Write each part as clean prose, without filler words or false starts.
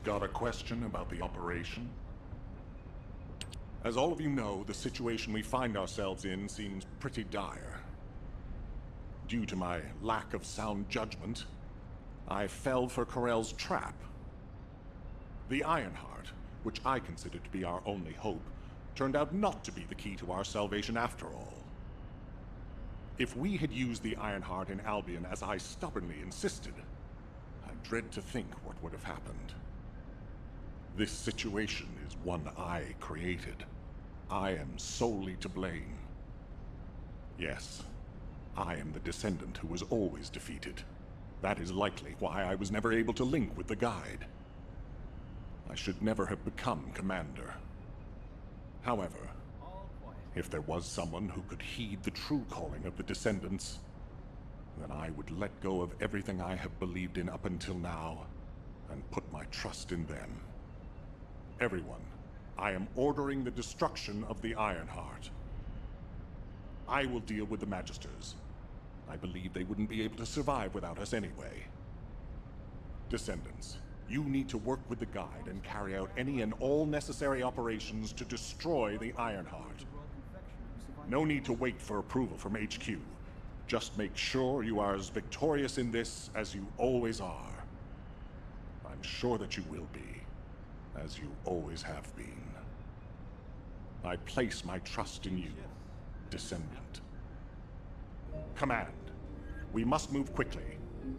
Got a question about the operation? As all of you know, the situation we find ourselves in seems pretty dire. Due to my lack of sound judgment, I fell for Corell's trap. The Ironheart, which I considered to be our only hope, turned out not to be the key to our salvation after all. If we had used the Ironheart in Albion as I stubbornly insisted, I dread to think what would have happened. This situation is one I created. I am solely to blame. Yes, I am the Descendant who was always defeated. That is likely why I was never able to link with the Guide. I should never have become Commander. However, if there was someone who could heed the true calling of the Descendants, then I would let go of everything I have believed in up until now, and put my trust in them. Everyone, I am ordering the destruction of the Ironheart. I will deal with the Magisters. I believe they wouldn't be able to survive without us anyway. Descendants, you need to work with the Guide and carry out any and all necessary operations to destroy the Ironheart. No need to wait for approval from HQ. Just make sure you are as victorious in this as you always are. I'm sure that you will be, as you always have been. I place my trust in you, Descendant. Command, we must move quickly.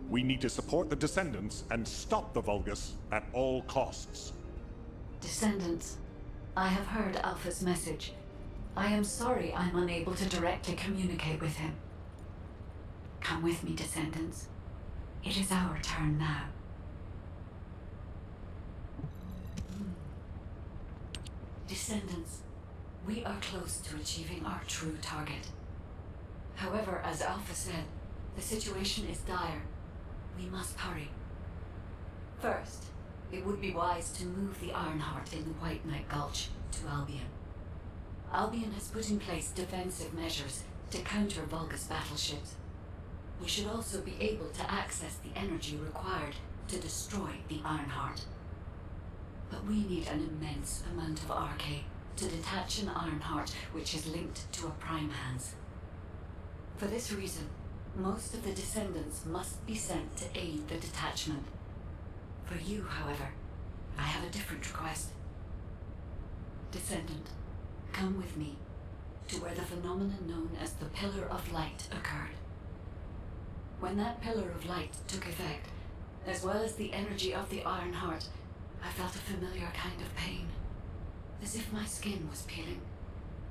We need to support the Descendants and stop the Vulgus at all costs. Descendants, I have heard Alpha's message. I am sorry I'm unable to directly communicate with him. Come with me, Descendants. It is our turn now. Descendants, we are close to achieving our true target. However, as Alpha said, the situation is dire. We must hurry. First, it would be wise to move the Ironheart in the White Knight Gulch to Albion. Albion has put in place defensive measures to counter Vulgus battleships. We should also be able to access the energy required to destroy the Ironheart. But we need an immense amount of Arche to detach an Ironheart which is linked to a Prime Hands. For this reason, most of the Descendants must be sent to aid the detachment. For you, however, I have a different request. Descendant, come with me to where the phenomenon known as the Pillar of Light occurred. When that Pillar of Light took effect, as well as the energy of the Ironheart, I felt a familiar kind of pain, as if my skin was peeling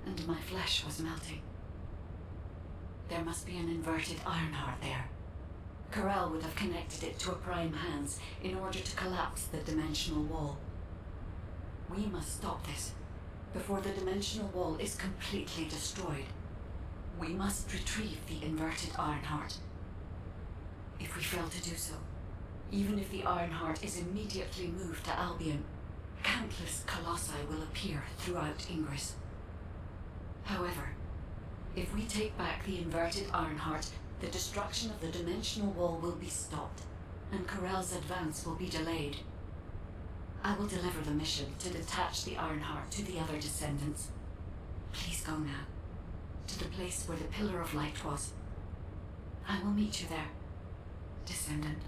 and my flesh was melting. There must be an inverted Ironheart there. Corell would have connected it to a Prime Hands in order to collapse the dimensional wall. We must stop this before the dimensional wall is completely destroyed. We must retrieve the inverted Ironheart. If we fail to do so, even if the Ironheart is immediately moved to Albion, countless Colossi will appear throughout Ingress. However, if we take back the inverted Ironheart, the destruction of the dimensional wall will be stopped, and Corell's advance will be delayed. I will deliver the mission to detach the Ironheart to the other Descendants. Please go now, to the place where the Pillar of Light was. I will meet you there, Descendant.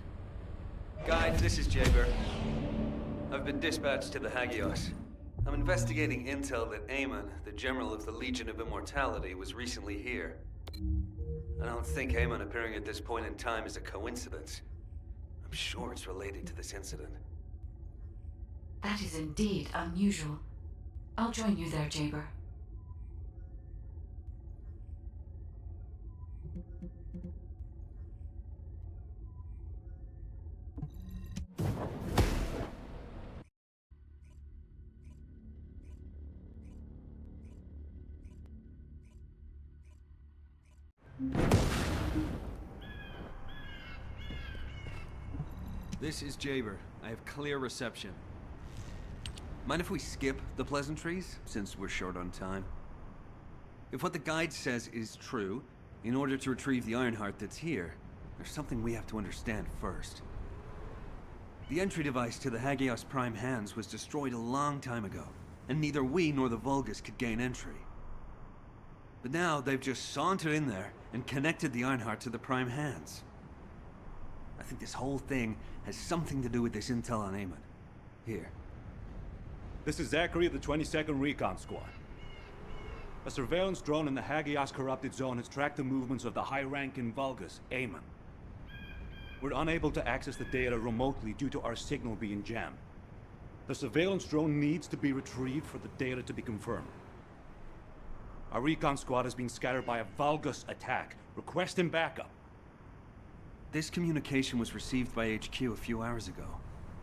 Guide, this is Jaber. I've been dispatched to the Hagios. I'm investigating intel that Amon, the General of the Legion of Immortality, was recently here. I don't think Amon appearing at this point in time is a coincidence. I'm sure it's related to this incident. That is indeed unusual. I'll join you there, Jaber. This is Jaber. I have clear reception. Mind if we skip the pleasantries, since we're short on time? If what the guide says is true, in order to retrieve the Ironheart that's here, there's something we have to understand first. The entry device to the Hagios Prime hands was destroyed a long time ago, and neither we nor the Vulgus could gain entry. But now they've just sauntered in there and connected the Ironheart to the Prime hands. I think this whole thing has something to do with this intel on Eamon. Here. This is Zachary of the 22nd Recon Squad. A surveillance drone in the Hagios corrupted zone has tracked the movements of the high-ranking Vulgus, Eamon. We're unable to access the data remotely due to our signal being jammed. The surveillance drone needs to be retrieved for the data to be confirmed. Our recon squad has been scattered by a Vulgus attack. Requesting backup. This communication was received by HQ a few hours ago.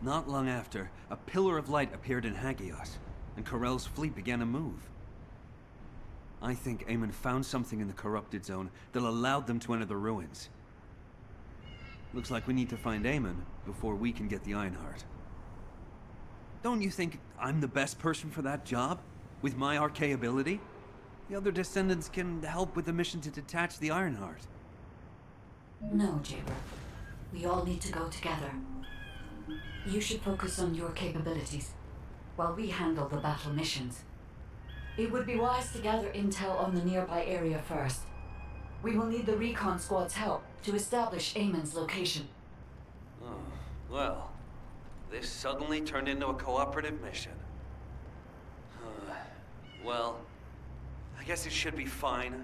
Not long after, a pillar of light appeared in Hagios, and Corell's fleet began to move. I think Eamon found something in the corrupted zone that allowed them to enter the ruins. Looks like we need to find Eamon before we can get the Ironheart. Don't you think I'm the best person for that job? With my arcane ability? The other Descendants can help with the mission to detach the Ironheart. No, Jaber. We all need to go together. You should focus on your capabilities, while we handle the battle missions. It would be wise to gather intel on the nearby area first. We will need the recon squad's help to establish Eamon's location. Oh, well, this suddenly turned into a cooperative mission. Well, I guess it should be fine,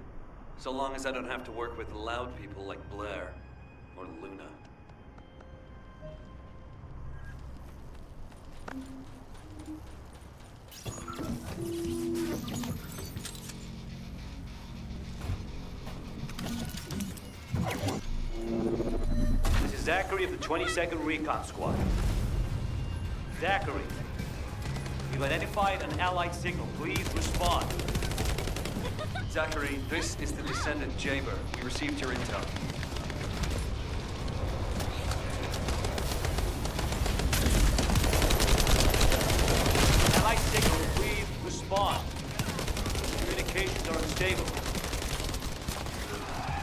so long as I don't have to work with loud people like Blair or Luna. This is Zachary of the 22nd Recon Squad. Zachary, you've identified an allied signal. Please respond. Zachary, this is the Descendent Jaber. We received your intel. Allied signal, please respond. Communications are unstable.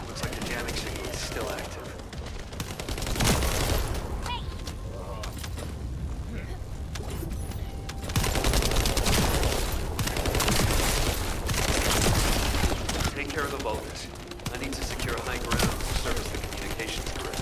Looks like the jamming signal is still active. Take care of the Vulgus. I need to secure high ground to service the communications grid.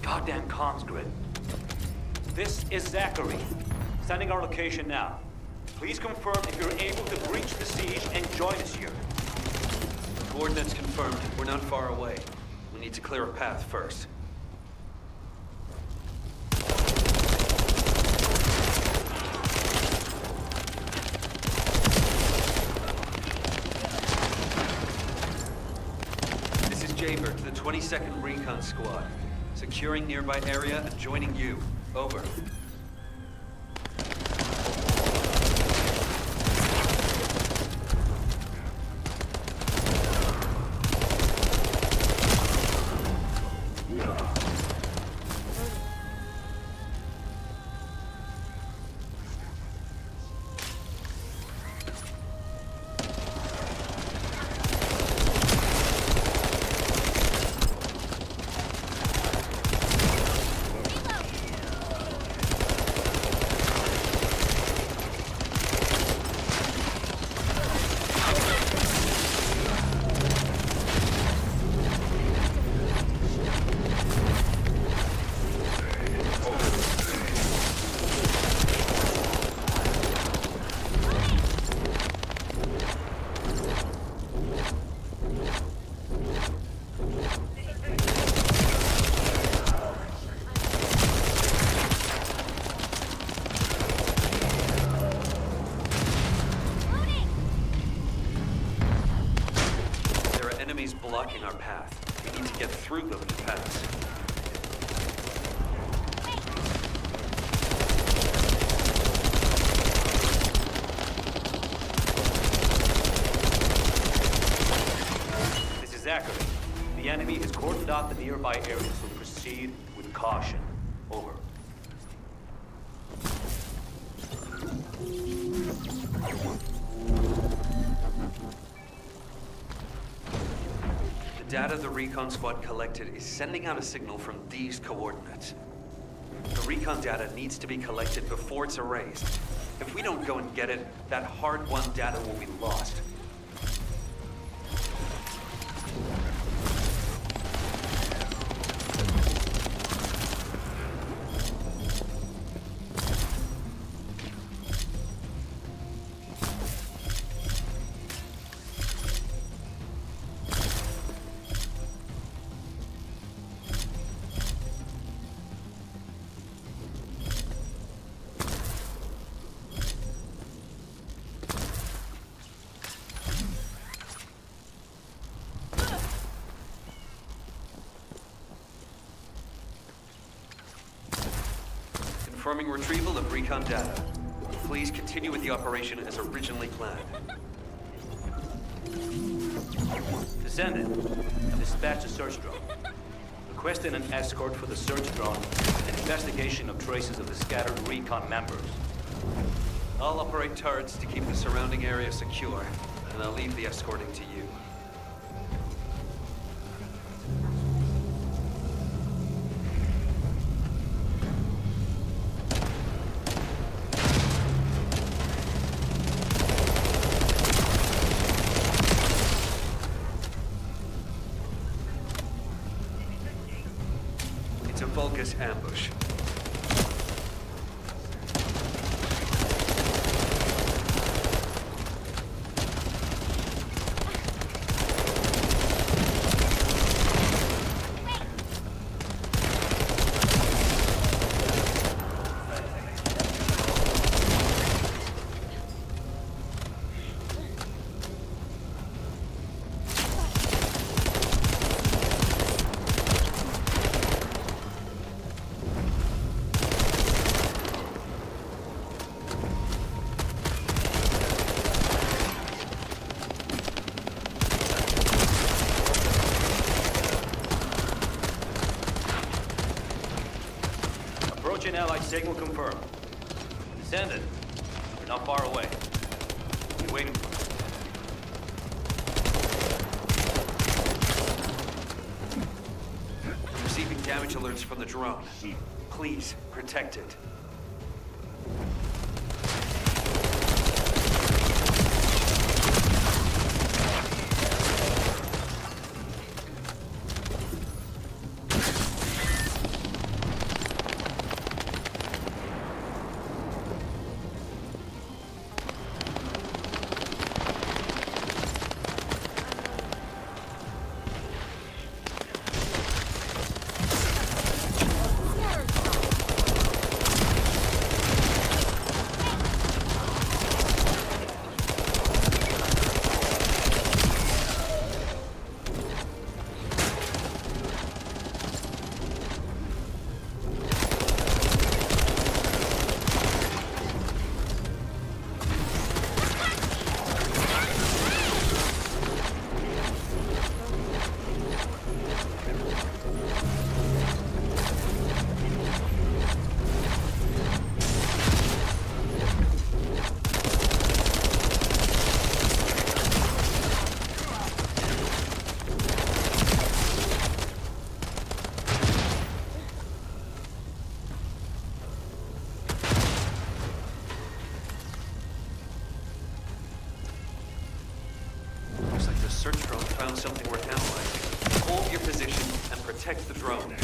Goddamn comms grid. This is Zachary. Sending our location now. Please confirm if you're able to breach the siege and join us here. Coordinates confirmed. We're not far away. We need to clear a path first. This is Jaber to the 22nd Recon Squad. Securing nearby area and joining you. Over. our path. We need to get through them to pass. This is Zachary. The enemy has cordoned off the nearby area, so proceed with caution. Over. The data the recon squad collected is sending out a signal from these coordinates. The recon data needs to be collected before it's erased. If we don't go and get it, that hard-won data will be lost. Confirming retrieval of recon data. Please continue with the operation as originally planned. Descendant, dispatch a search drone. Requesting an escort for the search drone and an investigation of traces of the scattered recon members. I'll operate turrets to keep the surrounding area secure, and I'll leave the escorting to you. It's a Vulgus ambush. Approaching Allied signal confirmed. Descendant, you're not far away. Be waiting for you. I'm receiving damage alerts from the drone. Please, protect it. Search drone found something worth analyzing. Hold your position and protect the drone.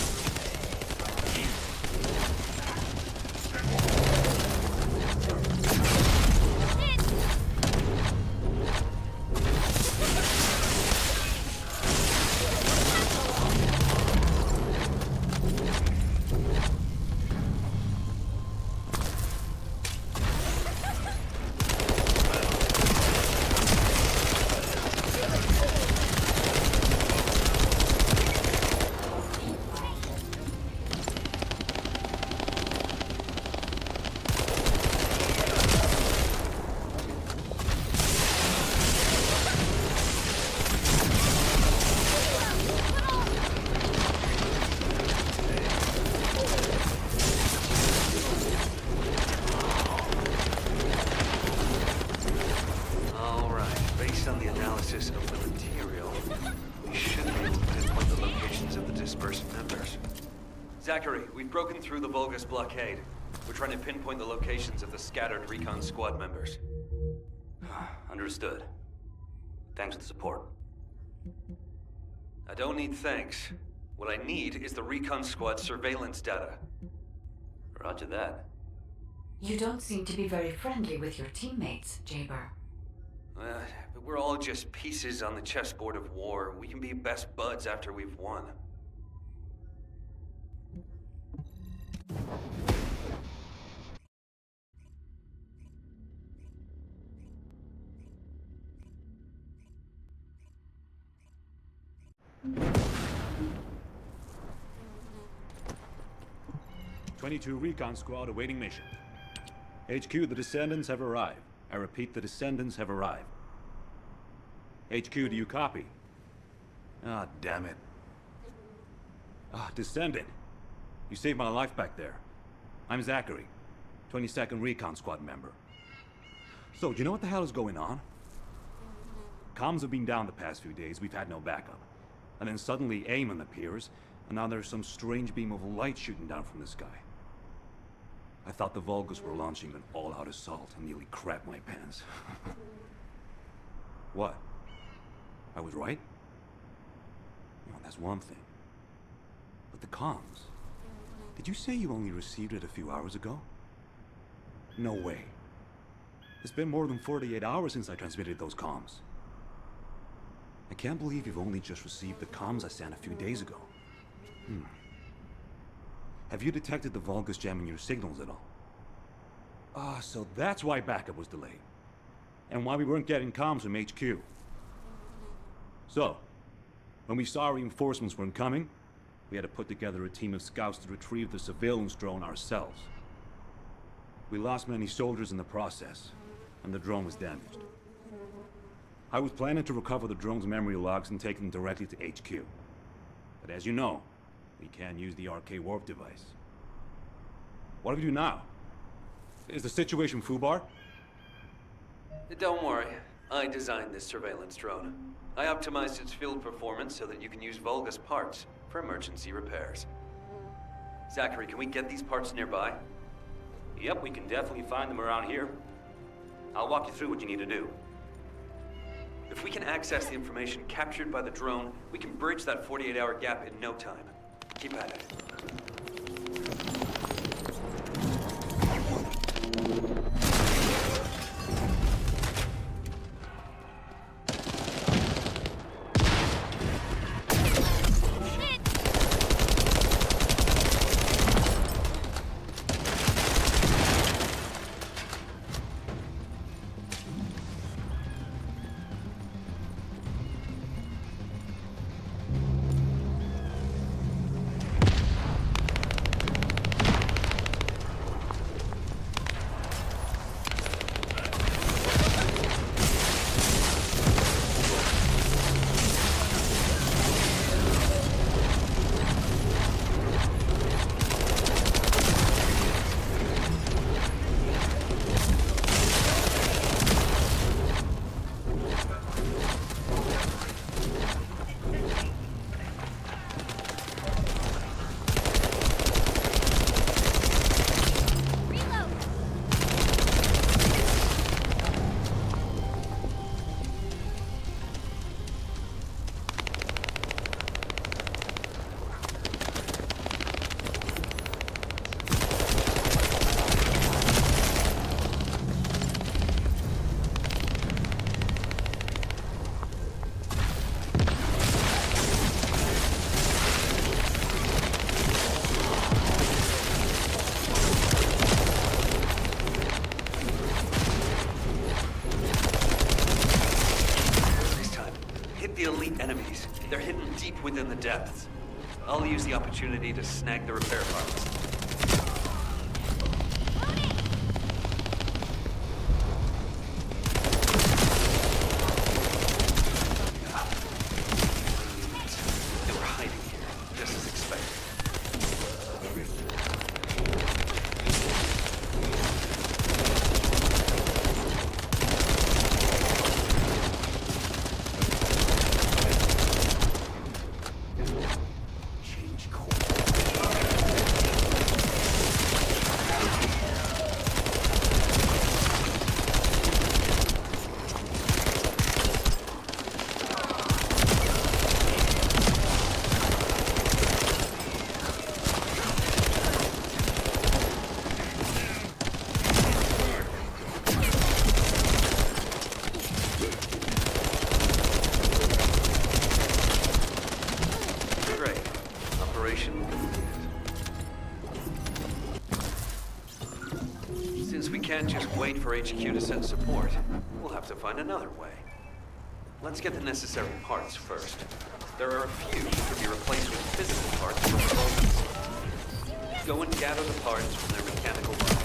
We've broken through the Vulgus blockade. We're trying to pinpoint the locations of the scattered recon squad members. Understood. Thanks for the support. I don't need thanks. What I need is the recon squad surveillance data. Roger that. You don't seem to be very friendly with your teammates, Jaber. But we're all just pieces on the chessboard of war. We can be best buds after we've won. '22 Recon Squad awaiting mission. HQ, the Descendants have arrived. I repeat, the Descendants have arrived. HQ, do you copy? Ah, damn it. Ah, Descendant. You saved my life back there. I'm Zachary, 22nd Recon Squad member. So, do you know what the hell is going on? Comms have been down the past few days, we've had no backup. And then suddenly Eamon appears, and now there's some strange beam of light shooting down from the sky. I thought the Vulgus were launching an all-out assault and nearly crapped my pants. What? I was right? Well, that's one thing. But the comms... Did you say you only received it a few hours ago? No way. It's been more than 48 hours since I transmitted those comms. I can't believe you've only just received the comms I sent a few days ago. Have you detected the Vulgus jamming your signals at all? Ah, so that's why backup was delayed. And why we weren't getting comms from HQ. So, when we saw reinforcements weren't coming, we had to put together a team of scouts to retrieve the surveillance drone ourselves. We lost many soldiers in the process, and the drone was damaged. I was planning to recover the drone's memory logs and take them directly to HQ. But as you know, we can't use the RK warp device. What do we do now? Is the situation foobar? Don't worry. I designed this surveillance drone. I optimized its field performance so that you can use Vulgus parts for emergency repairs. Zachary, can we get these parts nearby? Yep, we can definitely find them around here. I'll walk you through what you need to do. If we can access the information captured by the drone, we can bridge that 48-hour gap in no time. Keep at it. They're hidden deep within the depths. I'll use the opportunity to snag the repair parts. They were hiding here, just as expected. Since we can't just wait for HQ to send support, we'll have to find another way. Let's get the necessary parts first. There are a few that could be replaced with physical parts from Colossus. Go and gather the parts from their mechanical bodies.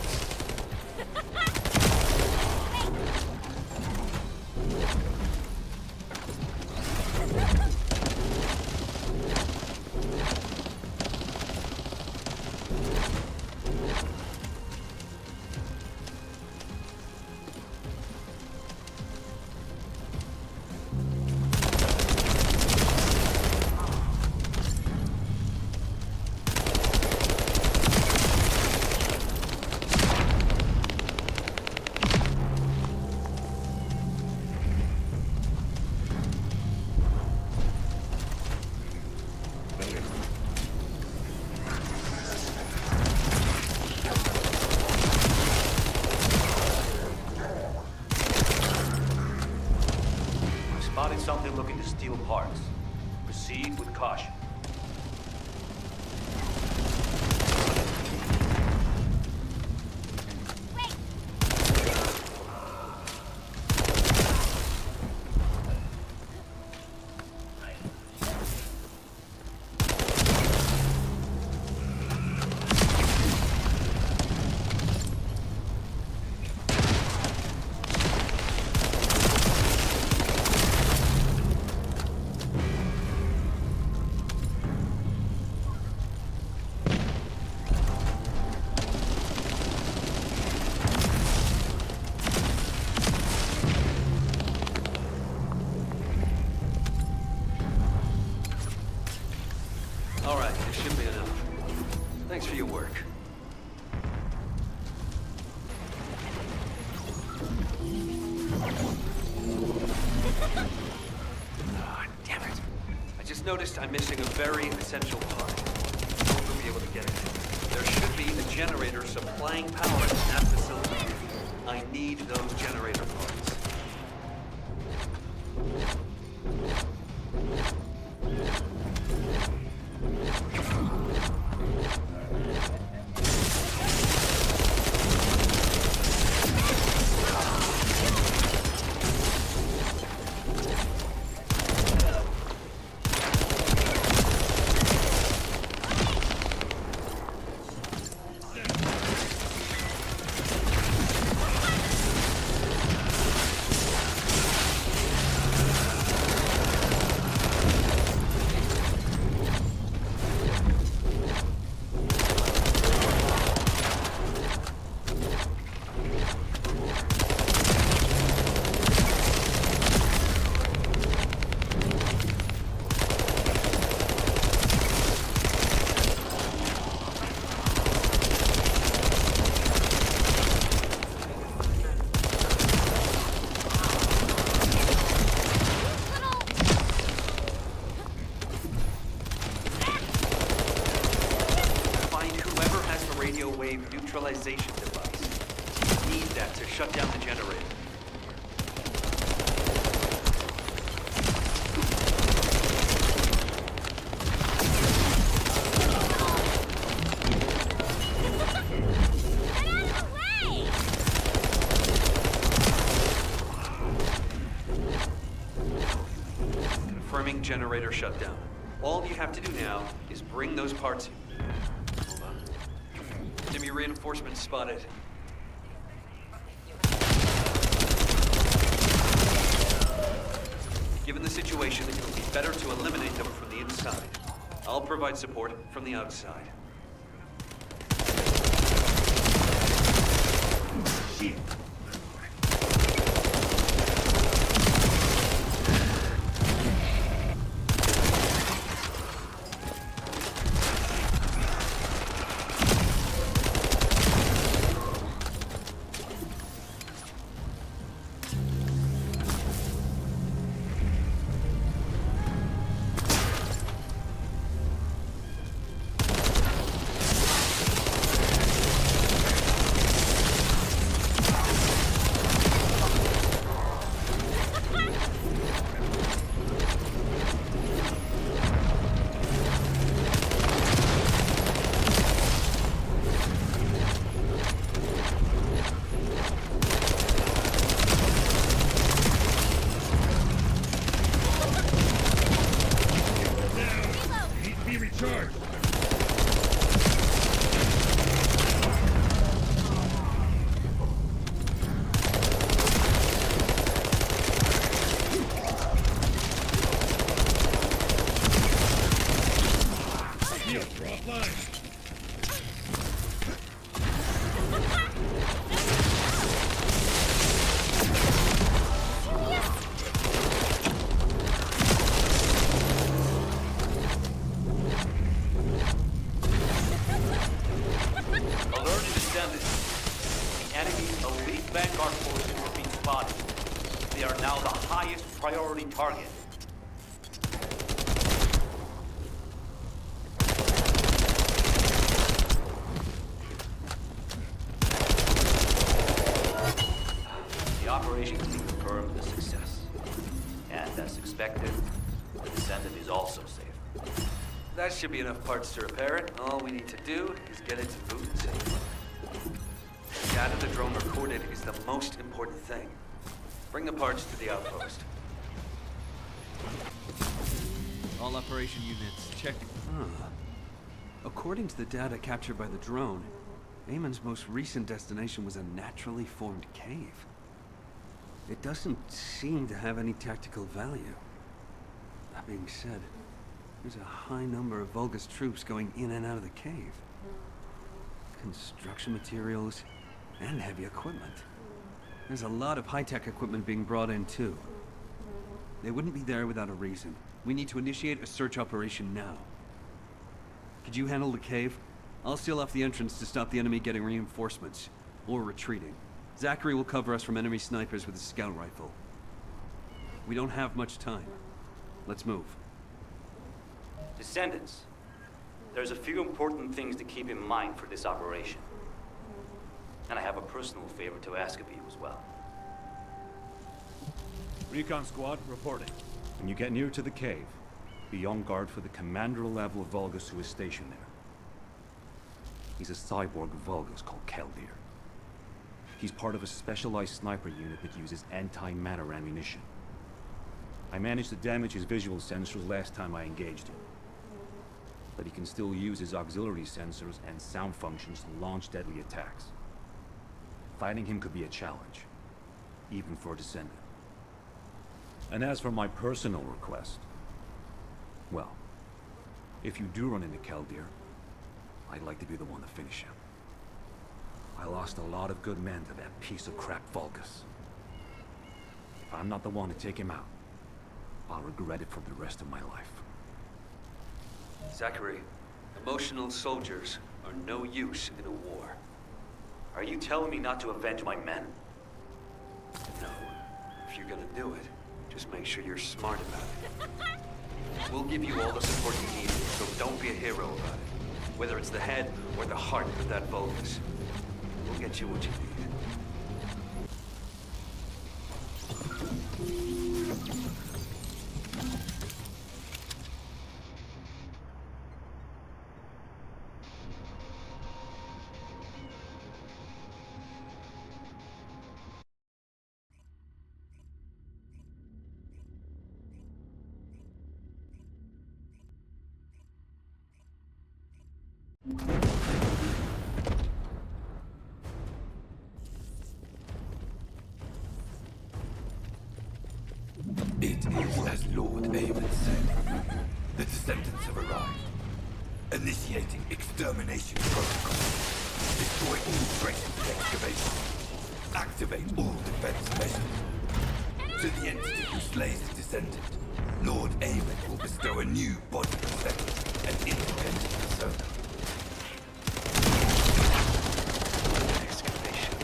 Spotted something looking to steal parts. Proceed with caution. All right, this should be enough. Thanks for your work. Ah, damn it. I just noticed I'm missing a very essential part. I won't be able to get it. There should be a generator supplying power to that facility. I need those generator parts. Neutralization device. Need that to shut down the generator. Confirming generator shutdown. All you have to do now is bring those parts in. Enemy reinforcements spotted. Given the situation, it would be better to eliminate them from the inside. I'll provide support from the outside. Shit. Vanguard forces have been spotted. They are now the highest priority target. The operation has been confirmed a success. And as expected, the Descendant is also safe. That should be enough parts to repair it. All we need to do is get it to boot and safe. The data the drone recorded is the most important thing. Bring the parts to the outpost. All operation units, check. According to the data captured by the drone, Eamon's most recent destination was a naturally formed cave. It doesn't seem to have any tactical value. That being said, there's a high number of Vulgus troops going in and out of the cave. Construction materials and heavy equipment. There's a lot of high-tech equipment being brought in too. They wouldn't be there without a reason. We need to initiate a search operation now. Could you handle the cave? I'll seal off the entrance to stop the enemy getting reinforcements, or retreating. Zachary will cover us from enemy snipers with his scout rifle. We don't have much time. Let's move. Descendants, there's a few important things to keep in mind for this operation. And I have a personal favor to ask of you as well. Recon squad, reporting. When you get near to the cave, be on guard for the commander level of Vulgus who is stationed there. He's a cyborg Vulgus called Keldir. He's part of a specialized sniper unit that uses anti-matter ammunition. I managed to damage his visual sensors last time I engaged him. But he can still use his auxiliary sensors and sound functions to launch deadly attacks. Fighting him could be a challenge, even for a Descendant. And as for my personal request, well, if you do run into Keldir, I'd like to be the one to finish him. I lost a lot of good men to that piece of crap Vulgus. If I'm not the one to take him out, I'll regret it for the rest of my life. Zachary, emotional soldiers are no use in a war. Are you telling me not to avenge my men? No. If you're gonna do it, just make sure you're smart about it. We'll give you all the support you need, so don't be a hero about it. Whether it's the head or the heart of that Vulgus. We'll get you what you need. It is as Lord Aemon said. The Descendants have arrived. Initiating extermination protocol. Destroy all traces of excavation. Activate all defense measures. To the entity who slays the Descendant, Lord Aemon will bestow a new body perspective and independent persona. Excavation.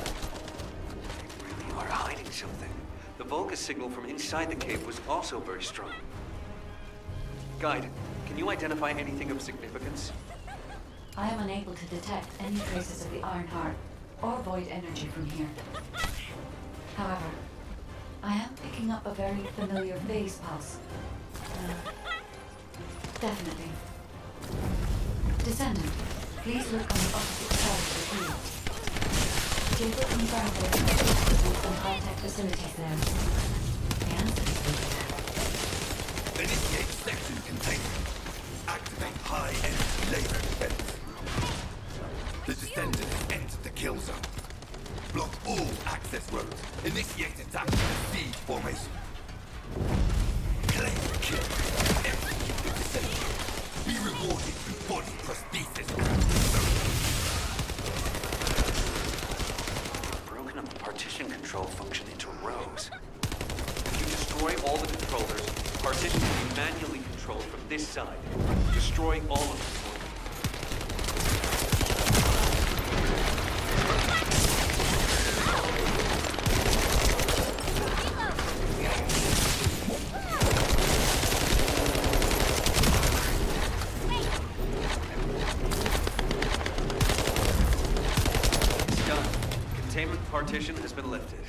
They really are hiding something. The Vulgus signal from inside the cave was also very strong. Guide, can you identify anything of significance? I am unable to detect any traces of the Iron Heart or void energy from here. However, I am picking up a very familiar phase pulse. Definitely. Descendant, please look on the opposite side of the field. Jacob confirmed there are equipment and high-tech facilities there. The answer is there. Initiate section containment. Activate high-energy laser defense. The Descendant has entered the kill zone. Block all access roads. Initiate attack from the siege formation. Claim the kill. Execute the Descendant. Be rewarded through body prosthesis. Broken up the partition control function into rows. If you destroy all the controllers, partitions can be manually controlled from this side. Destroy all of them. partition has been lifted.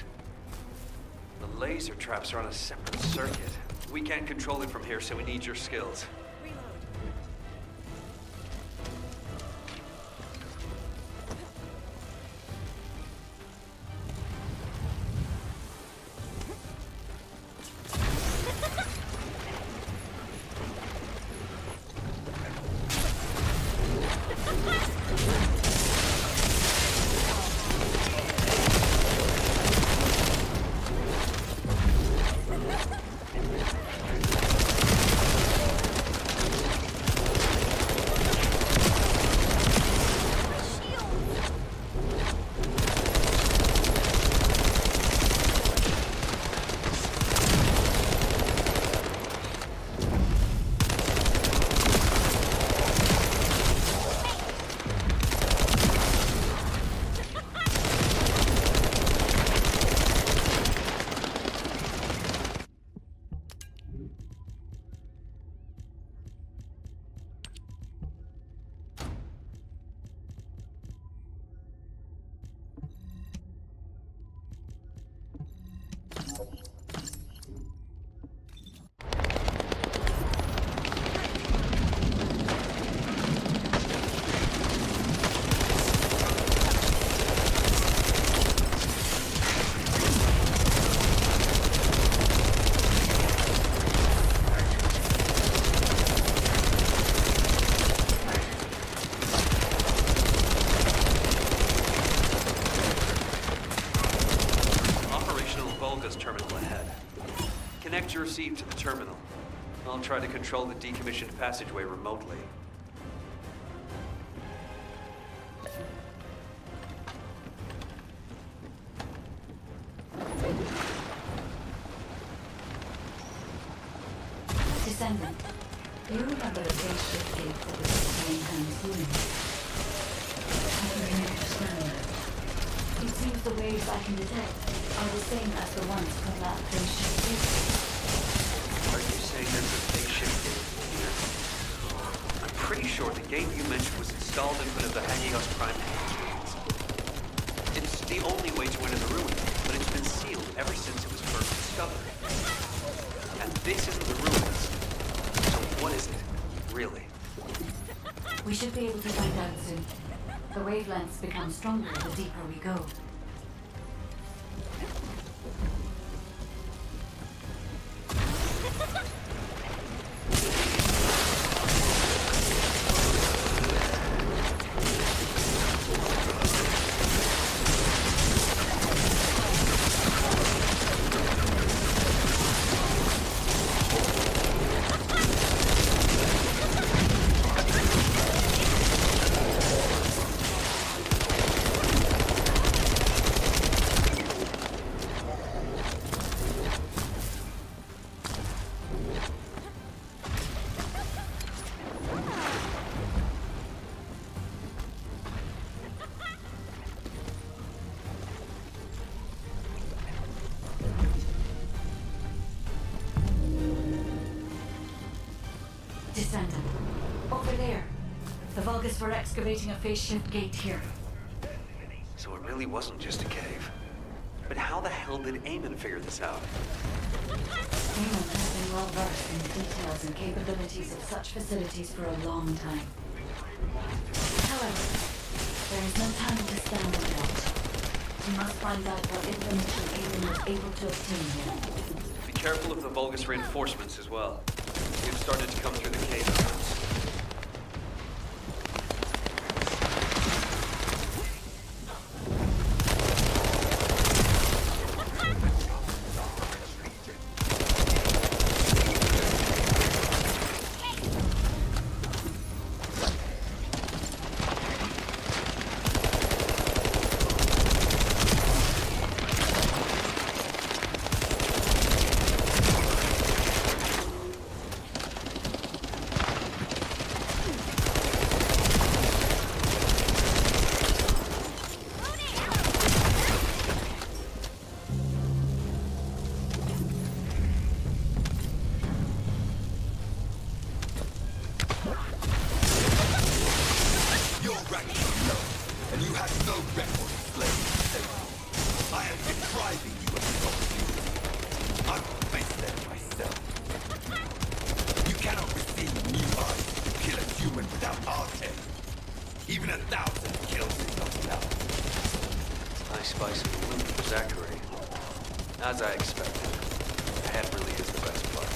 The laser traps are on a separate circuit. We can't control it from here, so we need your skills. Connect your receipt to the terminal. I'll try to control the decommissioned passageway remotely. Descendant, do you remember the spaceship gate that was displaying Han's room? I don't understand. It seems the waves I can detect are the same as the ones from that spaceship gate. Are you saying there's a spaceship gate here? I'm pretty sure the gate you mentioned was installed in front of the Hagios Prime Hands. It's the only way to enter the ruin, but it's been sealed ever since it was first discovered. And this isn't the ruins. So what is it, really? We should be able to find out soon. The wavelengths become stronger the deeper we go. Descendant. Over there. The Vulgus were excavating a phase-shift gate here. So it really wasn't just a cave. But how the hell did Eamon figure this out? Eamon has been well versed in the details and capabilities of such facilities for a long time. However, there is no time to stand and watch. We must find out what information Eamon was able to obtain here. Be careful of the Vulgus reinforcements as well. We've started to come through the cave entrance. Zachary. As I expected, the head really is the best part.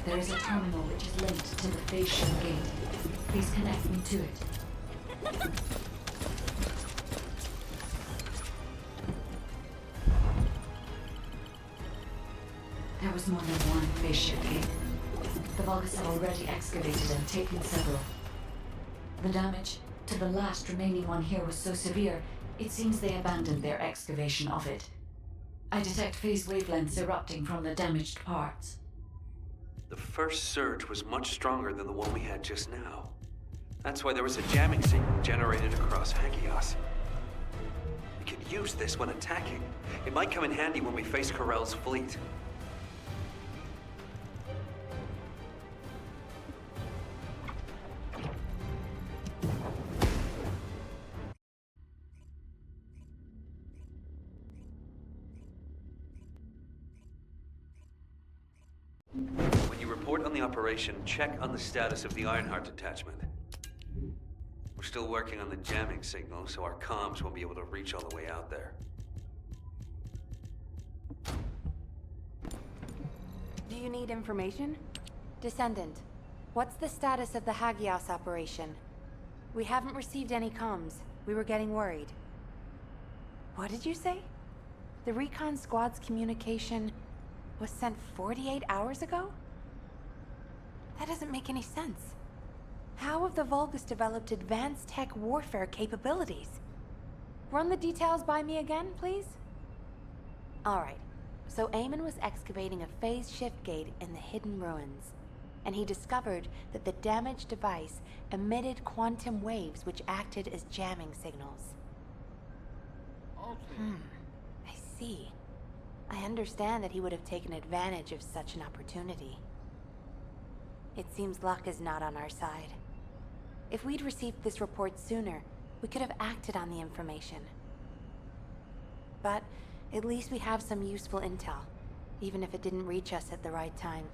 There is a terminal which is linked to the facial gate. Please connect me to it. There was more than one spaceship gate. The Vulgus had already excavated and taken several. The damage to the last remaining one here was so severe, it seems they abandoned their excavation of it. I detect phase wavelengths erupting from the damaged parts. The first surge was much stronger than the one we had just now. That's why there was a jamming signal generated across Hagios. We could use this when attacking. It might come in handy when we face Corell's fleet. When you report on the operation, check on the status of the Ironheart detachment. We're still working on the jamming signal, so our comms won't be able to reach all the way out there. Do you need information? Descendant, what's the status of the Hagios operation? We haven't received any comms. We were getting worried. What did you say? The recon squad's communication was sent 48 hours ago? That doesn't make any sense. How have the Vulgus developed advanced tech warfare capabilities? Run the details by me again, please? Alright, so Eamon was excavating a phase shift gate in the hidden ruins, and he discovered that the damaged device emitted quantum waves which acted as jamming signals. I see. I understand that he would have taken advantage of such an opportunity. It seems luck is not on our side. If we'd received this report sooner, we could have acted on the information. But at least we have some useful intel, even if it didn't reach us at the right time.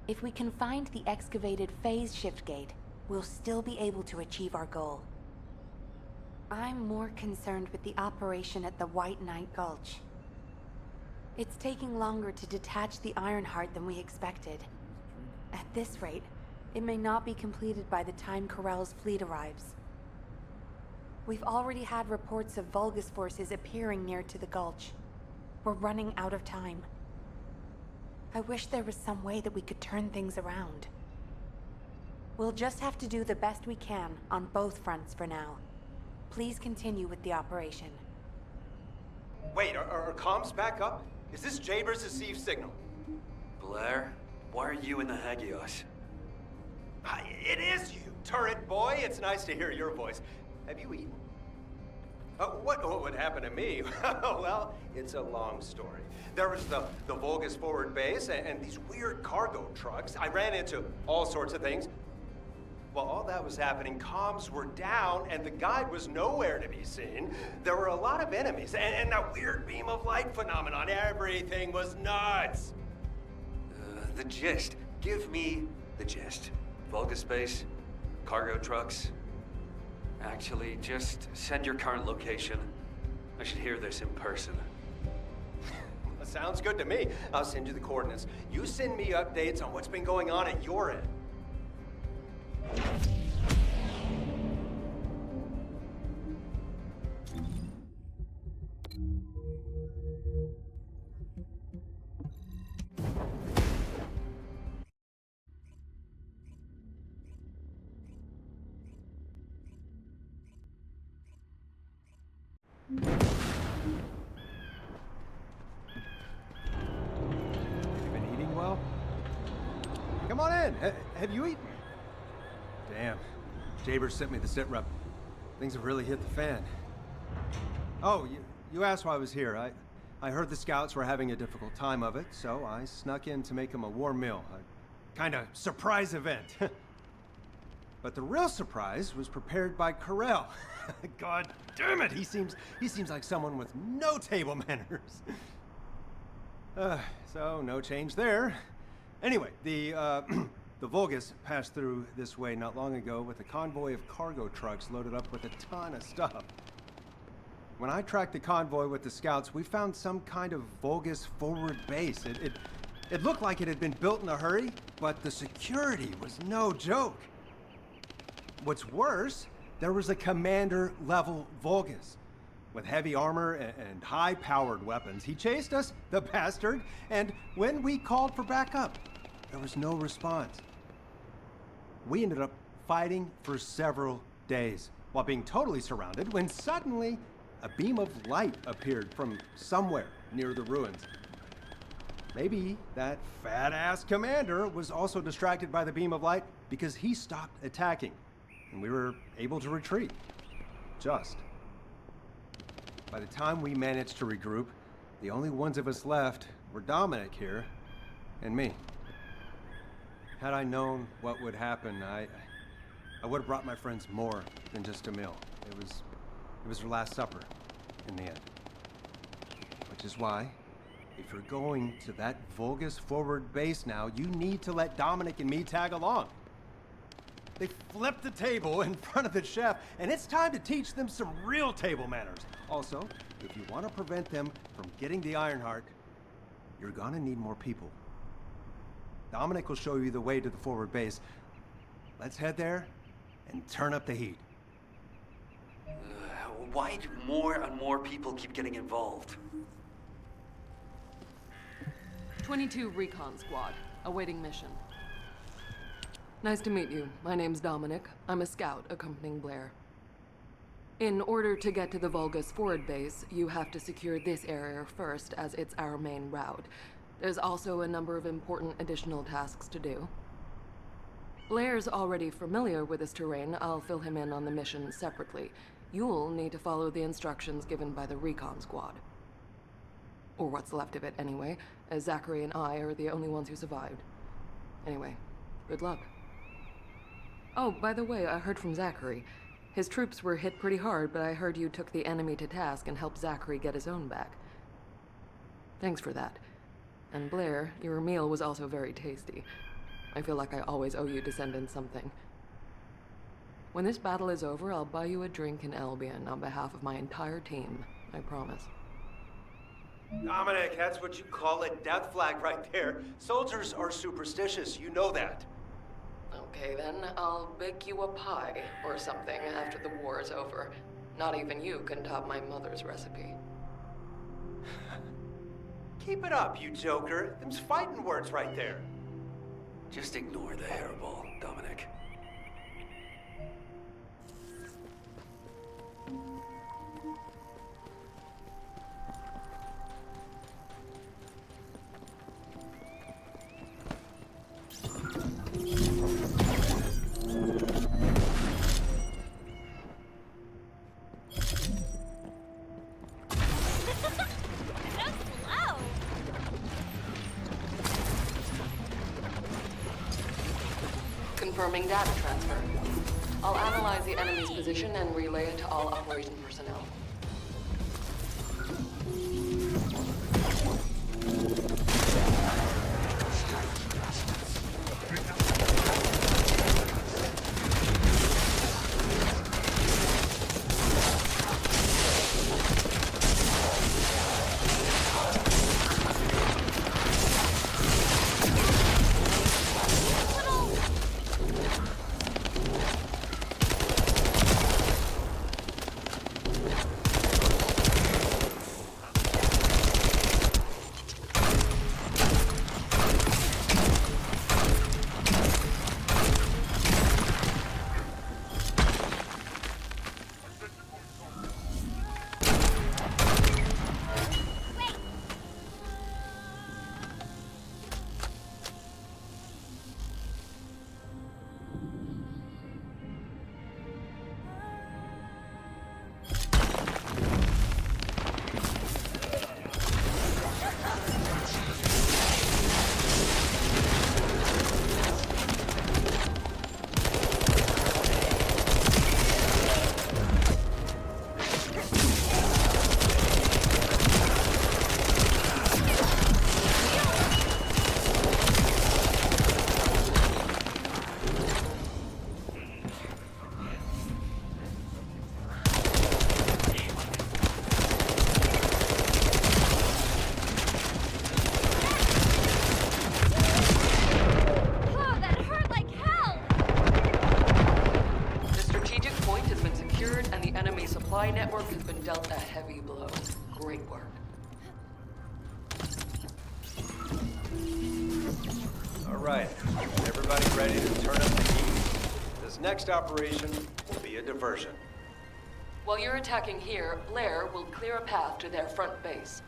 If we can find the excavated phase shift gate, we'll still be able to achieve our goal. I'm more concerned with the operation at the White Knight Gulch. It's taking longer to detach the Ironheart than we expected. At this rate, it may not be completed by the time Corell's fleet arrives. We've already had reports of Vulgus forces appearing near to the gulch. We're running out of time. I wish there was some way that we could turn things around. We'll just have to do the best we can on both fronts for now. Please continue with the operation. Wait, are comms back up? Is this Jaber's received signal? Blair, why are you in the Hagios? It is you, turret boy. It's nice to hear your voice. Have you eaten? What would happen to me? Well, it's a long story. There was the Vulgus forward base and these weird cargo trucks. I ran into all sorts of things. While all that was happening, comms were down and the guide was nowhere to be seen. There were a lot of enemies and that weird beam of light phenomenon. Everything was nuts. The gist. Give me the gist. Vulgus base, cargo trucks. Actually, just send your current location. I should hear this in person. Sounds good to me. I'll send you the coordinates. You send me updates on what's been going on at your end. Come on in. Have you eaten? Damn. Jaber sent me the sit rep. Things have really hit the fan. Oh, you asked why I was here. I heard the scouts were having a difficult time of it, so I snuck in to make them a warm meal. A kind of surprise event. But the real surprise was prepared by Corell. God damn it! He seems like someone with no table manners. So no change there. Anyway, the Vulgus passed through this way not long ago with a convoy of cargo trucks loaded up with a ton of stuff. When I tracked the convoy with the scouts, we found some kind of Vulgus forward base. It looked like it had been built in a hurry, but the security was no joke. What's worse, there was a commander-level Vulgus with heavy armor and high-powered weapons. He chased us, the bastard, and when we called for backup, there was no response. We ended up fighting for several days while being totally surrounded when suddenly a beam of light appeared from somewhere near the ruins. Maybe that fat-ass commander was also distracted by the beam of light because he stopped attacking, and we were able to retreat. Just. By the time we managed to regroup, the only ones of us left were Dominic here and me. Had I known what would happen, I would have brought my friends more than just a meal. It was their last supper in the end. Which is why, if you're going to that Vulgus forward base now, you need to let Dominic and me tag along. They flipped the table in front of the chef, and it's time to teach them some real table manners. Also, if you want to prevent them from getting the Ironheart, you're gonna need more people. Dominic will show you the way to the forward base. Let's head there and turn up the heat. Why do more and more people keep getting involved? 22 Recon Squad, awaiting mission. Nice to meet you. My name's Dominic. I'm a scout accompanying Blair. In order to get to the Vulgus forward base, you have to secure this area first, as it's our main route. There's also a number of important additional tasks to do. Blair's already familiar with this terrain. I'll fill him in on the mission separately. You'll need to follow the instructions given by the recon squad. Or what's left of it anyway, as Zachary and I are the only ones who survived. Anyway, good luck. Oh, by the way, I heard from Zachary. His troops were hit pretty hard, but I heard you took the enemy to task and helped Zachary get his own back. Thanks for that. And Blair, your meal was also very tasty. I feel like I always owe you Descendant something. When this battle is over, I'll buy you a drink in Albion on behalf of my entire team. I promise. Dominic, that's what you call a death flag right there. Soldiers are superstitious, you know that. Okay then, I'll bake you a pie or something after the war is over. Not even you can top my mother's recipe. Keep it up, you joker. Them's fighting words right there. Just ignore the hairball, Dominic. Confirming data transfer. I'll analyze the enemy's position and relay it to all operation personnel. Supply network has been dealt a heavy blow. Great work. All right, everybody ready to turn up the heat? This next operation will be a diversion. While you're attacking here, Blair will clear a path to their front base.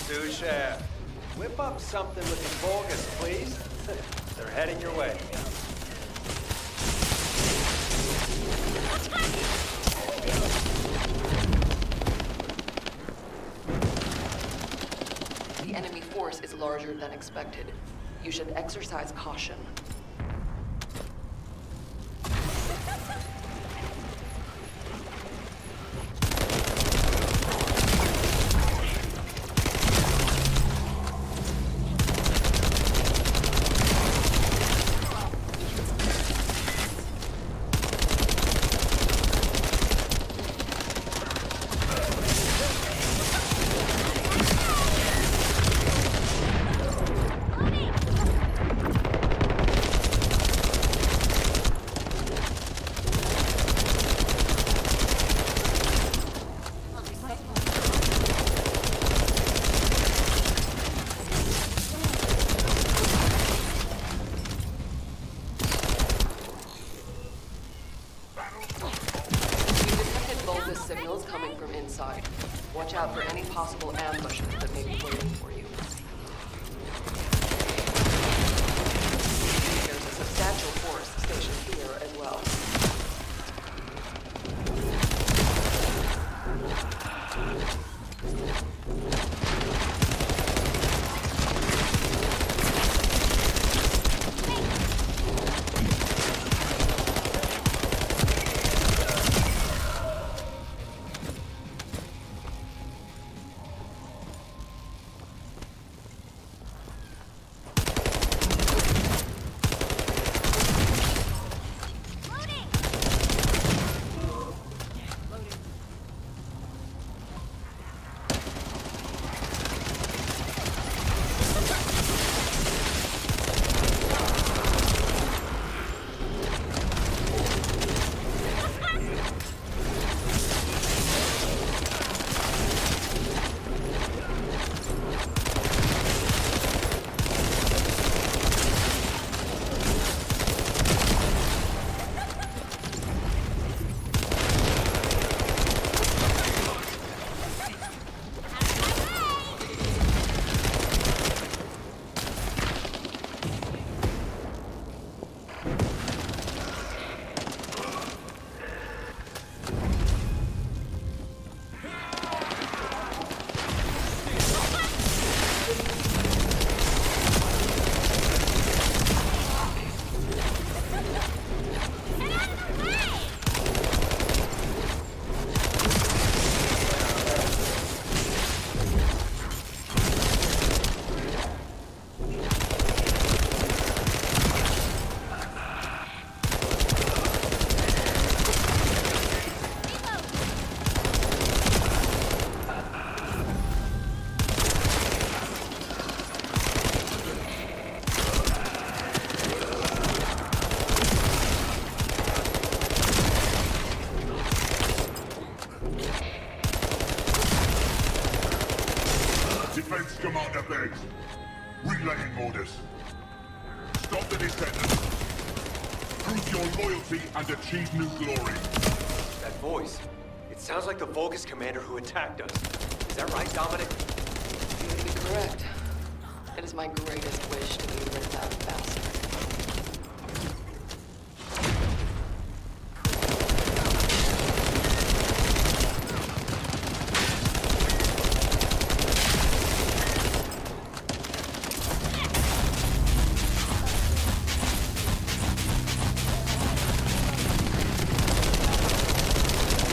Sous Chef, whip up something with the Vulgus, please. They're heading your way. The enemy force is larger than expected. You should exercise caution. Signals coming from inside. Watch out for any possible ambushes that may be waiting for you. orders. Stop the Descendant. Prove your loyalty and achieve new glory. That voice. It sounds like the Vulgus commander who attacked us. Is that right, Dominic? You would be correct. It is my greatest wish to be rid of that bastard.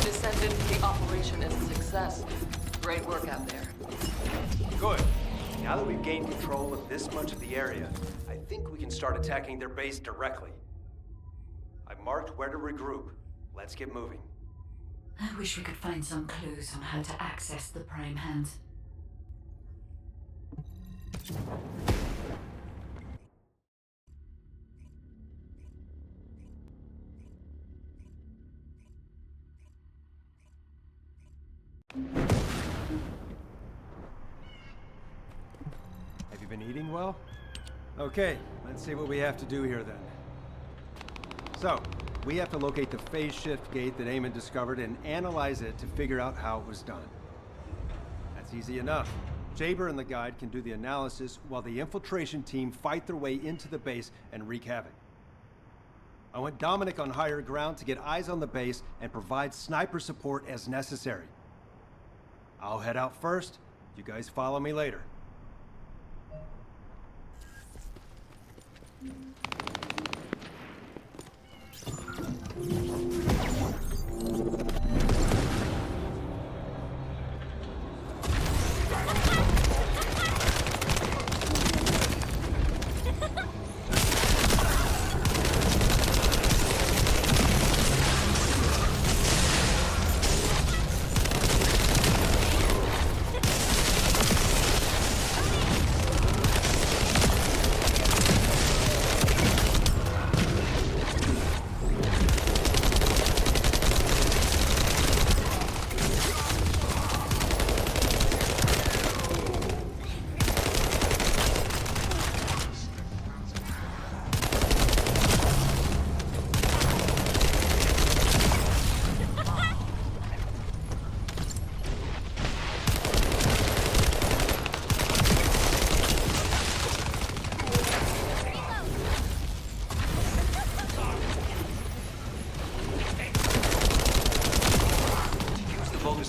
Descendant, the operation is a success. Great work out there. Good. Now that we've gained control of this much of the area, I think we can start attacking their base directly. I've marked where to regroup. Let's get moving. I wish we could find some clues on how to access the Prime Hands. Have you been eating well? Okay, let's see what we have to do here then. So, we have to locate the phase shift gate that Eamon discovered and analyze it to figure out how it was done. That's easy enough. Jaber and the guide can do the analysis while the infiltration team fight their way into the base and wreak havoc. I want Dominic on higher ground to get eyes on the base and provide sniper support as necessary. I'll head out first. You guys follow me later.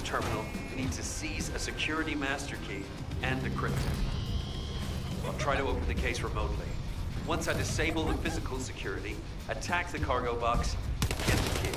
Terminal, we need to seize a security master key and decrypt it. I'll try to open the case remotely. Once I disable the physical security, attack the cargo box, and get the key.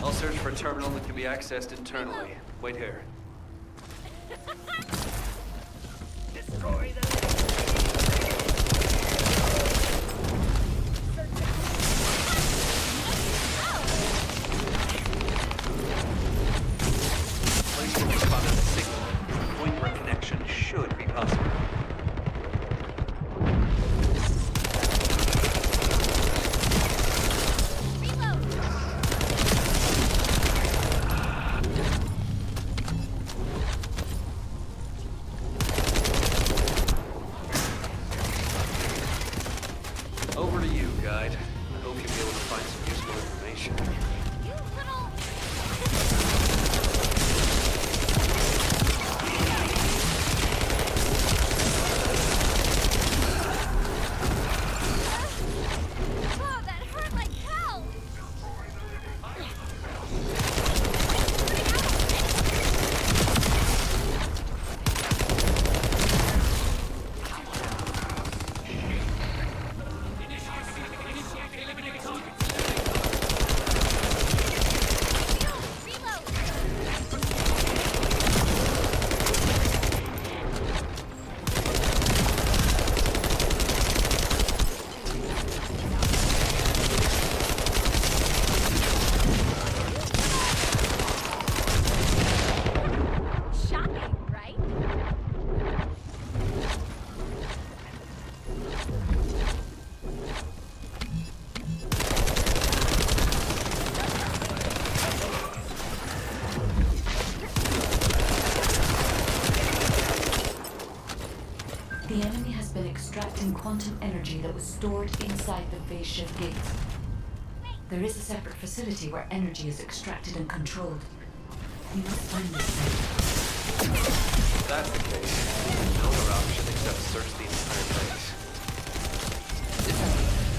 I'll search for a terminal that can be accessed internally. Wait here. Destroy them! extracting quantum energy that was stored inside the phase shift gates. There is a separate facility where energy is extracted and controlled. We must find this thing. If that's the case, no other option except search the entire place.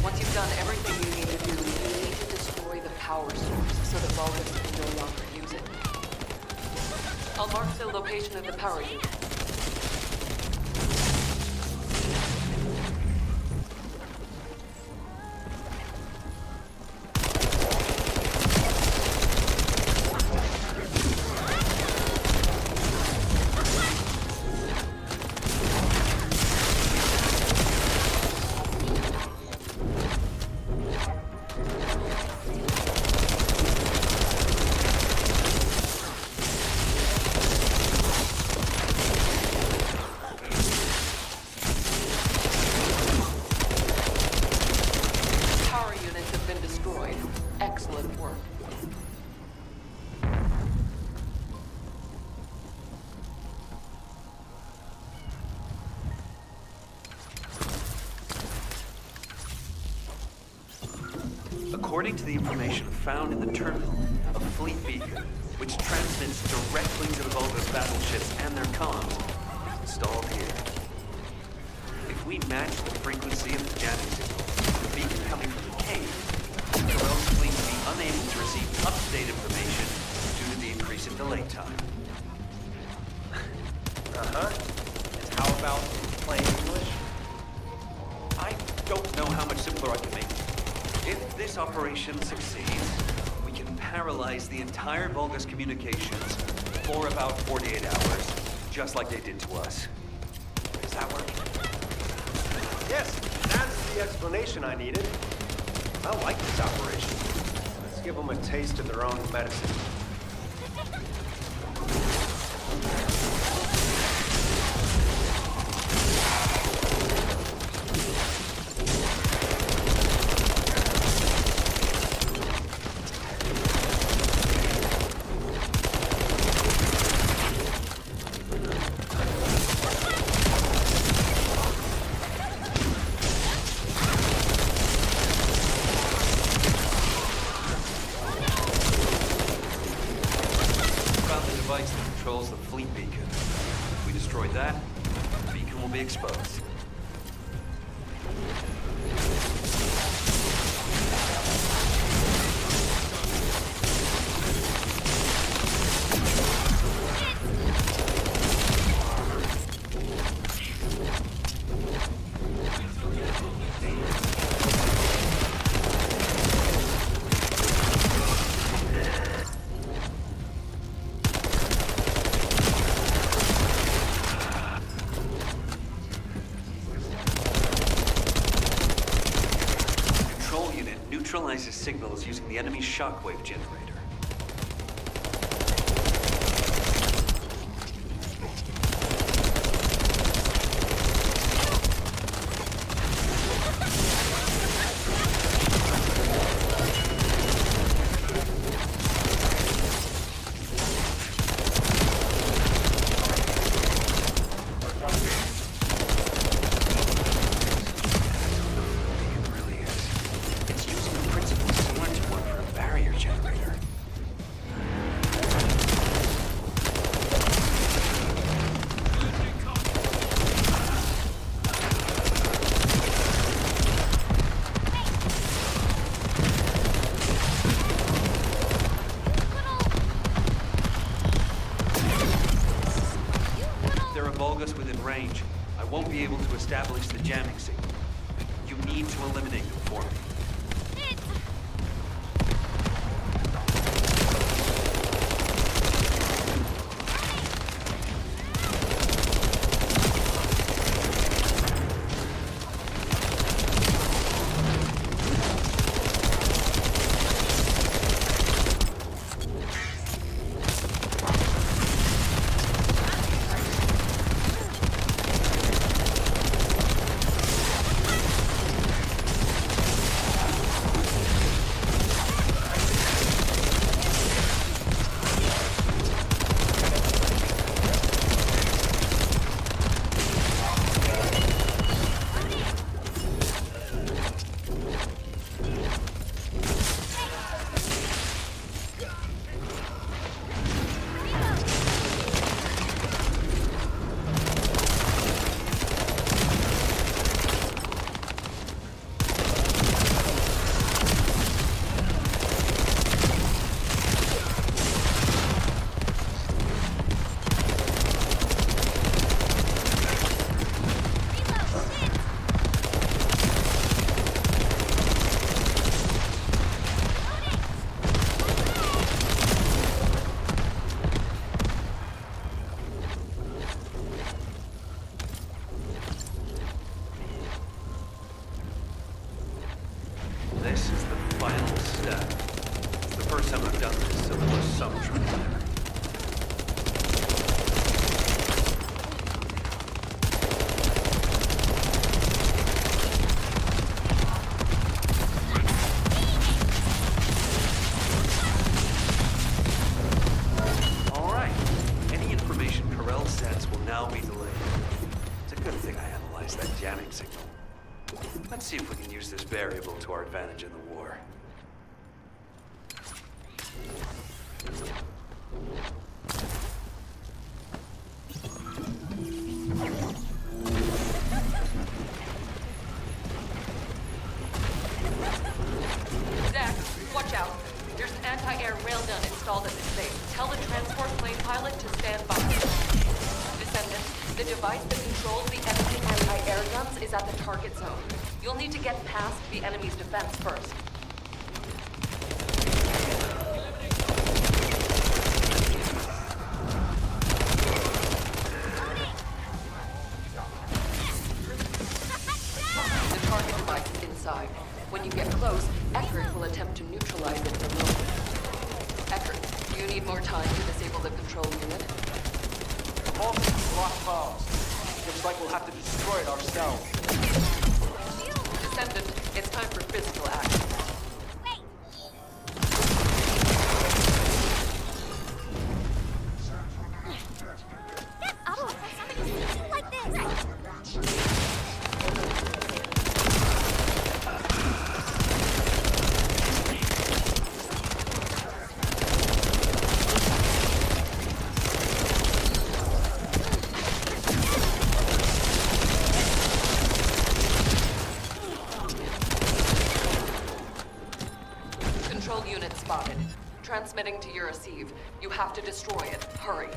Once you've done everything you need to do, you need to destroy the power source so that Vulgus can no longer use it. I'll mark the location of the power unit. Excellent work. According to the information found in the terminal, a fleet beacon, which transmits directly to the Vulgus battleships and their comms, is installed here. If we match the frequency of the jamming signal to the beacon coming from the cave, Corell's fleet will be unable to receive up-to-date information due to the increase in delay time. Uh-huh. And how about plain English? I don't know how much simpler I can make it. If this operation succeeds, we can paralyze the entire Vulgus communications for about 48 hours, just like they did to us. Does that work? Yes, that's the explanation I needed. I like this operation. Let's give them a taste of their own medicine. Device that controls the fleet beacon. If we destroy that, the beacon will be exposed. Neutralizes signals using the enemy's shockwave generator. Vulgus within range, I won't be able to establish the jamming signal. You need to eliminate them for me. now be delayed. It's a good thing I analyzed that jamming signal. Let's see if we can use this variable to our advantage in the war. Zach, watch out. There's an anti-air railgun installed at this base. Tell the transport plane pilot to stand by. Descendant, the device that controls the enemy anti-air guns is at the target zone. You'll need to get past the enemy's defense first. The target device is inside. When you get close, Eckert will attempt to neutralize it remotely. Eckert, do you need more time to disable the control unit? The vault is locked fast. Looks like we'll have to destroy it ourselves. Descendant, it's time for physical action. Control unit spotted. Transmitting to your receive. You have to destroy it. Hurry.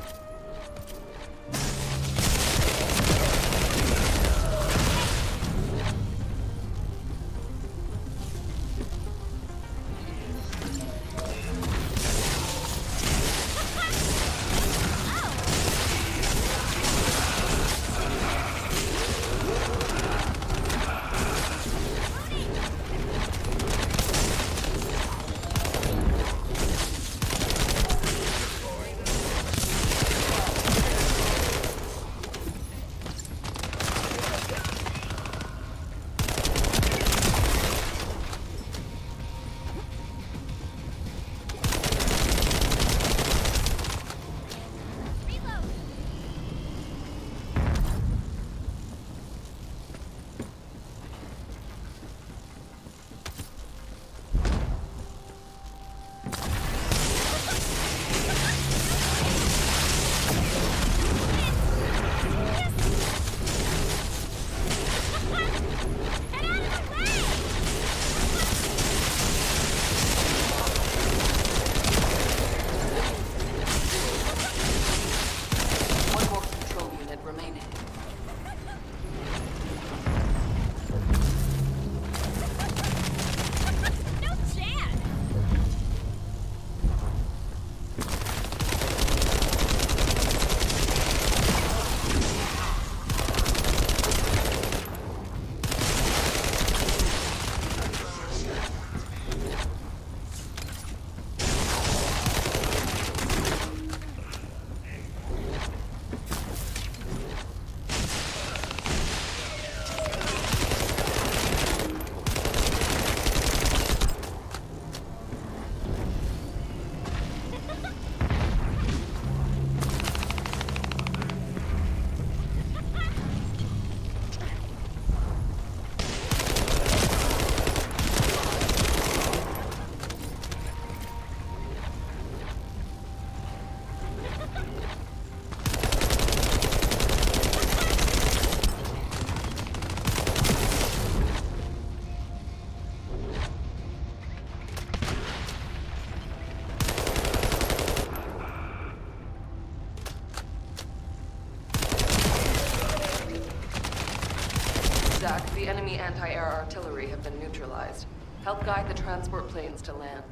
Zach, the enemy anti-air artillery have been neutralized. Help guide the transport planes to land.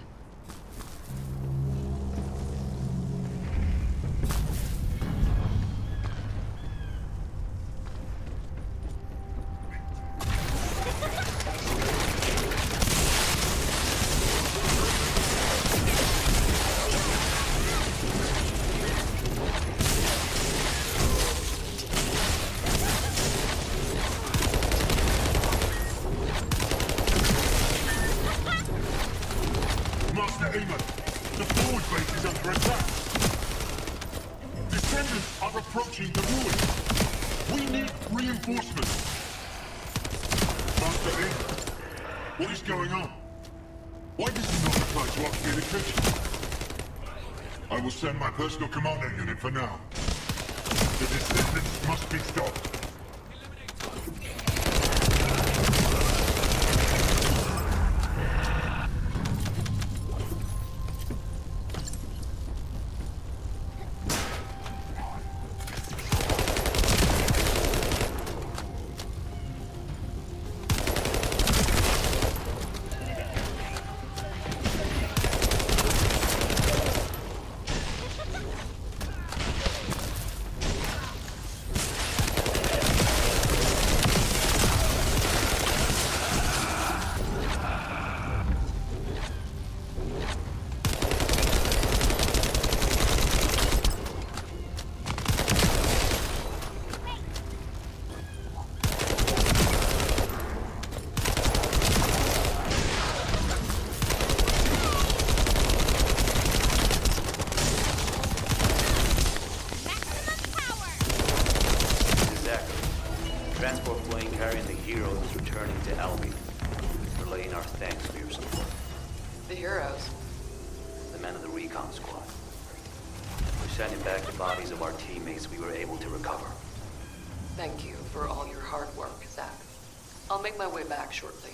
are approaching the ruins. We need reinforcements. Master Aiden, what is going on? Why does he not reply to our communication? I will send my personal commando unit for now. The Descendants must be stopped. Transport plane carrying the Heroes is returning to Albion. Relaying our thanks for your support. The Heroes? The men of the recon squad. We're sending back the bodies of our teammates we were able to recover. Thank you for all your hard work, Zach. I'll make my way back shortly.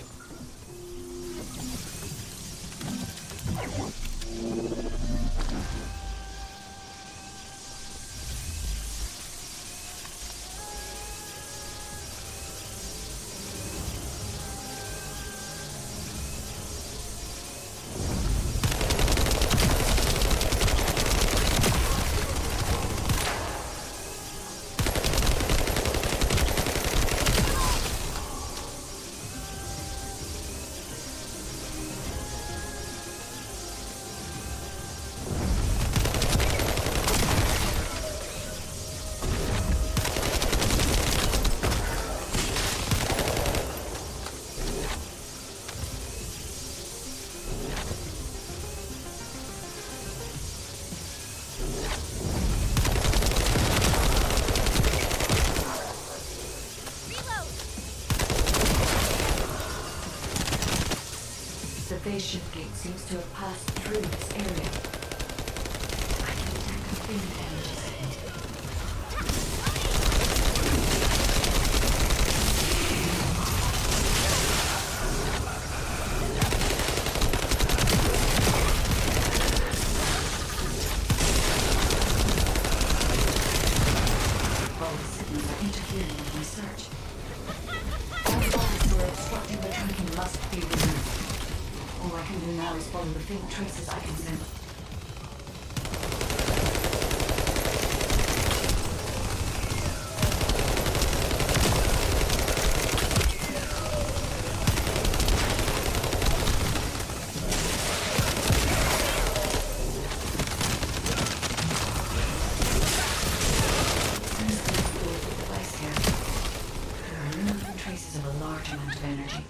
The phase shift gate seems to have passed through this area. I can detect a thin energy signal. All the signals are interfering with my search. All bodies who are obstructing the tracking must be removed. All I can do now is follow the faint traces I can send. Device here. There are limited traces of a large amount of energy.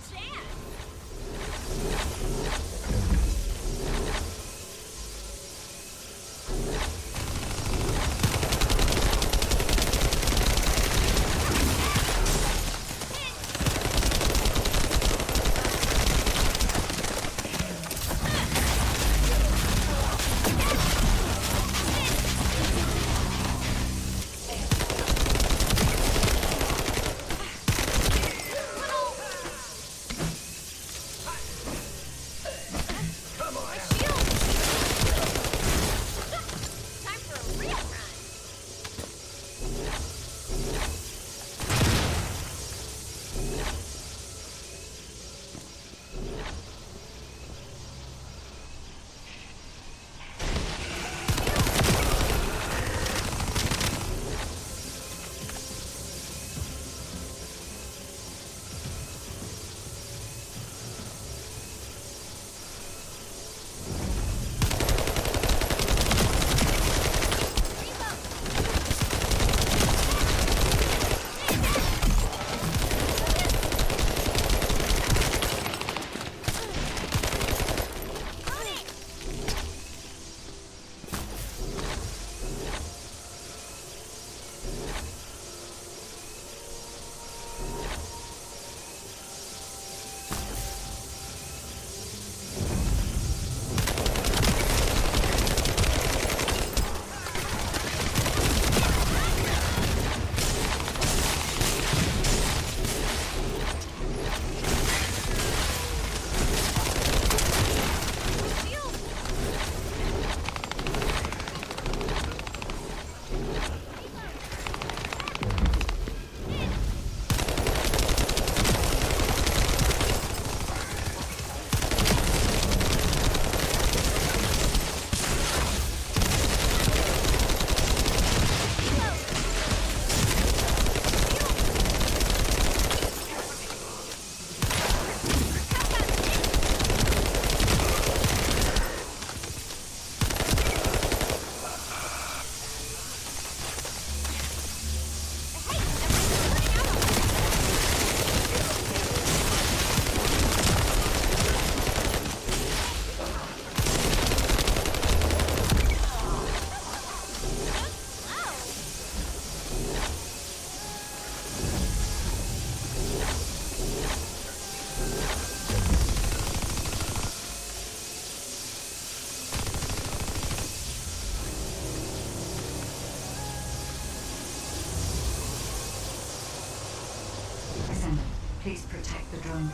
Please protect the drone.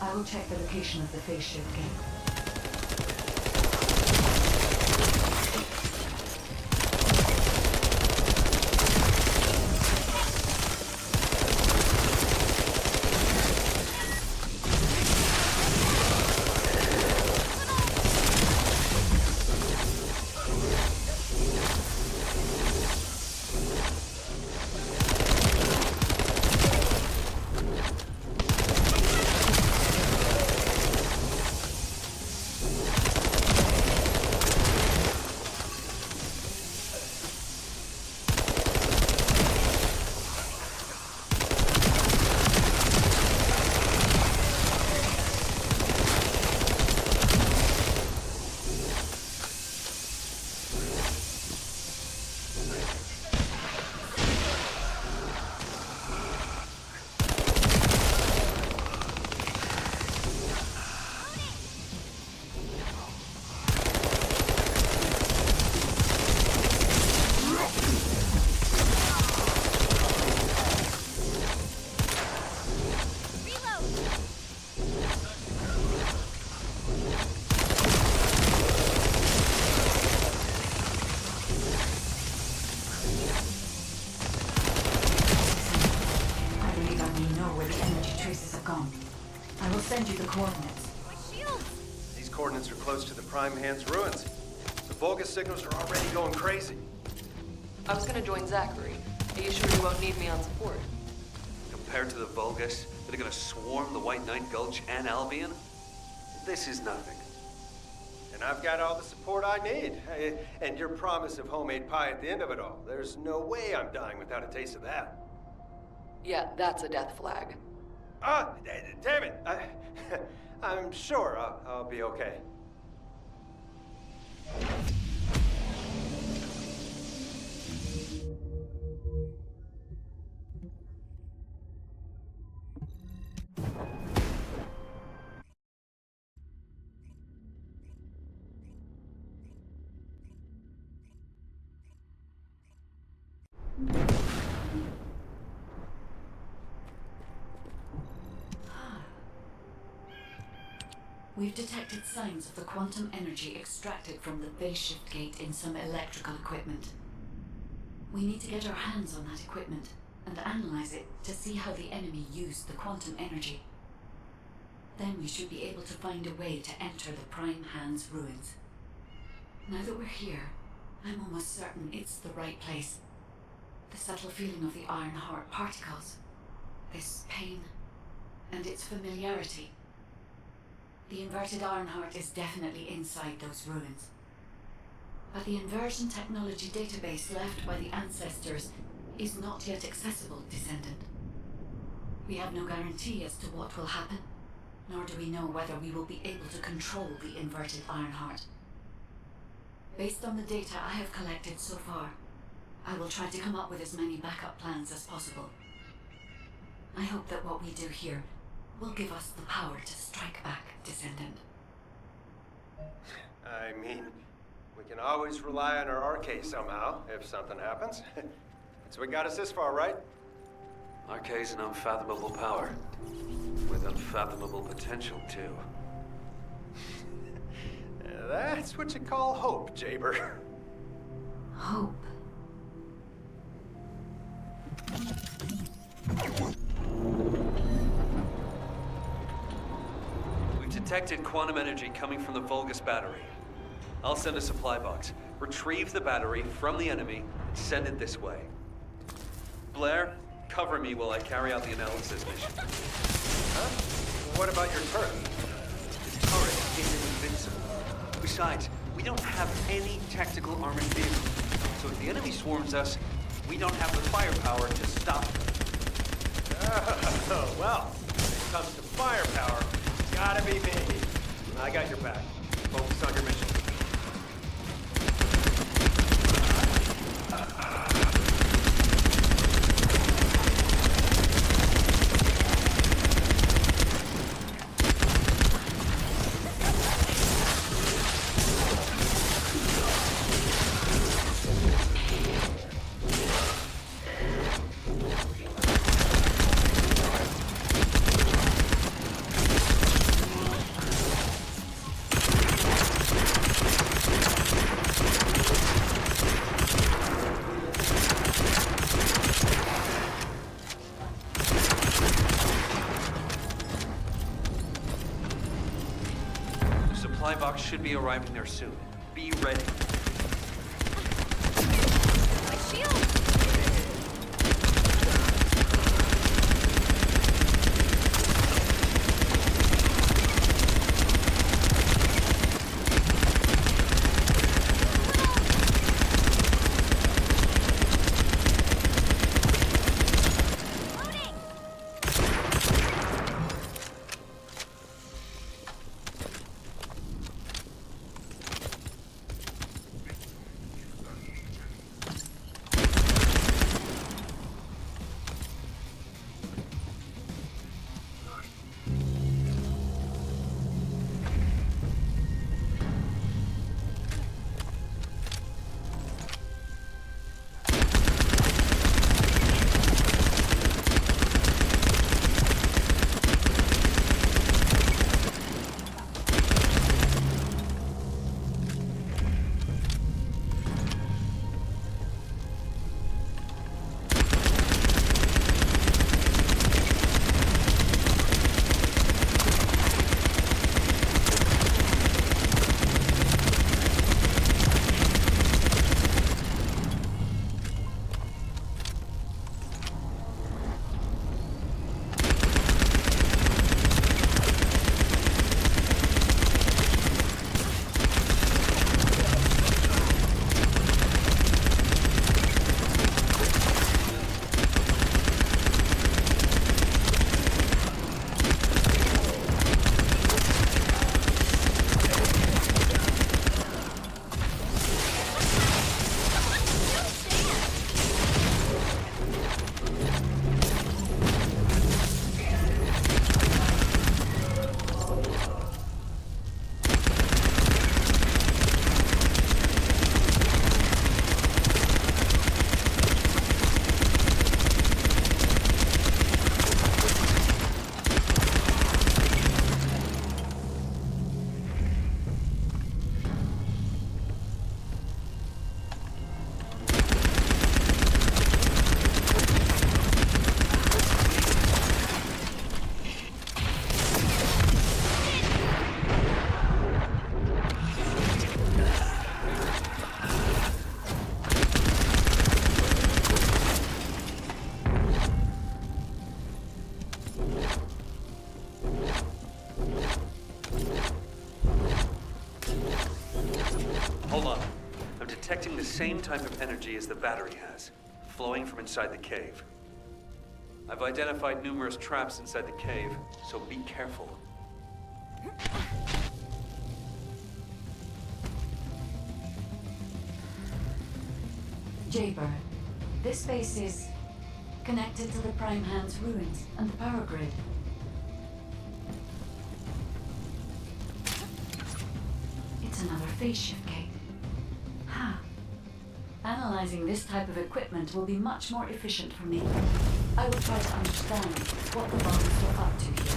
I will check the location of the phase shift gate. I will send you the coordinates. My shield! These coordinates are close to the Prime Hand's ruins. The Vulgus signals are already going crazy. I was gonna join Zachary. Are you sure you won't need me on support? Compared to the Vulgus that are gonna swarm the White Knight Gulch and Albion, this is nothing. And I've got all the support I need. And your promise of homemade pie at the end of it all. There's no way I'm dying without a taste of that. Yeah, that's a death flag. Damn it! I'm sure I'll be okay. We've detected signs of the quantum energy extracted from the phase shift gate in some electrical equipment. We need to get our hands on that equipment and analyze it to see how the enemy used the quantum energy. Then we should be able to find a way to enter the Prime Hand's ruins. Now that we're here, I'm almost certain it's the right place. The subtle feeling of the Iron Heart particles, this pain, and its familiarity. The inverted Ironheart is definitely inside those ruins. But the inversion technology database left by the ancestors is not yet accessible, Descendant. We have no guarantee as to what will happen, nor do we know whether we will be able to control the inverted Ironheart. Based on the data I have collected so far, I will try to come up with as many backup plans as possible. I hope that what we do here will give us the power to strike back, Descendant. I mean, we can always rely on our arcade somehow, if something happens. That's what got us this far, right? Arcade's an unfathomable power, with unfathomable potential, too. That's what you call hope, Jaber. Hope. We've detected quantum energy coming from the Vulgus battery. I'll send a supply box. Retrieve the battery from the enemy and send it this way. Blair, cover me while I carry out the analysis mission. Huh? What about your turret? This turret isn't invincible. Besides, we don't have any tactical armored vehicles. So if the enemy swarms us, we don't have the firepower to stop them. Oh, well, when it comes to firepower, it's gotta be me. I got your back. Focus on your mission. Talks should be arriving there soon. Be ready. My shield! detecting the same type of energy as the battery has, flowing from inside the cave. I've identified numerous traps inside the cave, so be careful. Jaybird, this base is connected to the Prime Hand's ruins and the power grid. It's another phase shift gate. Ha! Analyzing this type of equipment will be much more efficient for me. I will try to understand what the Vulcans were up to here.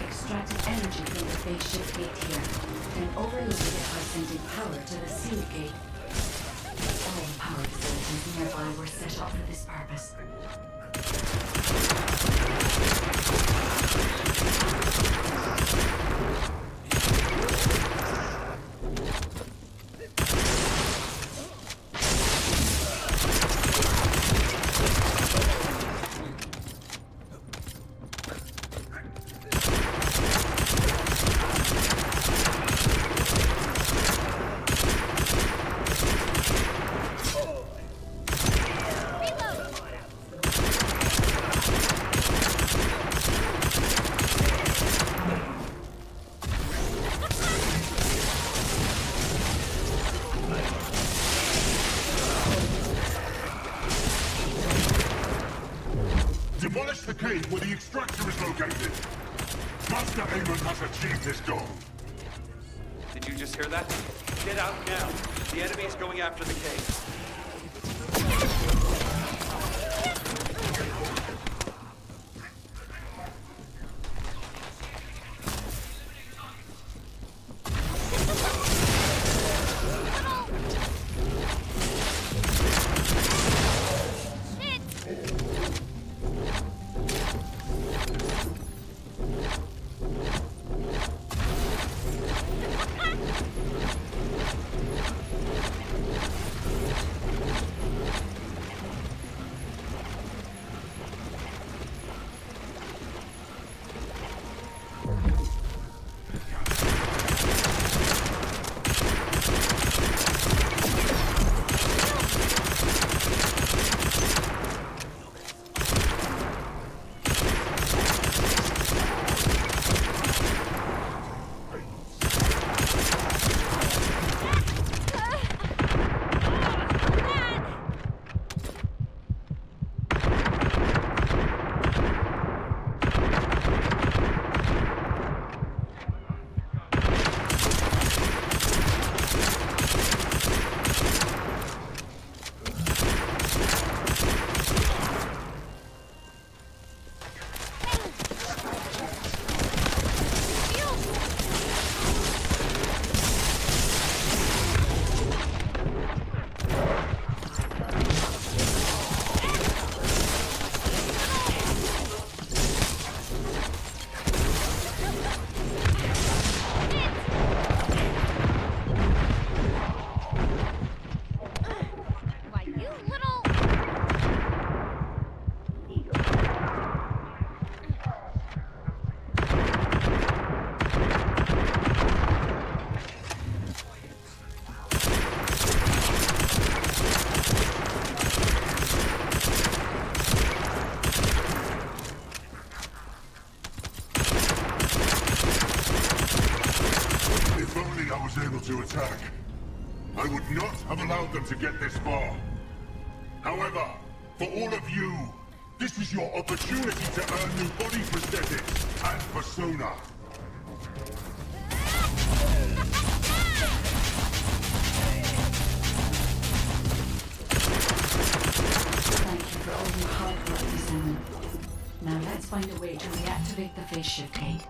Extracted energy from the phase shift gate here, and overloaded it by sending power to the sealed gate. All the power facilities nearby were set up for this purpose. Demolish the cave where the extractor is located. Master Amon has achieved his goal. Did you just hear that? Get out now. The enemy is going after the cave. was able to attack, I would not have allowed them to get this far. However, for all of you, this is your opportunity to earn new body prosthetics and persona. Thank you for all your hard work, Descendant. Now let's find a way to reactivate the phase shift gate.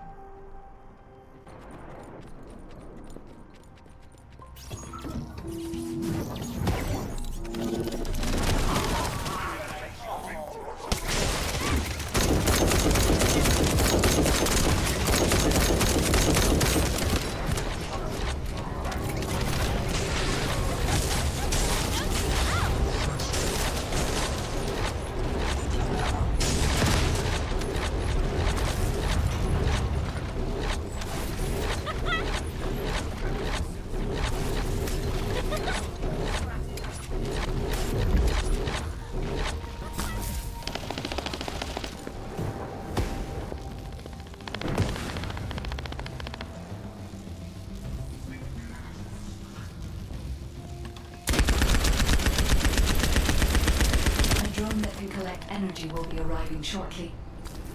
Energy will be arriving shortly.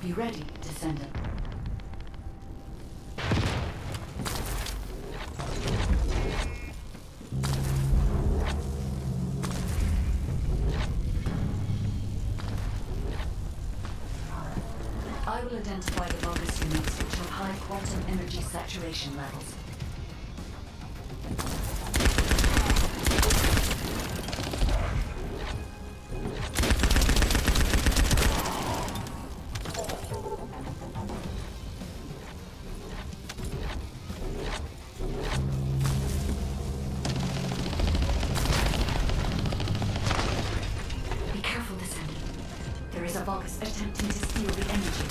Be ready, Descendant. I will identify the Vulgus units which have high quantum energy saturation levels. Attempting to steal the energy.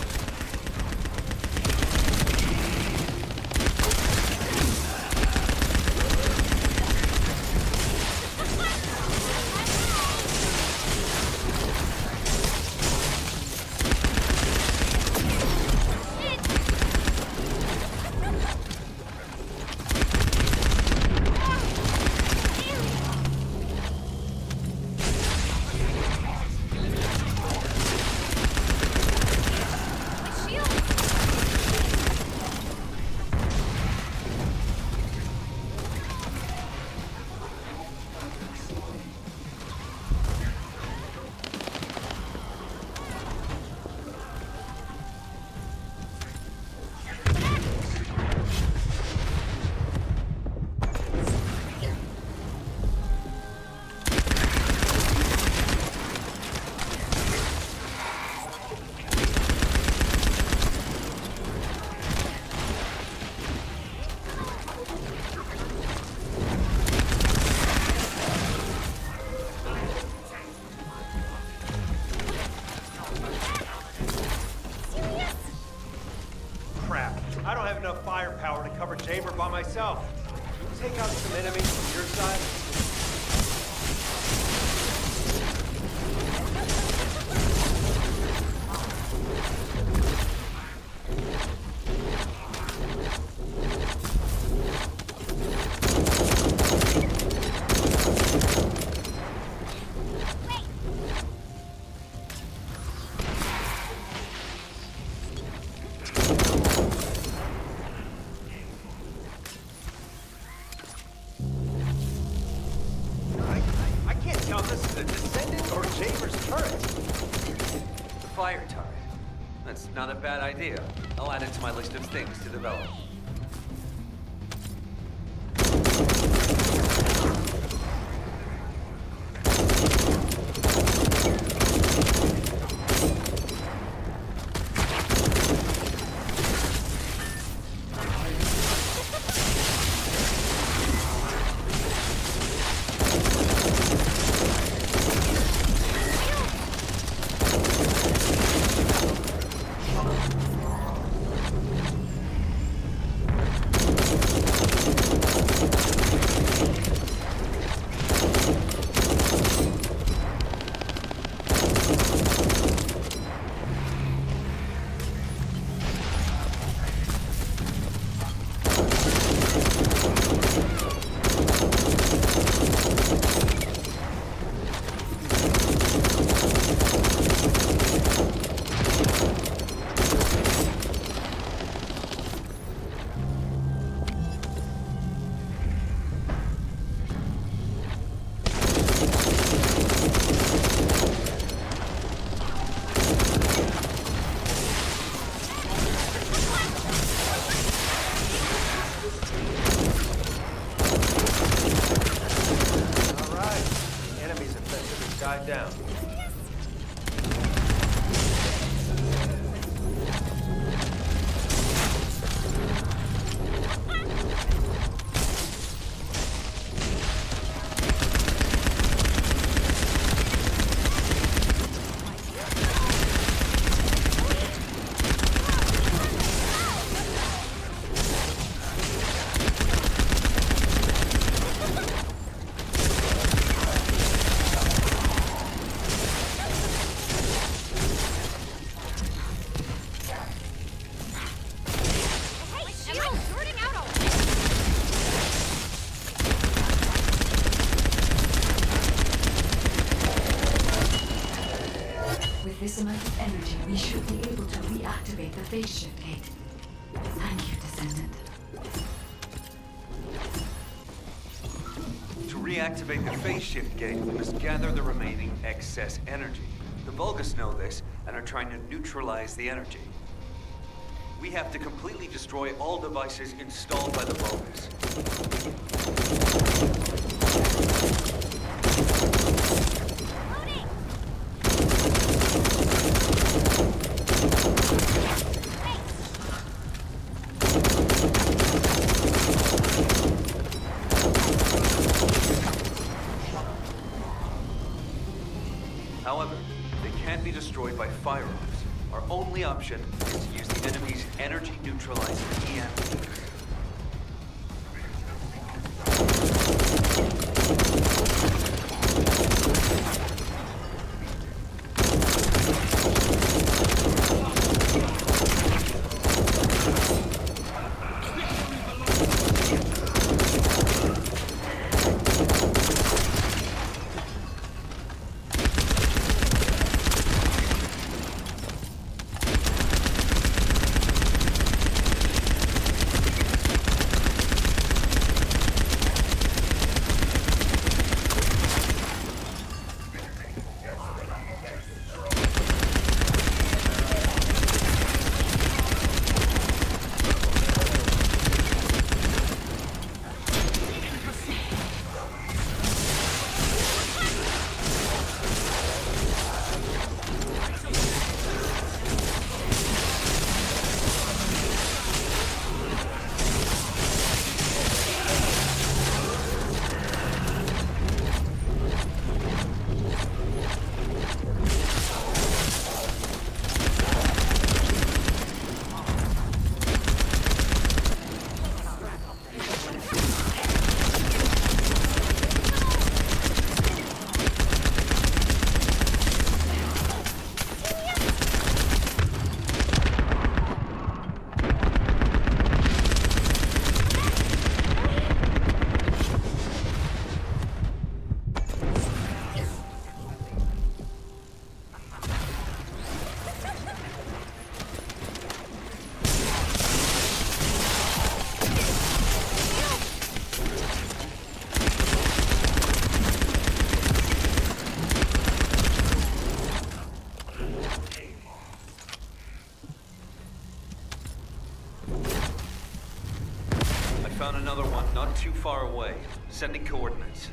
I don't have enough firepower to cover Jaber by myself. Can you take out some enemies from your side? This is a Descendant or Jaber's turret. The fire turret. That's not a bad idea. I'll add it to my list of things to develop. phase shift gate. Thank you, Descendant. To reactivate the phase shift gate, we must gather the remaining excess energy. The Vulgus know this and are trying to neutralize the energy. We have to completely destroy all devices installed by the Vulgus. However, they can't be destroyed by firearms. Our only option is to use the enemy's energy-neutralizing EM. Found another one not too far away. Sending coordinates.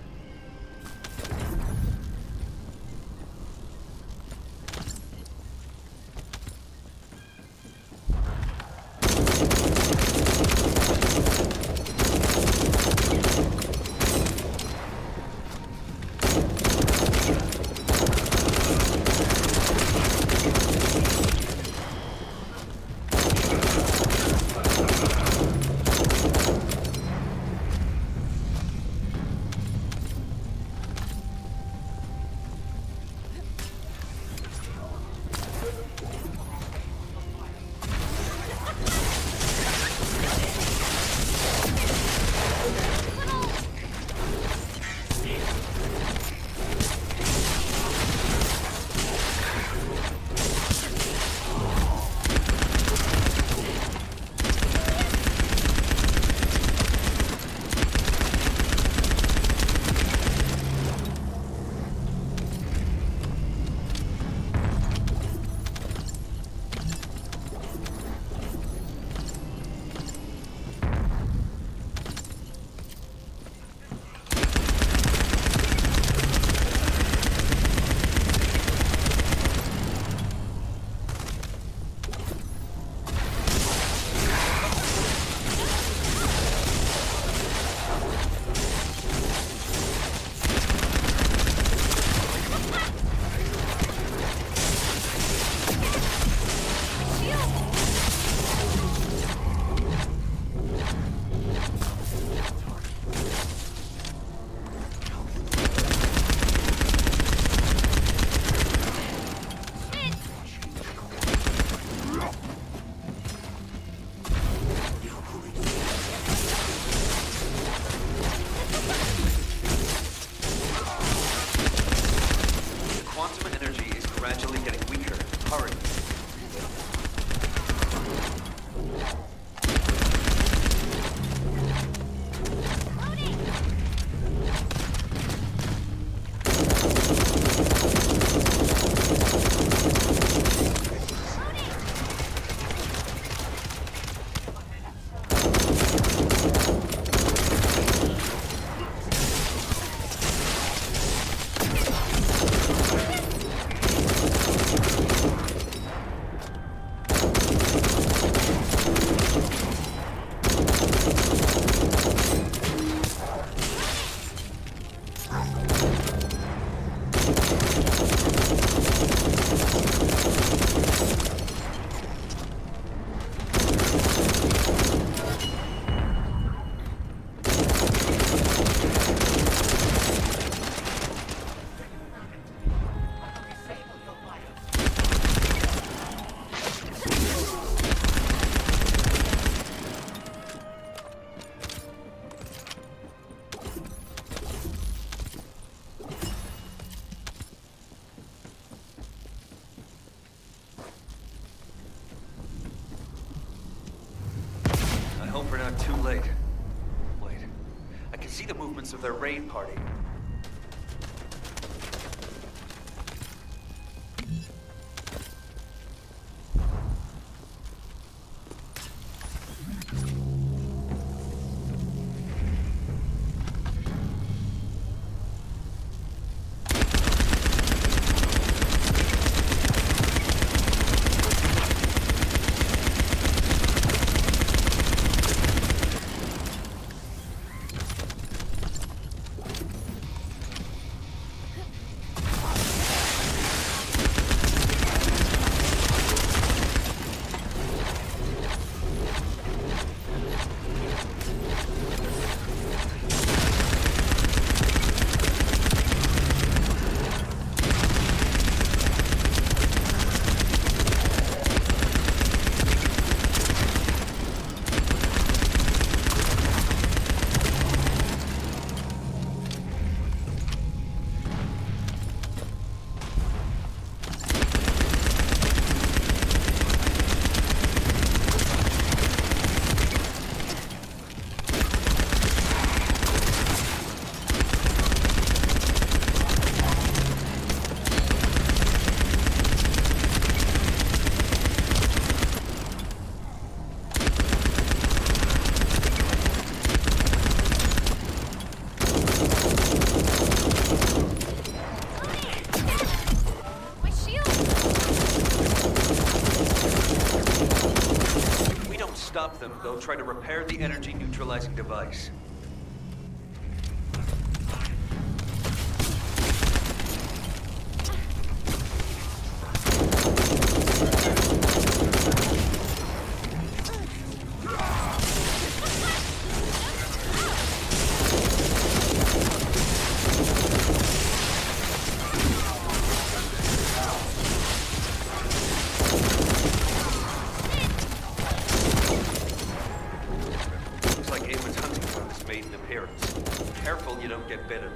hope we're not too late. Wait. I can see the movements of their raid party. Stop them, they'll try to repair the energy neutralizing device. Careful you don't get bitten.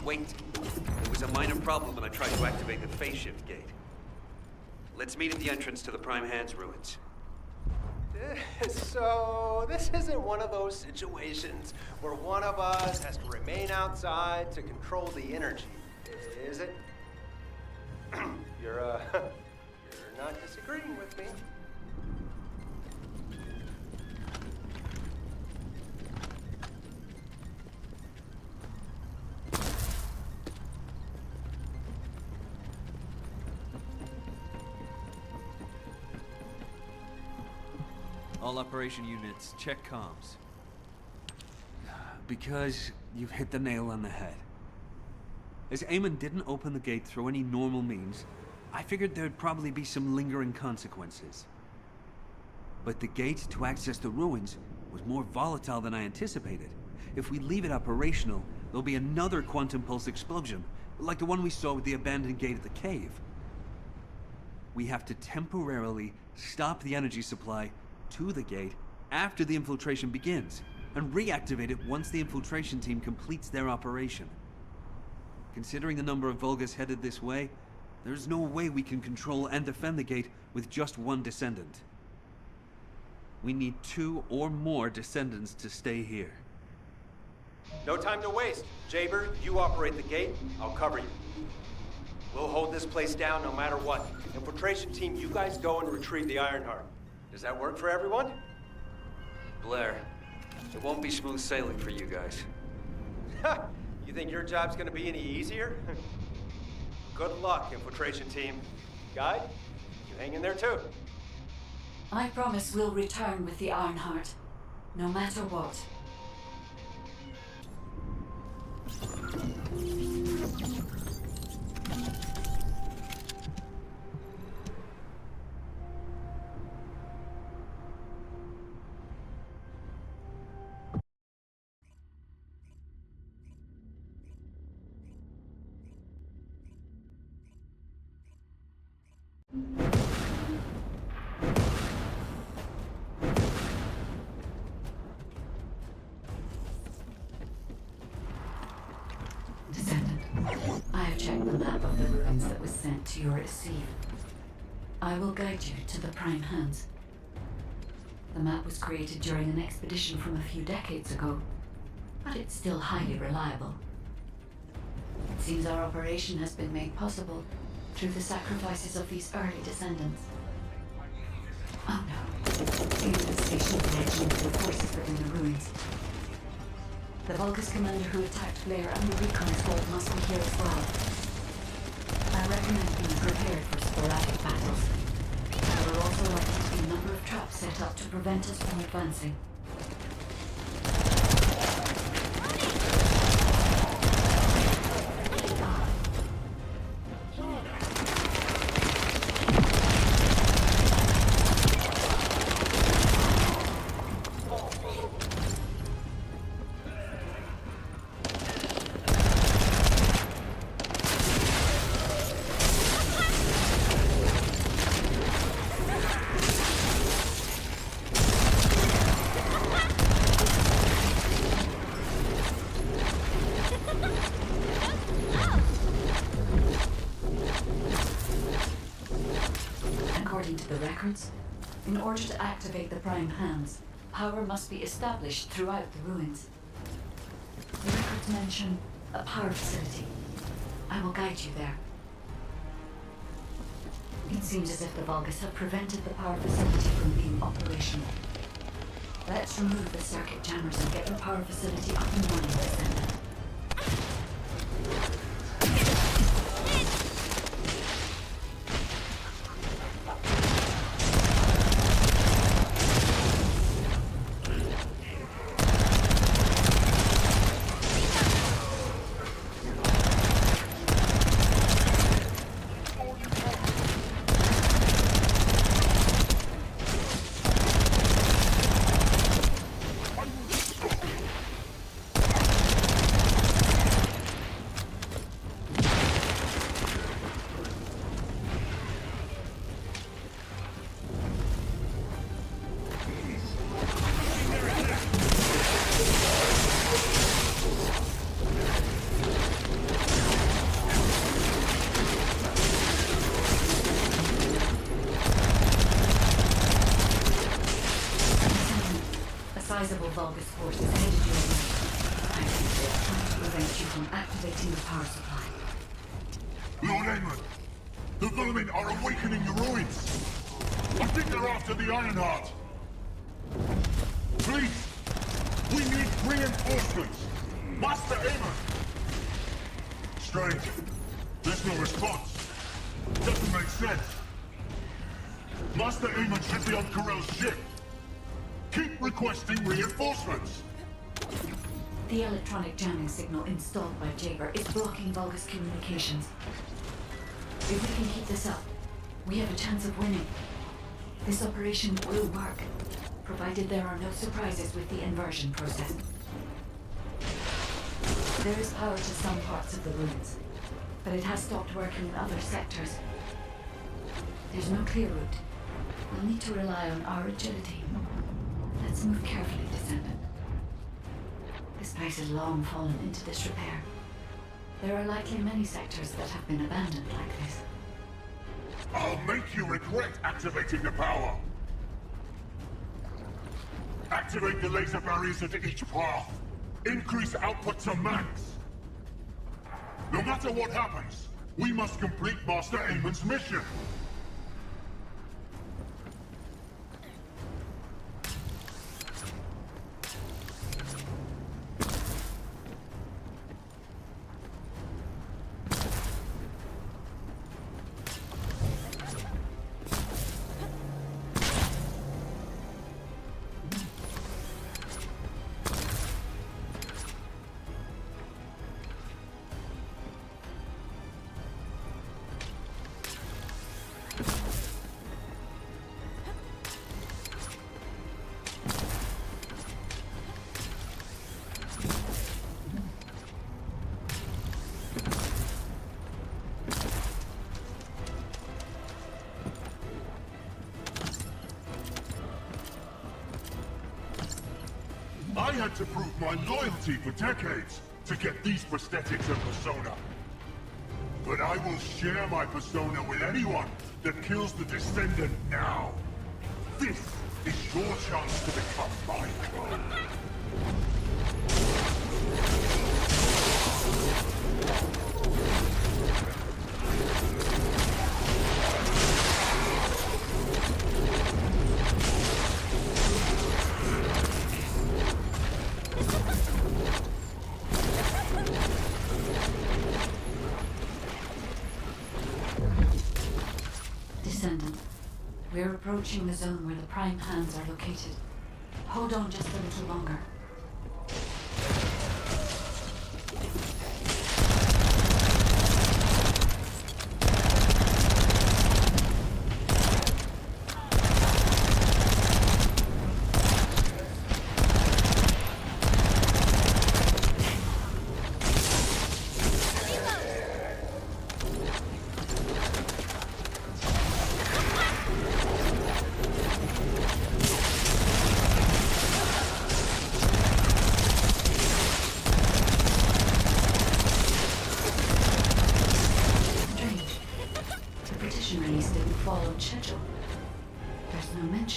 Wait. There was a minor problem when I tried to activate the phase shift gate. Let's meet at the entrance to the Prime Hands ruins. So, this isn't one of those situations where one of us has to remain outside to control the energy, is it? You're not disagreeing with me. All operation units, check comms. Because you've hit the nail on the head. As Eamon didn't open the gate through any normal means, I figured there'd probably be some lingering consequences. But the gate to access the ruins was more volatile than I anticipated. If we leave it operational, there'll be another quantum pulse explosion, like the one we saw with the abandoned gate at the cave. We have to temporarily stop the energy supply to the gate after the infiltration begins, and reactivate it once the infiltration team completes their operation. Considering the number of Vulgus headed this way, there's no way we can control and defend the gate with just one Descendant. We need 2 or more Descendants to stay here. No time to waste. Jaber, you operate the gate, I'll cover you. We'll hold this place down no matter what. Infiltration team, you guys go and retrieve the Ironheart. Does that work for everyone? Blair, it won't be smooth sailing for you guys. Ha! You think your job's gonna be any easier? Good luck, infiltration team. Guide, you hang in there too. I promise we'll return with the Ironheart, no matter what. Descendant, I have checked the map of the ruins that was sent to your receive. I will guide you to the Prime Hands. The map was created during an expedition from a few decades ago, but it's still highly reliable. It seems our operation has been made possible through the sacrifices of these early descendants. Oh no, David is stationed the regimental forces within the ruins. The Vulgus commander who attacked Blair and the recon squad must be here as well. I recommend being prepared for sporadic battles. There are also likely to be a number of traps set up to prevent us from advancing. According to the records, in order to activate the Prime Hands, power must be established throughout the ruins. The records mention a power facility. I will guide you there. It seems as if the Vulgus have prevented the power facility from being operational. Let's remove the circuit jammers and get the power facility up and running, Descendant. Vulgus forces headed your way. I think they are trying to prevent you from activating the power supply. Lord Aemon, the vermin are awakening the ruins. I think they're after the Ironheart. Please, we need reinforcements. Master Aemon. Strange. There's no response. Doesn't make sense. Master Aemon should be on Corell's ship. Keep requesting reinforcements. The electronic jamming signal installed by Jaber is blocking Vulgus communications. If we can keep this up, we have a chance of winning. This operation will work, provided there are no surprises with the inversion process. There is power to some parts of the ruins, but it has stopped working in other sectors. There's no clear route. We'll need to rely on our agility. Let's move carefully, Descendant. This place has long fallen into disrepair. There are likely many sectors that have been abandoned like this. I'll make you regret activating the power. Activate the laser barriers at each path. Increase output to max. No matter what happens, we must complete Master Aemon's mission. I had to prove my loyalty for decades to get these prosthetics and persona. But I will share my persona with anyone that kills the Descendant now. This is your chance to become my clone. Descendant, we're approaching the zone where the Prime Hands are located. Hold on just a little longer.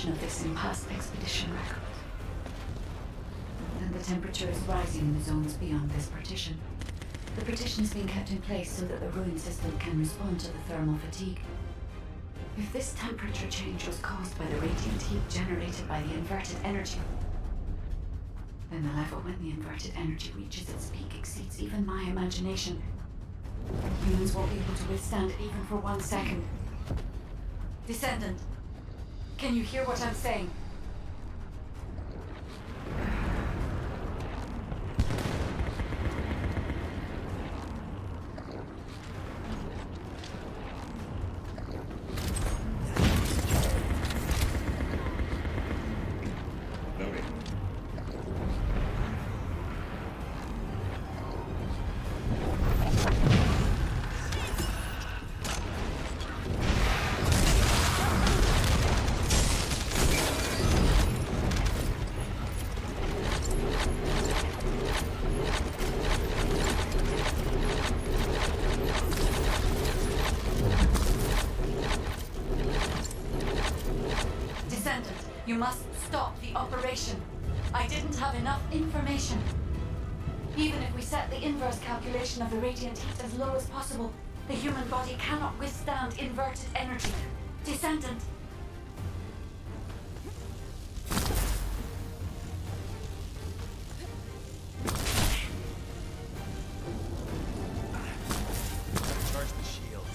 Of this in past expedition records. And the temperature is rising in the zones beyond this partition. The partition is being kept in place so that the ruin system can respond to the thermal fatigue. If this temperature change was caused by the radiant heat generated by the inverted energy, then the level when the inverted energy reaches its peak exceeds even my imagination. Humans won't be able to withstand it even for 1 second. Descendant, can you hear what I'm saying? You must stop the operation. I didn't have enough information. Even if we set the inverse calculation of the radiant heat as low as possible, the human body cannot withstand inverted energy. Descendant. Charge the shield.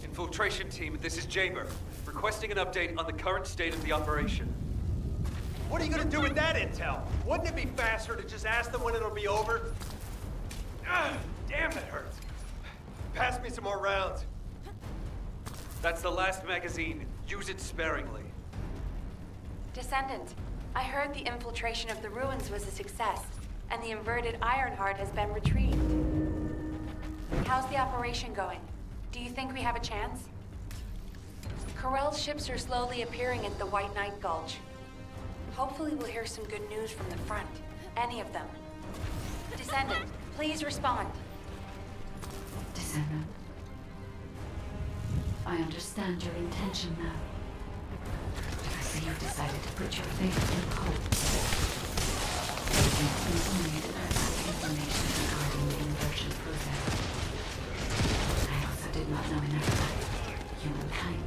Infiltration team, this is Jaber. Requesting an update on the current state of the operation. What are you gonna do with that intel? Wouldn't it be faster to just ask them when it'll be over? Damn, that hurts. Pass me some more rounds. That's the last magazine. Use it sparingly. Descendant, I heard the infiltration of the ruins was a success, and the inverted Ironheart has been retrieved. How's the operation going? Do you think we have a chance? Corell's ships are slowly appearing at the White Knight Gulch. Hopefully we'll hear some good news from the front. Any of them. Descendant, please respond. Descendant. I understand your intention now. I see you've decided to put your faith in hope. You only to earn that information regarding the inversion process. I also did not know enough about humankind.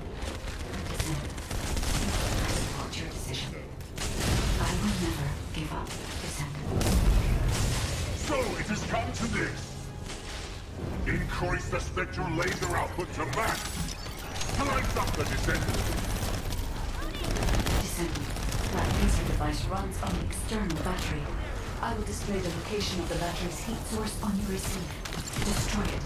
Descendant. I support your decision. I will never give up, Descendant. So it has come to this. Increase the spectral laser output to max. Lights up the Descendant. Descendant. That laser device runs on an external battery. I will display the location of the battery's heat source on your receive. Destroy it.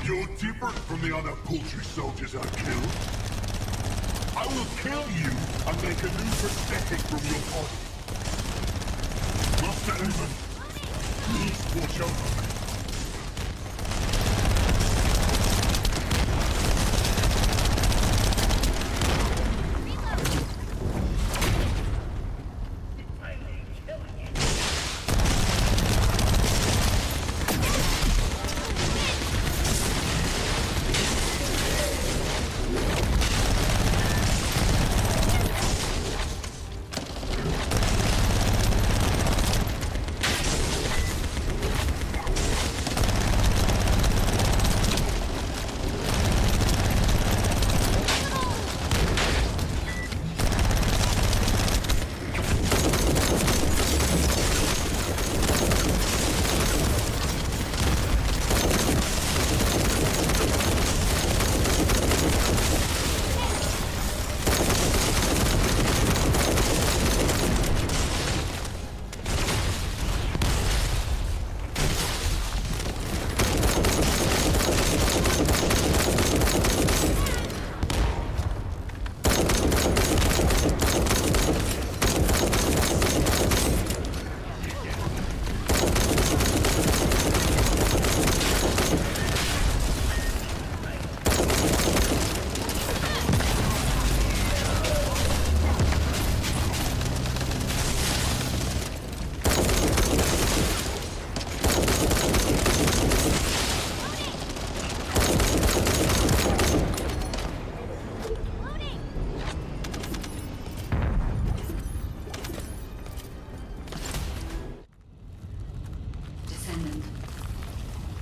You're different from the other poultry soldiers I killed. I will kill you and make a new prosthetic from your body. Master Evan, please watch over me.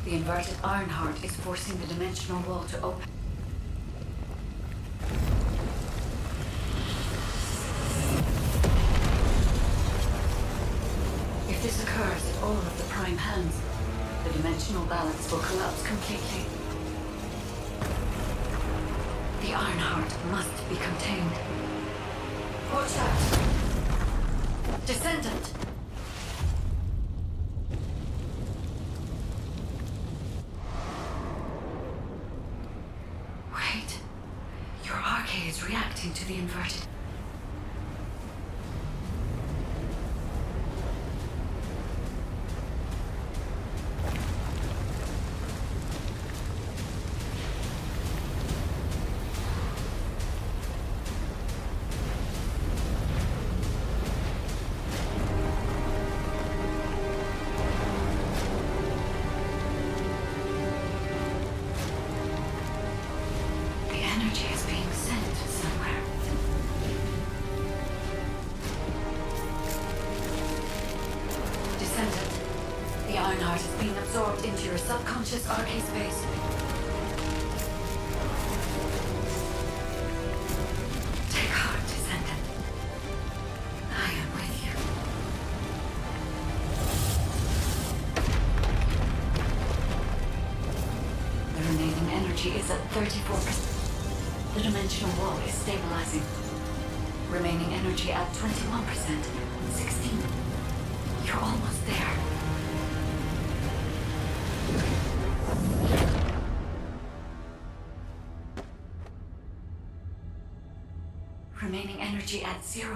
The inverted Ironheart is forcing the dimensional wall to open. If this occurs at all of the prime hands, the dimensional balance will collapse completely. The Ironheart must be contained. Watch out! Descendant! Wait. Your arcade is reacting to the inverted. The Ironheart is being absorbed into your subconscious arcade space. Take heart, Descendant. I am with you. The remaining energy is at 34%. The dimensional wall is stabilizing. Remaining energy at 21%. 16. You're almost there. Remaining energy at 0%.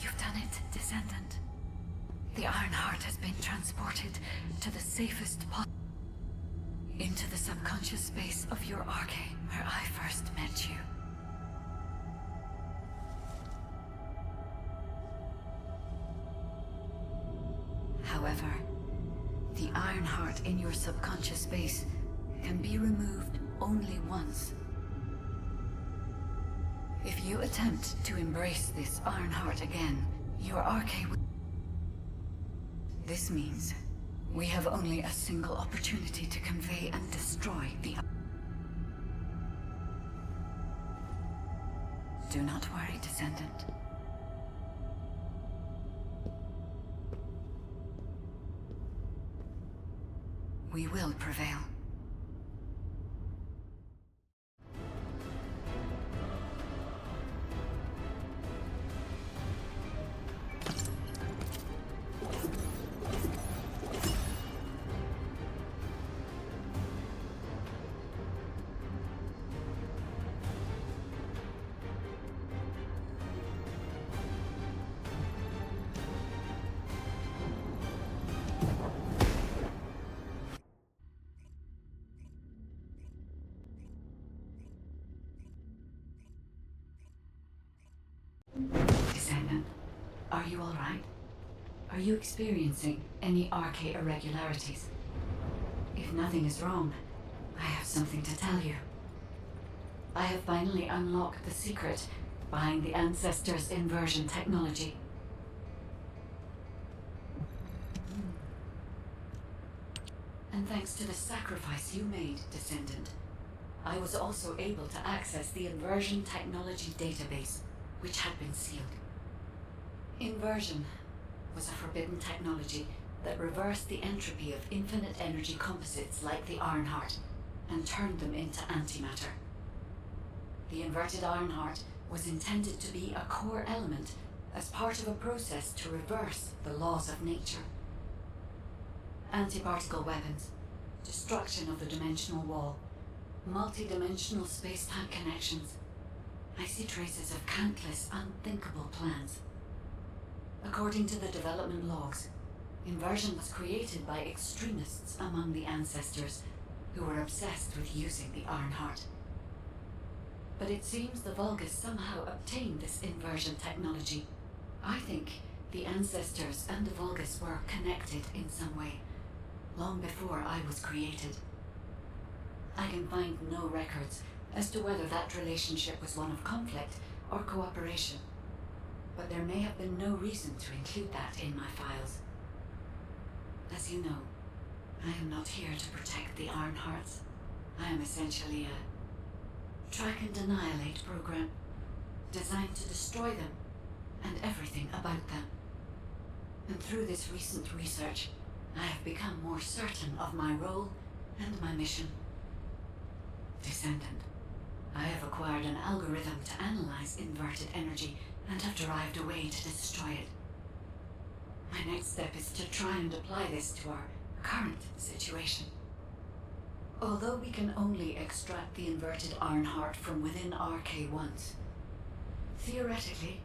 You've done it, Descendant. The Ironheart has been transported to the safest into the subconscious space of your arcade, where I first met you. However, the Ironheart in your subconscious space can be removed only once. If you attempt to embrace this Ironheart again, your arcade will... This means we have only a single opportunity to convey and destroy the... Do not worry, Descendant. We will prevail. Descendant, are you all right? Are you experiencing any arcade irregularities? If nothing is wrong, I have something to tell you. I have finally unlocked the secret behind the Ancestors' inversion technology. And thanks to the sacrifice you made, Descendant, I was also able to access the inversion technology database, which had been sealed. Inversion was a forbidden technology that reversed the entropy of infinite energy composites like the Ironheart and turned them into antimatter. The inverted Ironheart was intended to be a core element as part of a process to reverse the laws of nature. Anti-particle weapons, destruction of the dimensional wall, multi-dimensional space-time connections. I see traces of countless unthinkable plans. According to the development logs, inversion was created by extremists among the Ancestors who were obsessed with using the Ironheart. But it seems the Vulgus somehow obtained this inversion technology. I think the Ancestors and the Vulgus were connected in some way, long before I was created. I can find no records as to whether that relationship was one of conflict or cooperation. But there may have been no reason to include that in my files. As you know, I am not here to protect the Ironhearts. I am essentially a track and annihilate program, designed to destroy them and everything about them. And through this recent research, I have become more certain of my role and my mission. Descendant, I have acquired an algorithm to analyze inverted energy and have derived a way to destroy it. My next step is to try and apply this to our current situation. Although we can only extract the inverted Ironheart from within RK-1s, theoretically,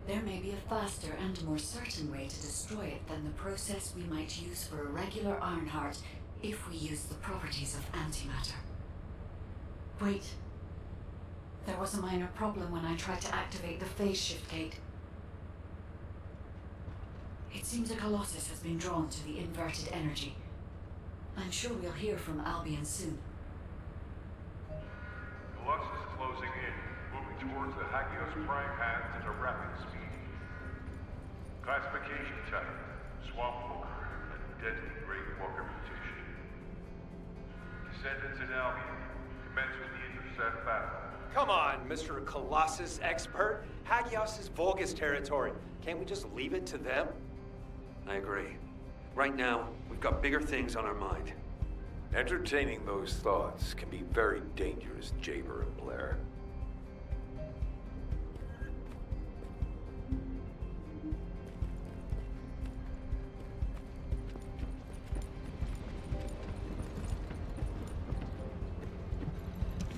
there may be a faster and more certain way to destroy it than the process we might use for a regular Ironheart if we use the properties of antimatter. Wait. There was a minor problem when I tried to activate the phase shift gate. It seems a Colossus has been drawn to the inverted energy. I'm sure we'll hear from Albion soon. Colossus is closing in, moving towards the Hagios prime hands at a rapid speed. Classification type, Swamp Walker, a deadly Great Walker mutation. Descendants in Albion, commence with the intercept battle. Come on, Mr. Colossus expert. Hagios is Vulgus territory. Can't we just leave it to them? I agree. Right now, we've got bigger things on our mind. Entertaining those thoughts can be very dangerous, Jaber and Blair.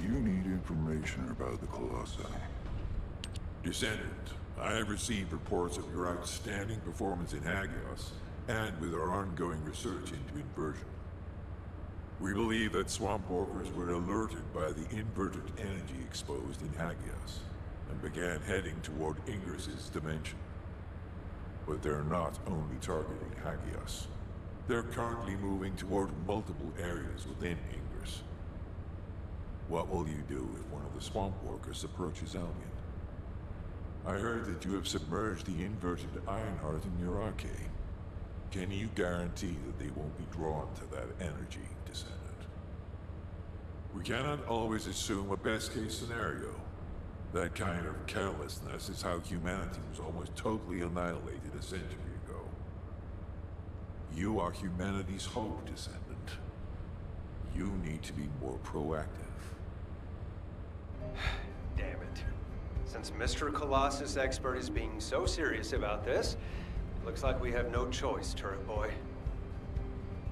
You need information about the Colossi. Descendant, I have received reports of your outstanding performance in Hagios, and with our ongoing research into inversion. We believe that swamp walkers were alerted by the inverted energy exposed in Hagios, and began heading toward Ingris's dimension. But they're not only targeting Hagios. They're currently moving toward multiple areas within Ingris. What will you do if one of the swamp walkers approaches Albion? I heard that you have submerged the inverted Ironheart in your arcade. Can you guarantee that they won't be drawn to that energy, Descendant? We cannot always assume a best-case scenario. That kind of carelessness is how humanity was almost totally annihilated a century ago. You are humanity's hope, Descendant. You need to be more proactive. Damn it. Since Mr. Colossus expert is being so serious about this, looks like we have no choice, Turret Boy.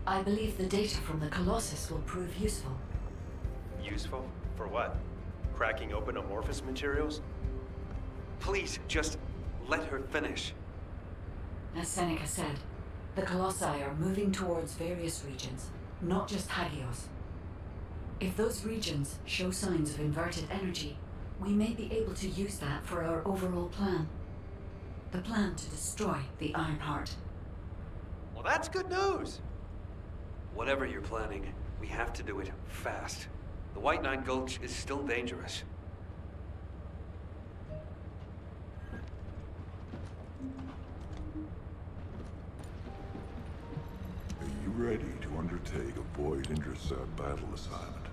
I believe the data from the Colossus will prove useful. Useful? For what? Cracking open amorphous materials? Please, just let her finish. As Seneca said, the Colossi are moving towards various regions, not just Hagios. If those regions show signs of inverted energy, we may be able to use that for our overall plan. The plan to destroy the Ironheart. Well, that's good news! Whatever you're planning, we have to do it fast. The White Knight Gulch is still dangerous. Are you ready to undertake a Void Intercept battle assignment?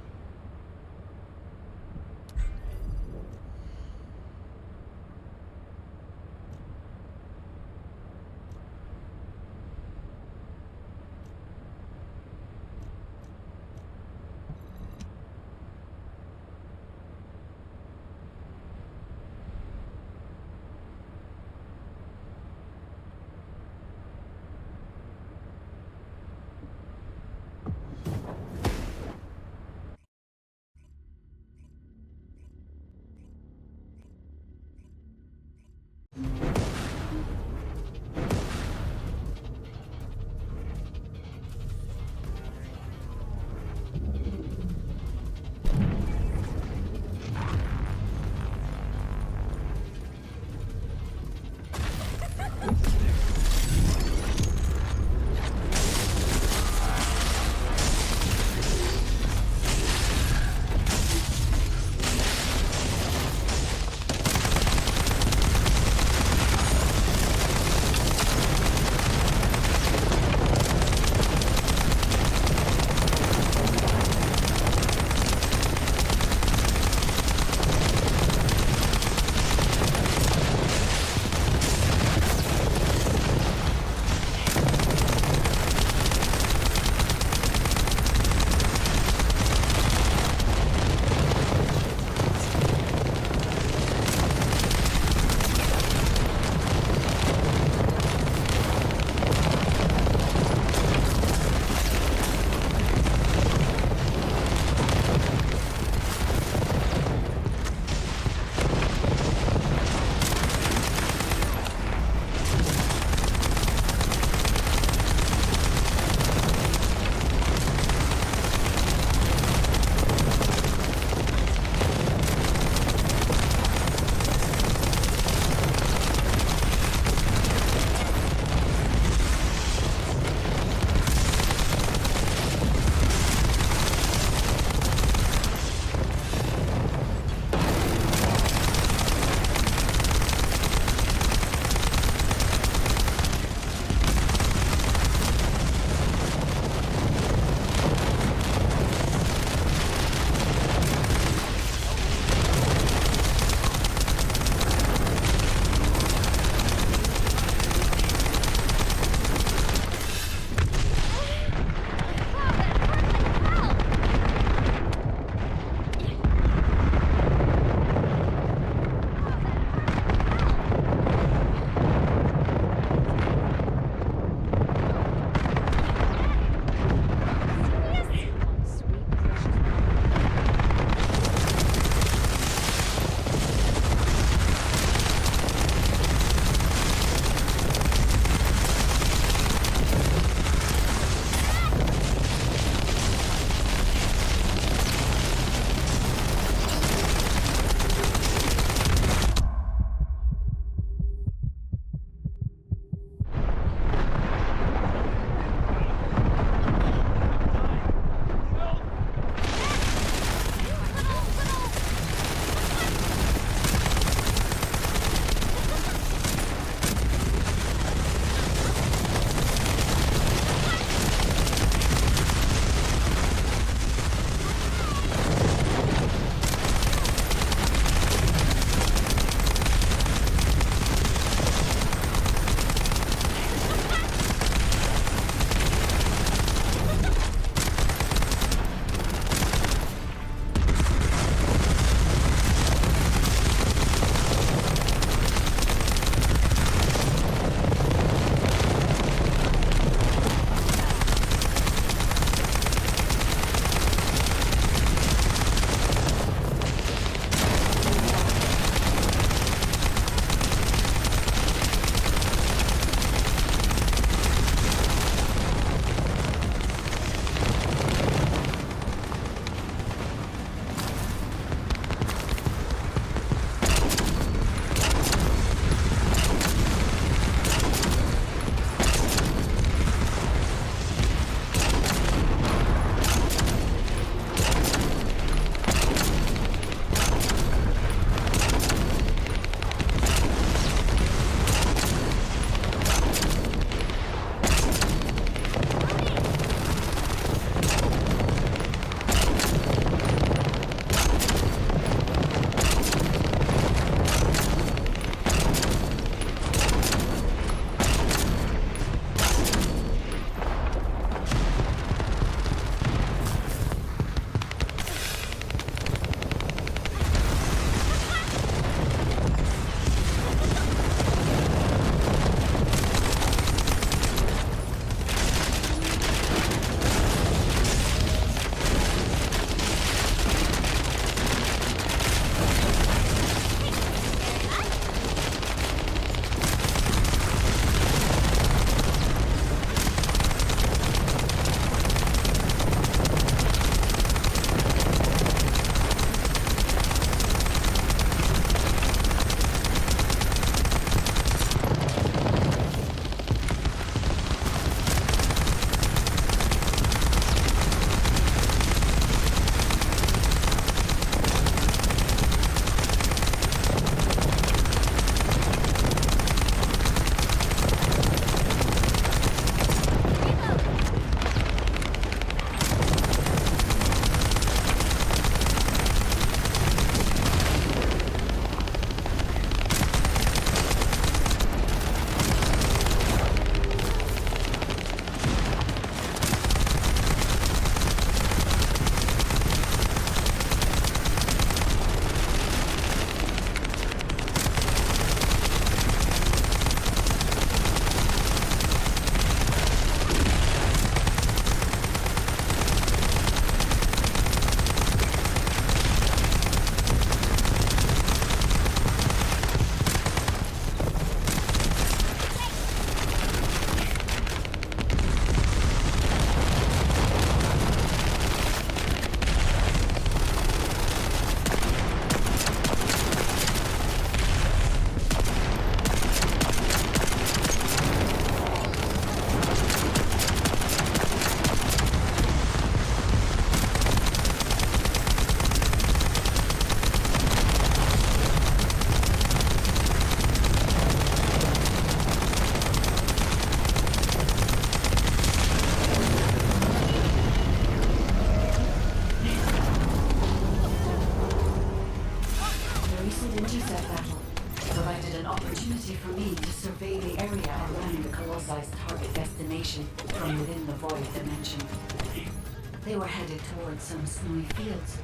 They were headed towards some snowy fields,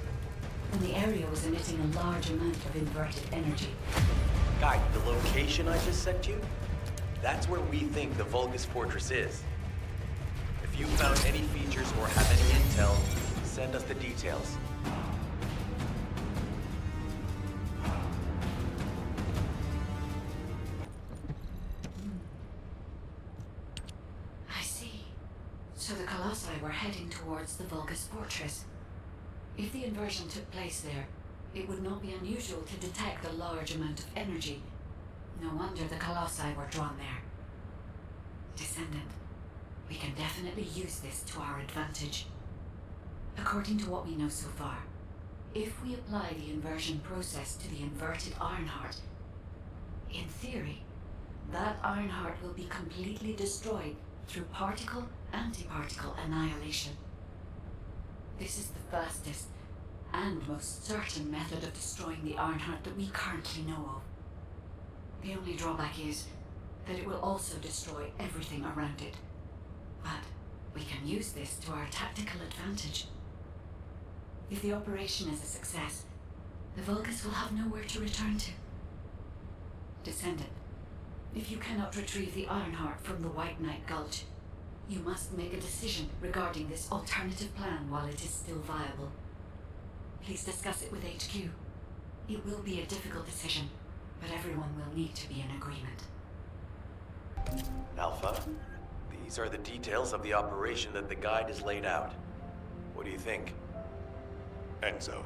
and the area was emitting a large amount of inverted energy. Guide, the location I just sent you? That's where we think the Vulgus Fortress is. If you found any features or have any intel, send us the details. I see. So the Colossi were heading towards the Vulgus Fortress. If the inversion took place there, it would not be unusual to detect a large amount of energy. No wonder the Colossi were drawn there. Descendant, we can definitely use this to our advantage. According to what we know so far, if we apply the inversion process to the inverted Ironheart, in theory, that Ironheart will be completely destroyed through particle-antiparticle annihilation. This is the fastest and most certain method of destroying the Ironheart that we currently know of. The only drawback is that it will also destroy everything around it. But we can use this to our tactical advantage. If the operation is a success, the Vulgus will have nowhere to return to. Descendant, if you cannot retrieve the Ironheart from the White Knight Gulch, you must make a decision regarding this alternative plan while it is still viable. Please discuss it with HQ. It will be a difficult decision, but everyone will need to be in agreement. Alpha, these are the details of the operation that the guide has laid out. What do you think? Enzo,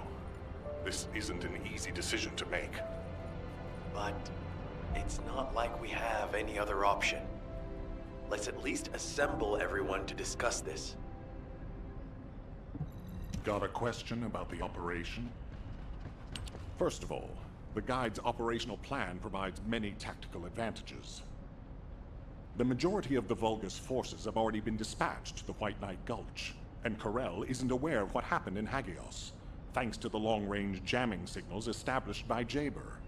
this isn't an easy decision to make. But it's not like we have any other option. Let's at least assemble everyone to discuss this. Got a question about the operation? First of all, the Guide's operational plan provides many tactical advantages. The majority of the Vulgus forces have already been dispatched to the White Knight Gulch, and Corel isn't aware of what happened in Hagios, thanks to the long-range jamming signals established by Jaber.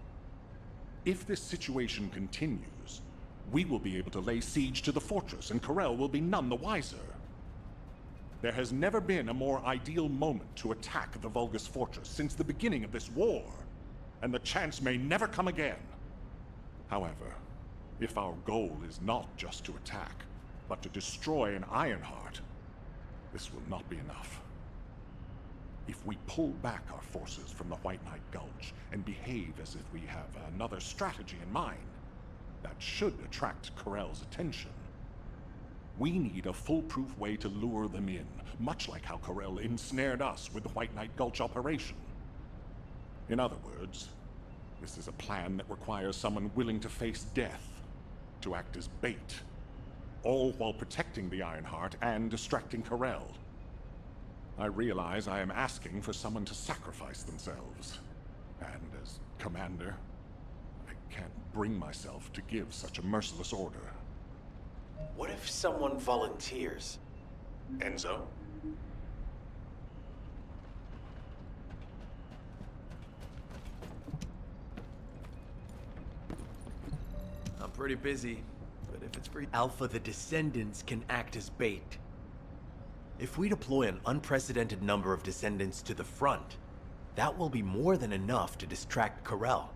If this situation continues, we will be able to lay siege to the fortress, and Corel will be none the wiser. There has never been a more ideal moment to attack the Vulgus fortress since the beginning of this war, and the chance may never come again. However, if our goal is not just to attack, but to destroy an Ironheart, this will not be enough. If we pull back our forces from the White Knight Gulch and behave as if we have another strategy in mind, that should attract Corel's attention. We need a foolproof way to lure them in, much like how Corel ensnared us with the White Knight Gulch operation. In other words, this is a plan that requires someone willing to face death, to act as bait, all while protecting the Ironheart and distracting Corel. I realize I am asking for someone to sacrifice themselves, and as commander, I can't bring myself to give such a merciless order. What if someone volunteers? Enzo? I'm pretty busy, but if it's free... Alpha, the Descendants can act as bait. If we deploy an unprecedented number of Descendants to the front, that will be more than enough to distract Corel.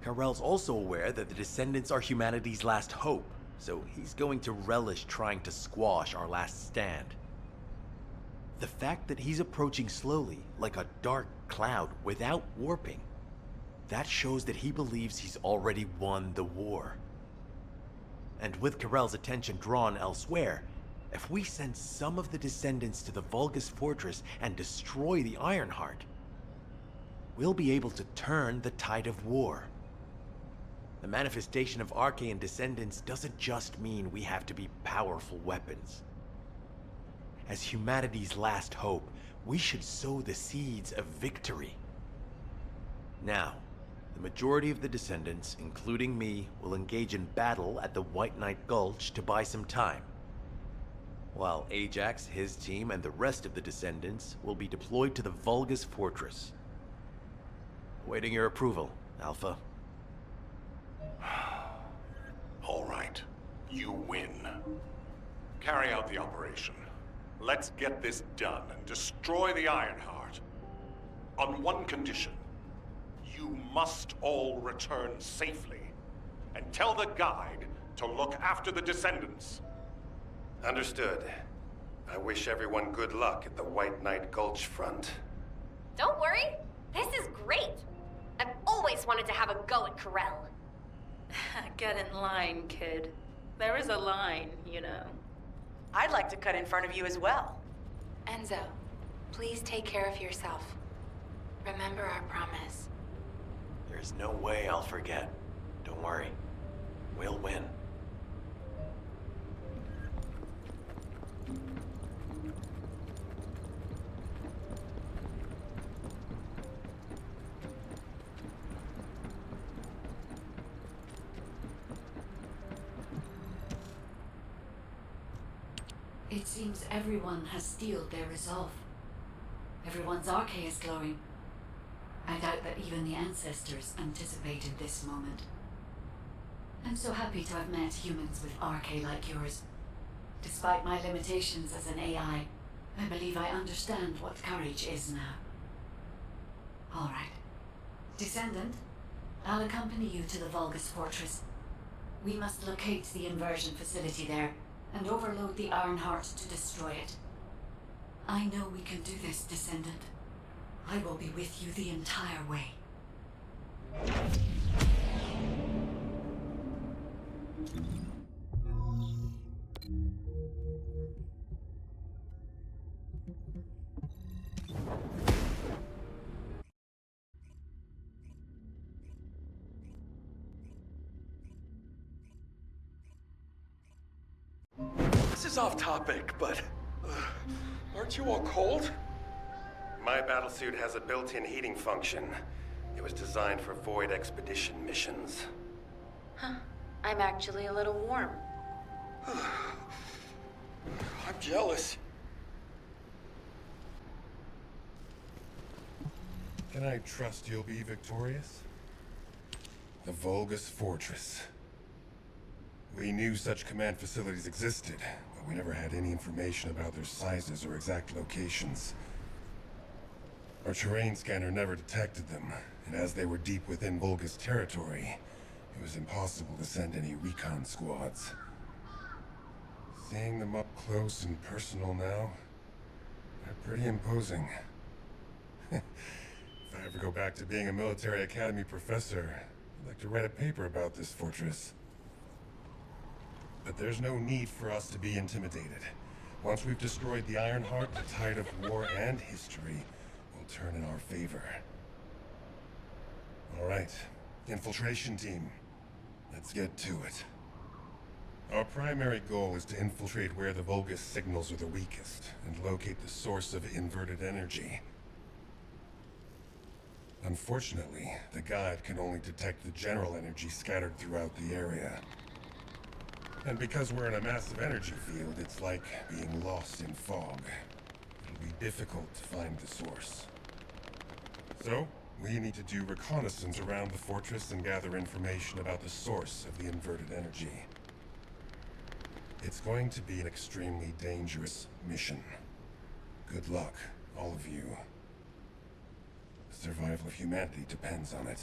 Corel's also aware that the Descendants are humanity's last hope, so he's going to relish trying to squash our last stand. The fact that he's approaching slowly, like a dark cloud without warping, that shows that he believes he's already won the war. And with Corel's attention drawn elsewhere, if we send some of the Descendants to the Vulgus Fortress and destroy the Ironheart, we'll be able to turn the tide of war. The manifestation of Archaean Descendants doesn't just mean we have to be powerful weapons. As humanity's last hope, we should sow the seeds of victory. Now, the majority of the Descendants, including me, will engage in battle at the White Knight Gulch to buy some time. While Ajax, his team, and the rest of the Descendants will be deployed to the Vulgus Fortress. Waiting your approval, Alpha. All right. You win. Carry out the operation. Let's get this done and destroy the Ironheart. On one condition. You must all return safely. And tell the guide to look after the Descendants. Understood. I wish everyone good luck at the White Knight Gulch front. Don't worry. This is great. I've always wanted to have a go at Corel. Get in line, kid. There is a line, you know. I'd like to cut in front of you as well. Enzo, please take care of yourself. Remember our promise. There's no way I'll forget. Don't worry. We'll win. It seems everyone has steeled their resolve. Everyone's arche is glowing. I doubt that even the ancestors anticipated this moment. I'm so happy to have met humans with arche like yours. Despite my limitations as an AI, I believe I understand what courage is now. All right. Descendant, I'll accompany you to the Vulgus Fortress. We must locate the inversion facility there and overload the Ironheart to destroy it. I know we can do this, Descendant. I will be with you the entire way. This is off topic, but... aren't you all cold? My battlesuit has a built-in heating function. It was designed for void expedition missions. Huh. I'm actually a little warm. I'm jealous. Can I trust you'll be victorious? The Vulgus Fortress. We knew such command facilities existed, but we never had any information about their sizes or exact locations. Our terrain scanner never detected them, and as they were deep within Vulgus territory, it was impossible to send any recon squads. Seeing them up close and personal now, they're pretty imposing. If I ever go back to being a military academy professor, I'd like to write a paper about this fortress. But there's no need for us to be intimidated. Once we've destroyed the Ironheart, the tide of war and history will turn in our favor. All right, infiltration team. Let's get to it. Our primary goal is to infiltrate where the Vulgus signals are the weakest, and locate the source of inverted energy. Unfortunately, the guide can only detect the general energy scattered throughout the area. And because we're in a massive energy field, it's like being lost in fog. It'll be difficult to find the source. So, we need to do reconnaissance around the fortress and gather information about the source of the inverted energy. It's going to be an extremely dangerous mission. Good luck, all of you. The survival of humanity depends on it.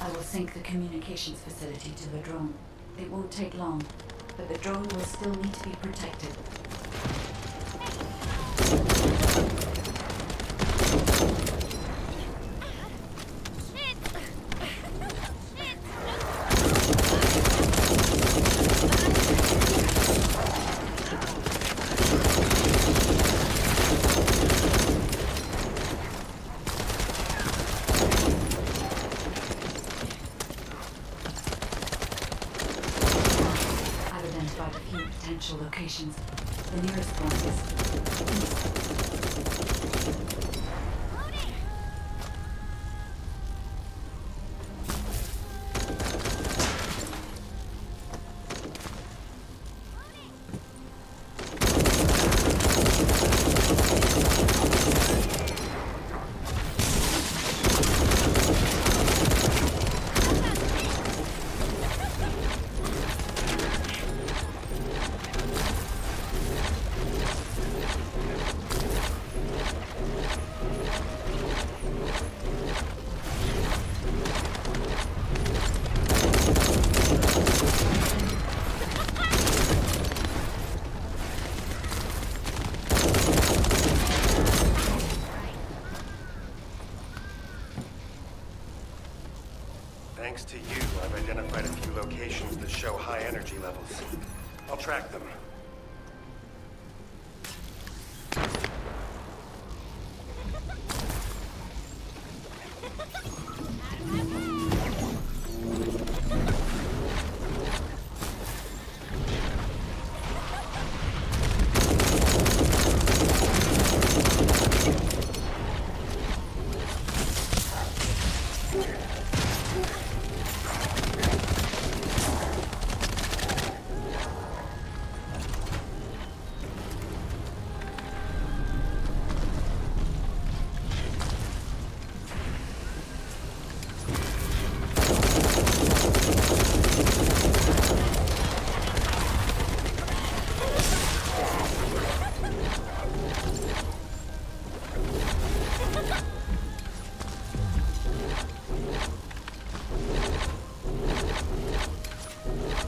I will sync the communications facility to the drone. It won't take long, but the drone will still need to be protected. Potential locations. The nearest one Thanks to you, I've identified a few locations that show high energy levels. I'll track them.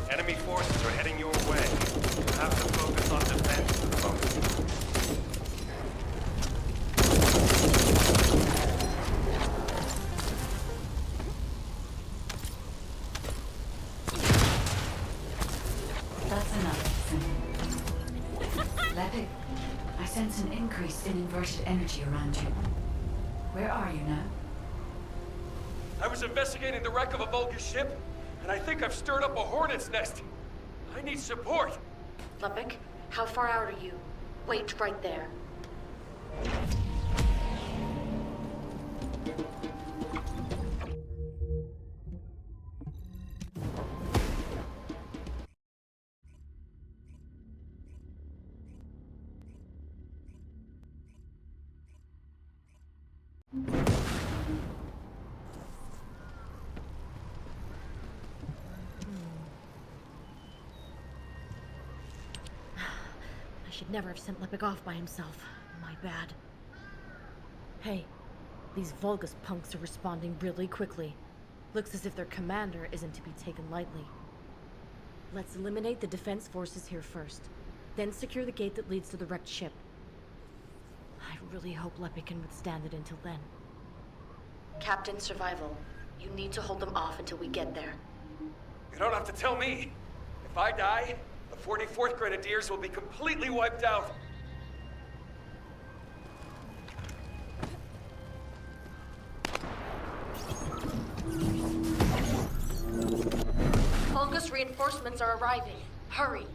Enemy forces are heading your way. You have to focus on defense for the moment. That's enough. Lepic, I sense an increase in inverted energy around you. Where are you now? I was investigating the wreck of a Vulgus ship, and I think I've stirred up a hornet's nest. I need support. Lepic, how far out are you? Wait right there. I should never have sent Lepic off by himself. My bad. Hey, these Vulgus punks are responding really quickly. Looks as if their commander isn't to be taken lightly. Let's eliminate the defense forces here first, then secure the gate that leads to the wrecked ship. I really hope Lepic can withstand it until then. Captain Survival, you need to hold them off until we get there. You don't have to tell me. If I die, the 44th Grenadiers will be completely wiped out. Vulgus reinforcements are arriving. Hurry.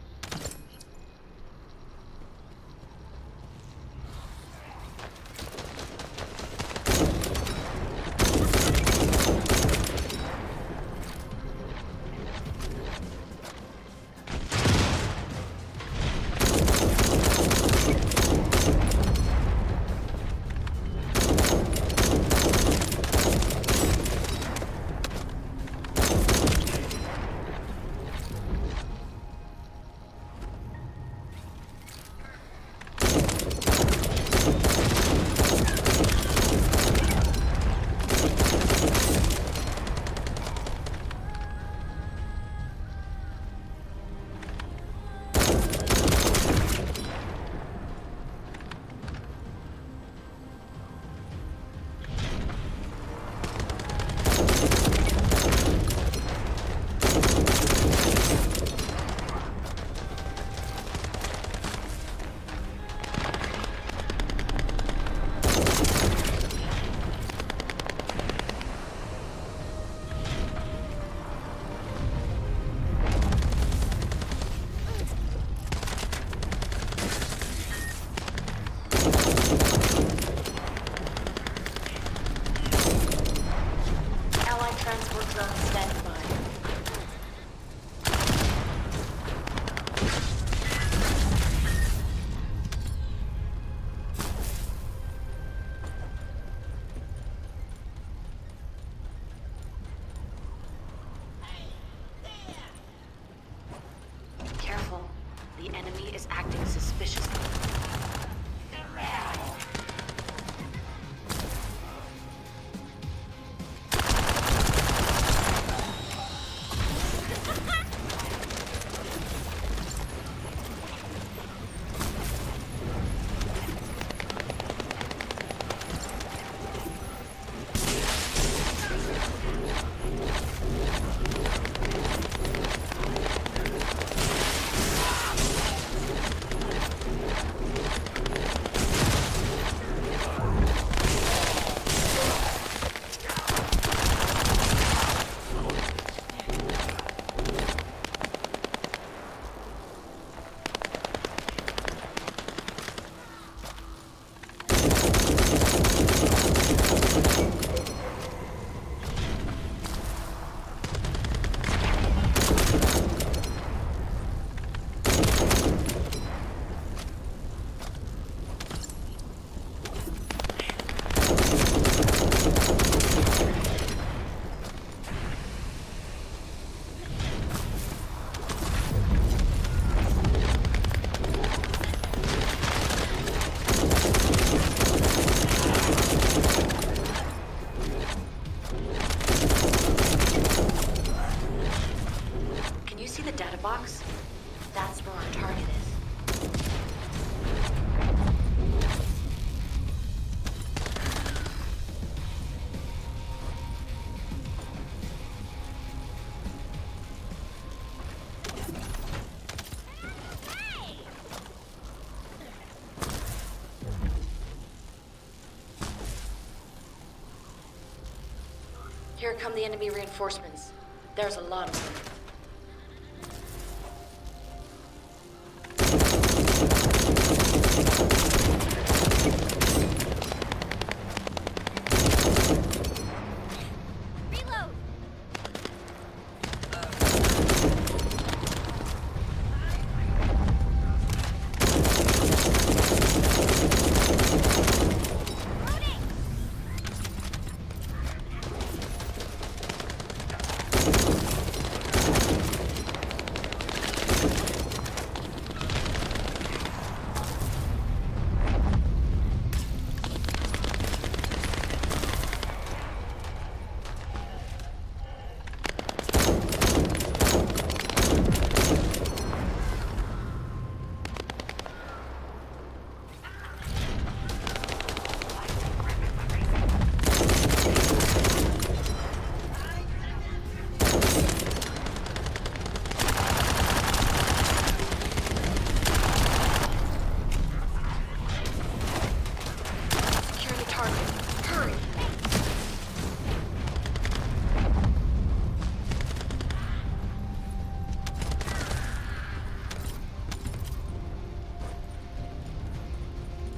Here come the enemy reinforcements. There's a lot of them.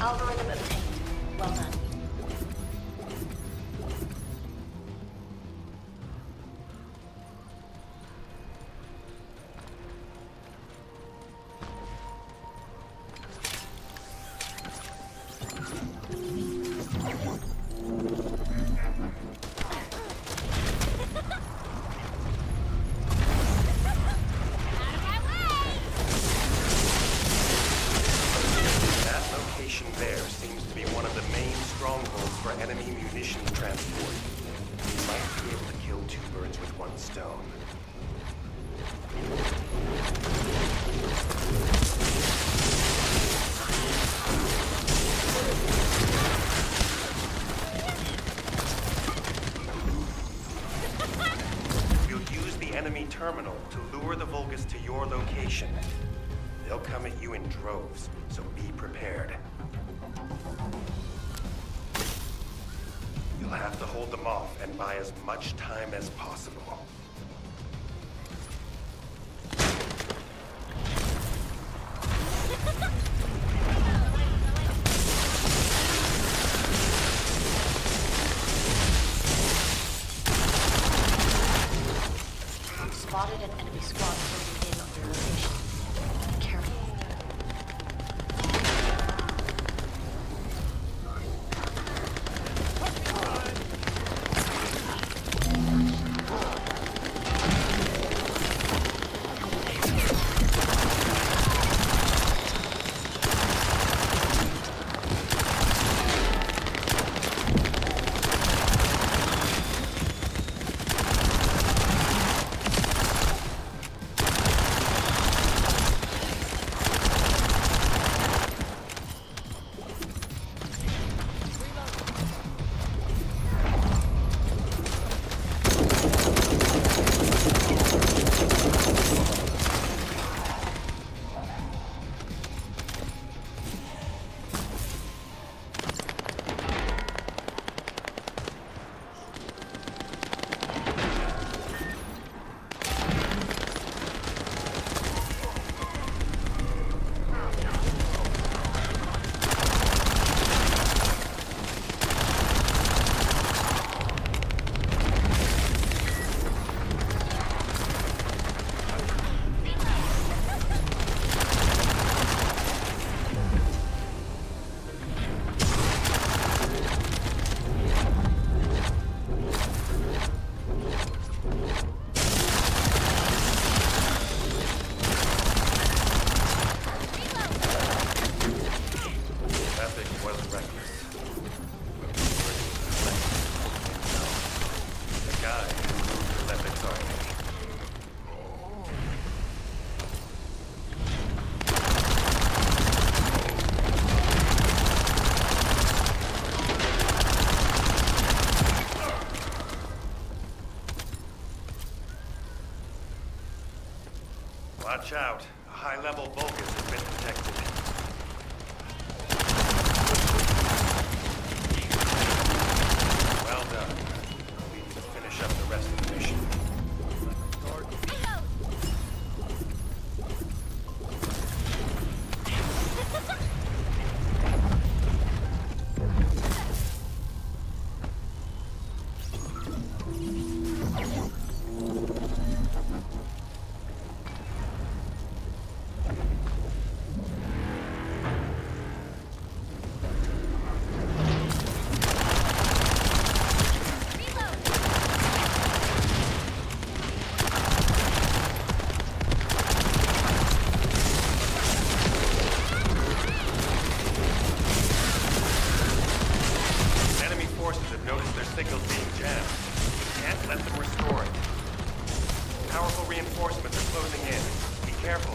Algorithm obtained. Well done. There seems to be one of the main strongholds for enemy munitions transport. We might be able to kill two birds with one stone. We'll use the enemy terminal to lure the Vulgus to your location. They'll come at you in droves, so be prepared. You'll have to hold them off and buy as much time as possible. Spotted an enemy squad closing in on your location. Be careful. Watch out. A high-level Vulgus has been detected. Well done. I'll leave you to finish up the signal's being jammed. We can't let them restore it. Powerful reinforcements are closing in. Be careful.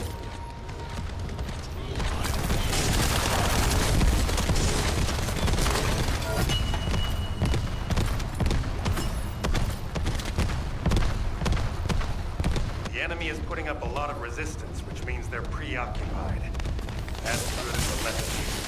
The enemy is putting up a lot of resistance, which means they're preoccupied. As good as a method.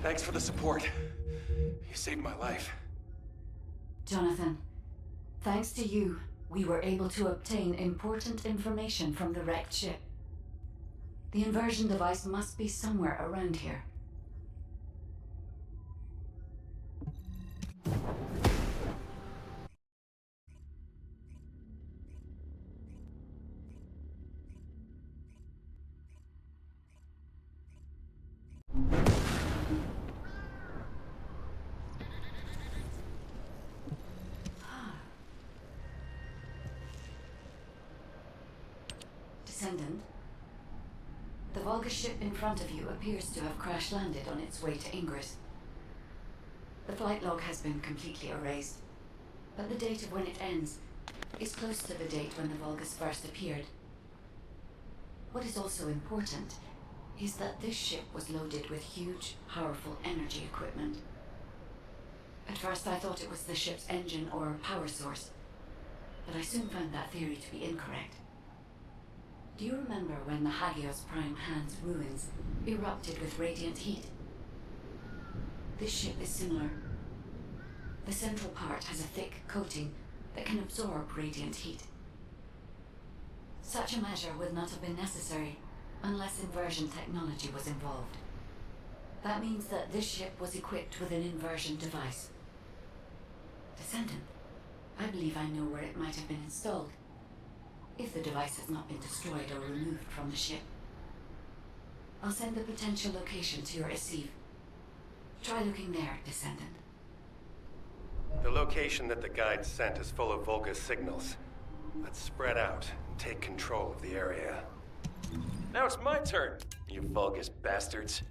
Thanks for the support. You saved my life. Jonathan, thanks to you, we were able to obtain important information from the wrecked ship. The inversion device must be somewhere around here. Descendant, the Volga ship in front of you appears to have crash-landed on its way to Ingress. The flight log has been completely erased, but the date of when it ends is close to the date when the Volgas first appeared. What is also important is that this ship was loaded with huge, powerful energy equipment. At first I thought it was the ship's engine or power source, but I soon found that theory to be incorrect. Do you remember when the Hagios Prime Hand's ruins erupted with radiant heat? This ship is similar. The central part has a thick coating that can absorb radiant heat. Such a measure would not have been necessary unless inversion technology was involved. That means that this ship was equipped with an inversion device. Descendant, I believe I know where it might have been installed, if the device has not been destroyed or removed from the ship. I'll send the potential location to your receive. Try looking there, Descendant. The location that the guide sent is full of Volga's signals. Let's spread out and take control of the area. Now it's my turn, you Volgas bastards.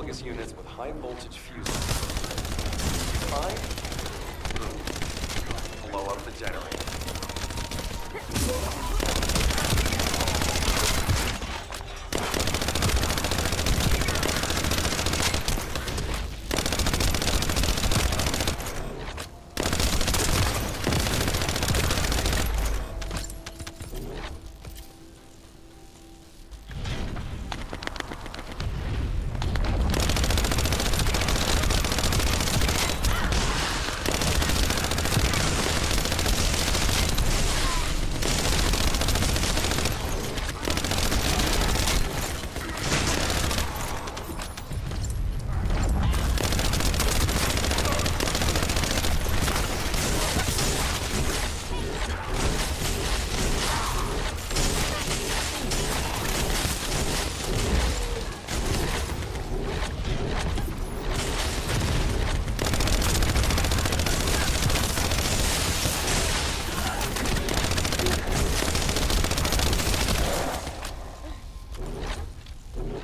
Vulgus units with high voltage fuses. Fine? Blow up the generator.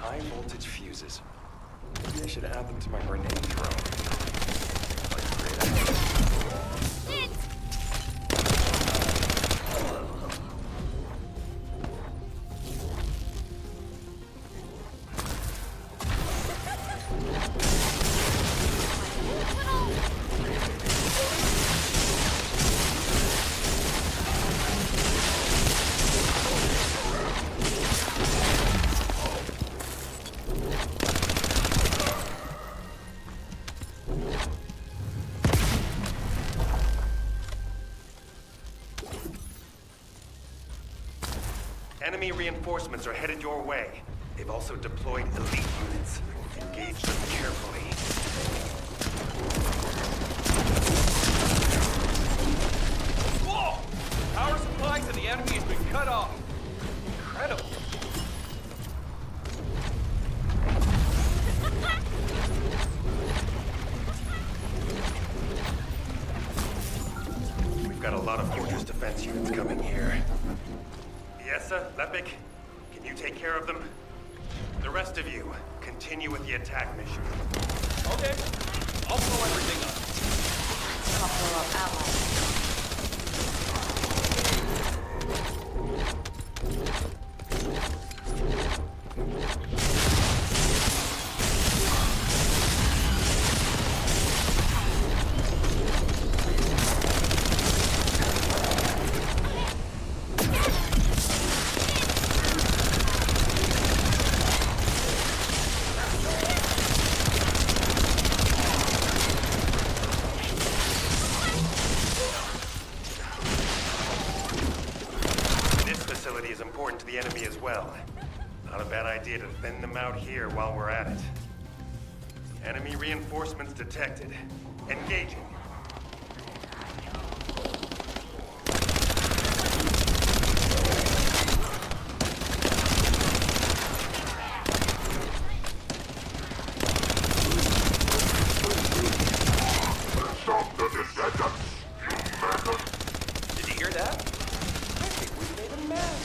High voltage fuses. Maybe I should add them to my grenade throw. Like a great idea. Enemy reinforcements are headed your way. They've also deployed elite units. Engage them carefully. Whoa! Power supply to the enemy has been cut off. Incredible. We've got a lot of fortress defense units coming here. Yessa, Lepik, can you take care of them? The rest of you, continue with the attack mission. Okay. I'll blow everything up. I'll blow up allies. Is important to the enemy as well. Not a bad idea to thin them out here while we're at it. Enemy reinforcements detected. Engaging. Stop the Descendants, you madman! Did you hear that? I think we made him mad.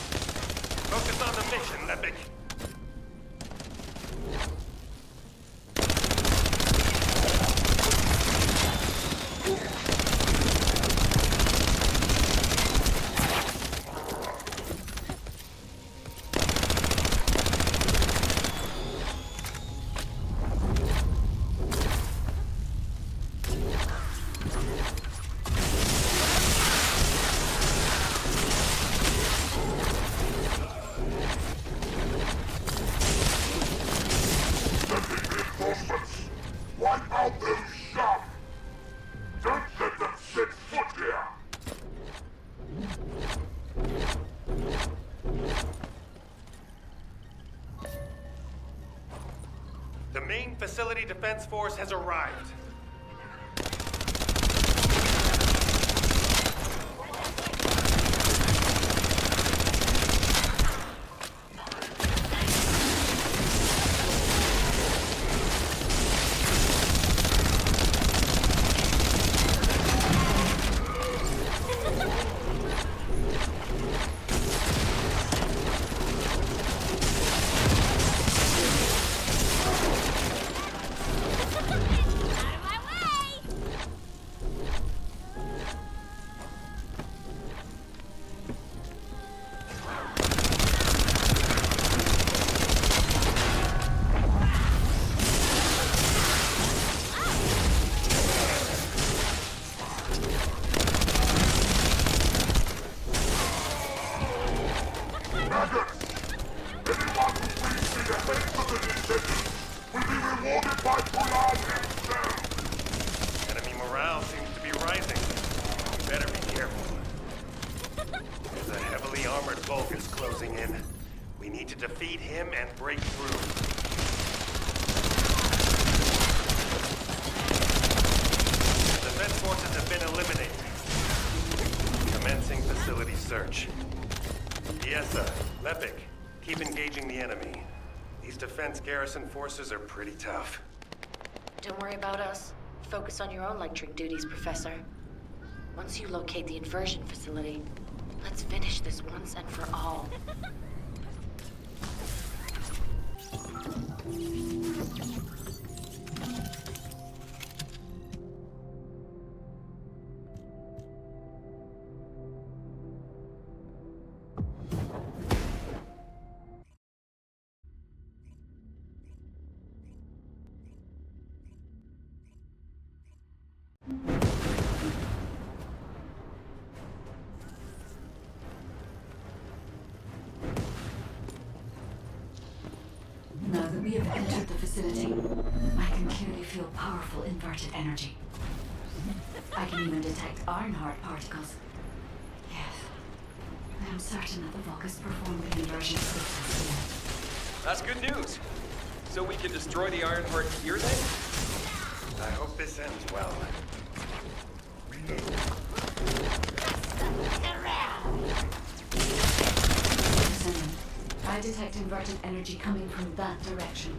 Focus on the mission, Lepik. Wipe out those scum! Don't let them set foot here! The main facility defense force has arrived. defeat him and break through. The defense forces have been eliminated. Commencing facility search. Yessa, Lepik, keep engaging the enemy. These defense garrison forces are pretty tough. Don't worry about us. Focus on your own electric duties, Professor. Once you locate the inversion facility, let's finish this once and for all. Now that we have entered the facility, I can clearly feel powerful inverted energy. I can even detect Ironheart particles. Yes, I am certain that the Vulgus performed the inversion successfully. That's good news. So we can destroy the Ironheart here then? I hope this ends well. Descendant, I detect inverted energy coming from that direction.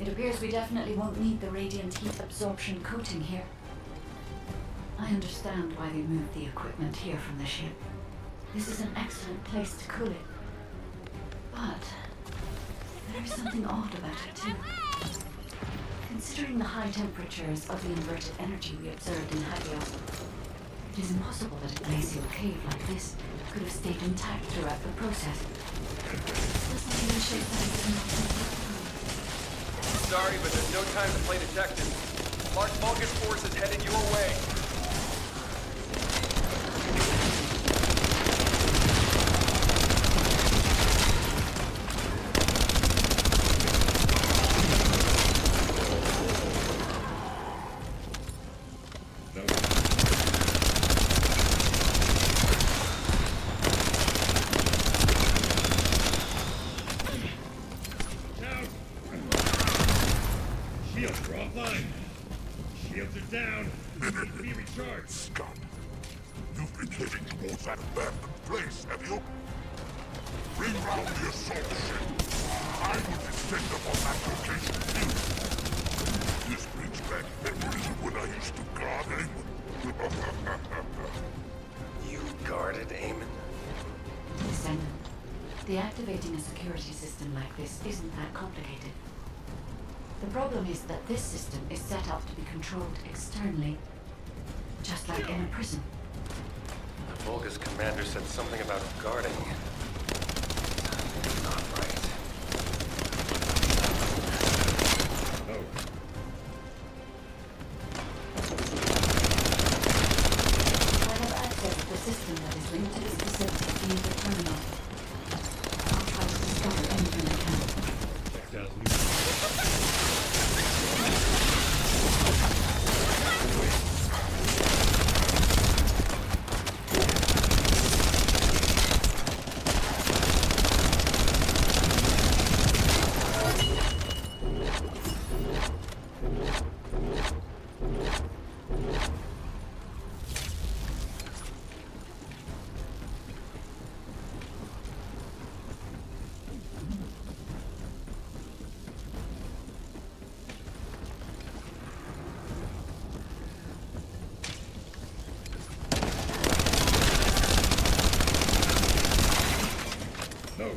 It appears we definitely won't need the radiant heat absorption coating here. I understand why they moved the equipment here from the ship. This is an excellent place to cool it. But there is something odd about it too. Considering the high temperatures of the inverted energy we observed in Hagios, it is impossible that a glacial cave like this could have stayed intact throughout the process. Doesn't even shape that it is not. Sorry, but there's no time to play detective. Large Vulgus force is headed your way. Shields are offline. Shields are down. Need to be recharged. Scum. You've been heading towards that abandoned place, have you? Bring round the assault ship. I will descend upon that location too. This brings back memories of when I used to guard Amon. You guarded Amon? Descendant, deactivating a security system like this isn't that complicated. The problem is that this system is set up to be controlled externally, just like in a prison. The Vulgus commander said something about guarding. Something's not right. Oh. I have accessed the system that is linked to this facility via the terminal. I'll try to discover anything I can. No.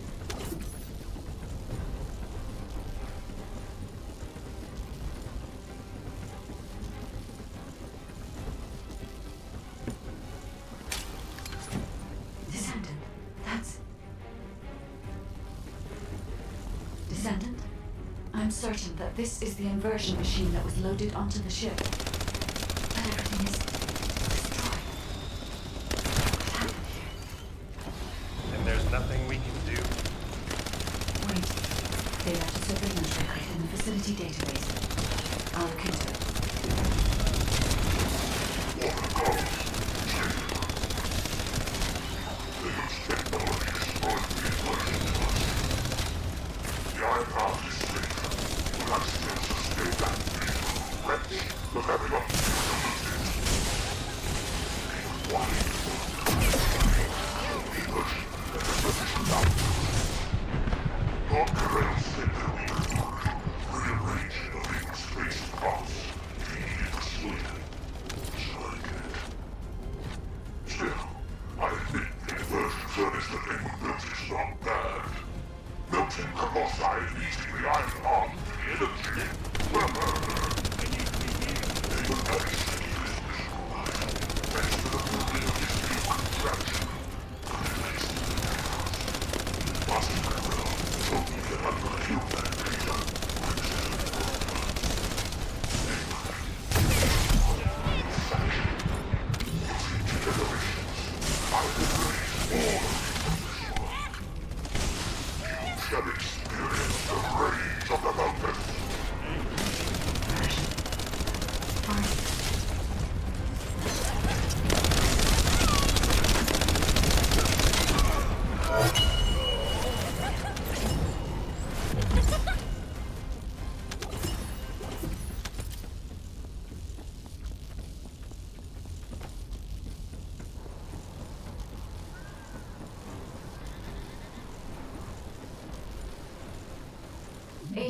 Descendant, that's... Descendant? I'm certain that this is the inversion machine that was loaded onto the ship. But everything is destroyed. What happened here? And there's nothing we can do? Wait. They left a surveillance record in the facility database. I'll look into it.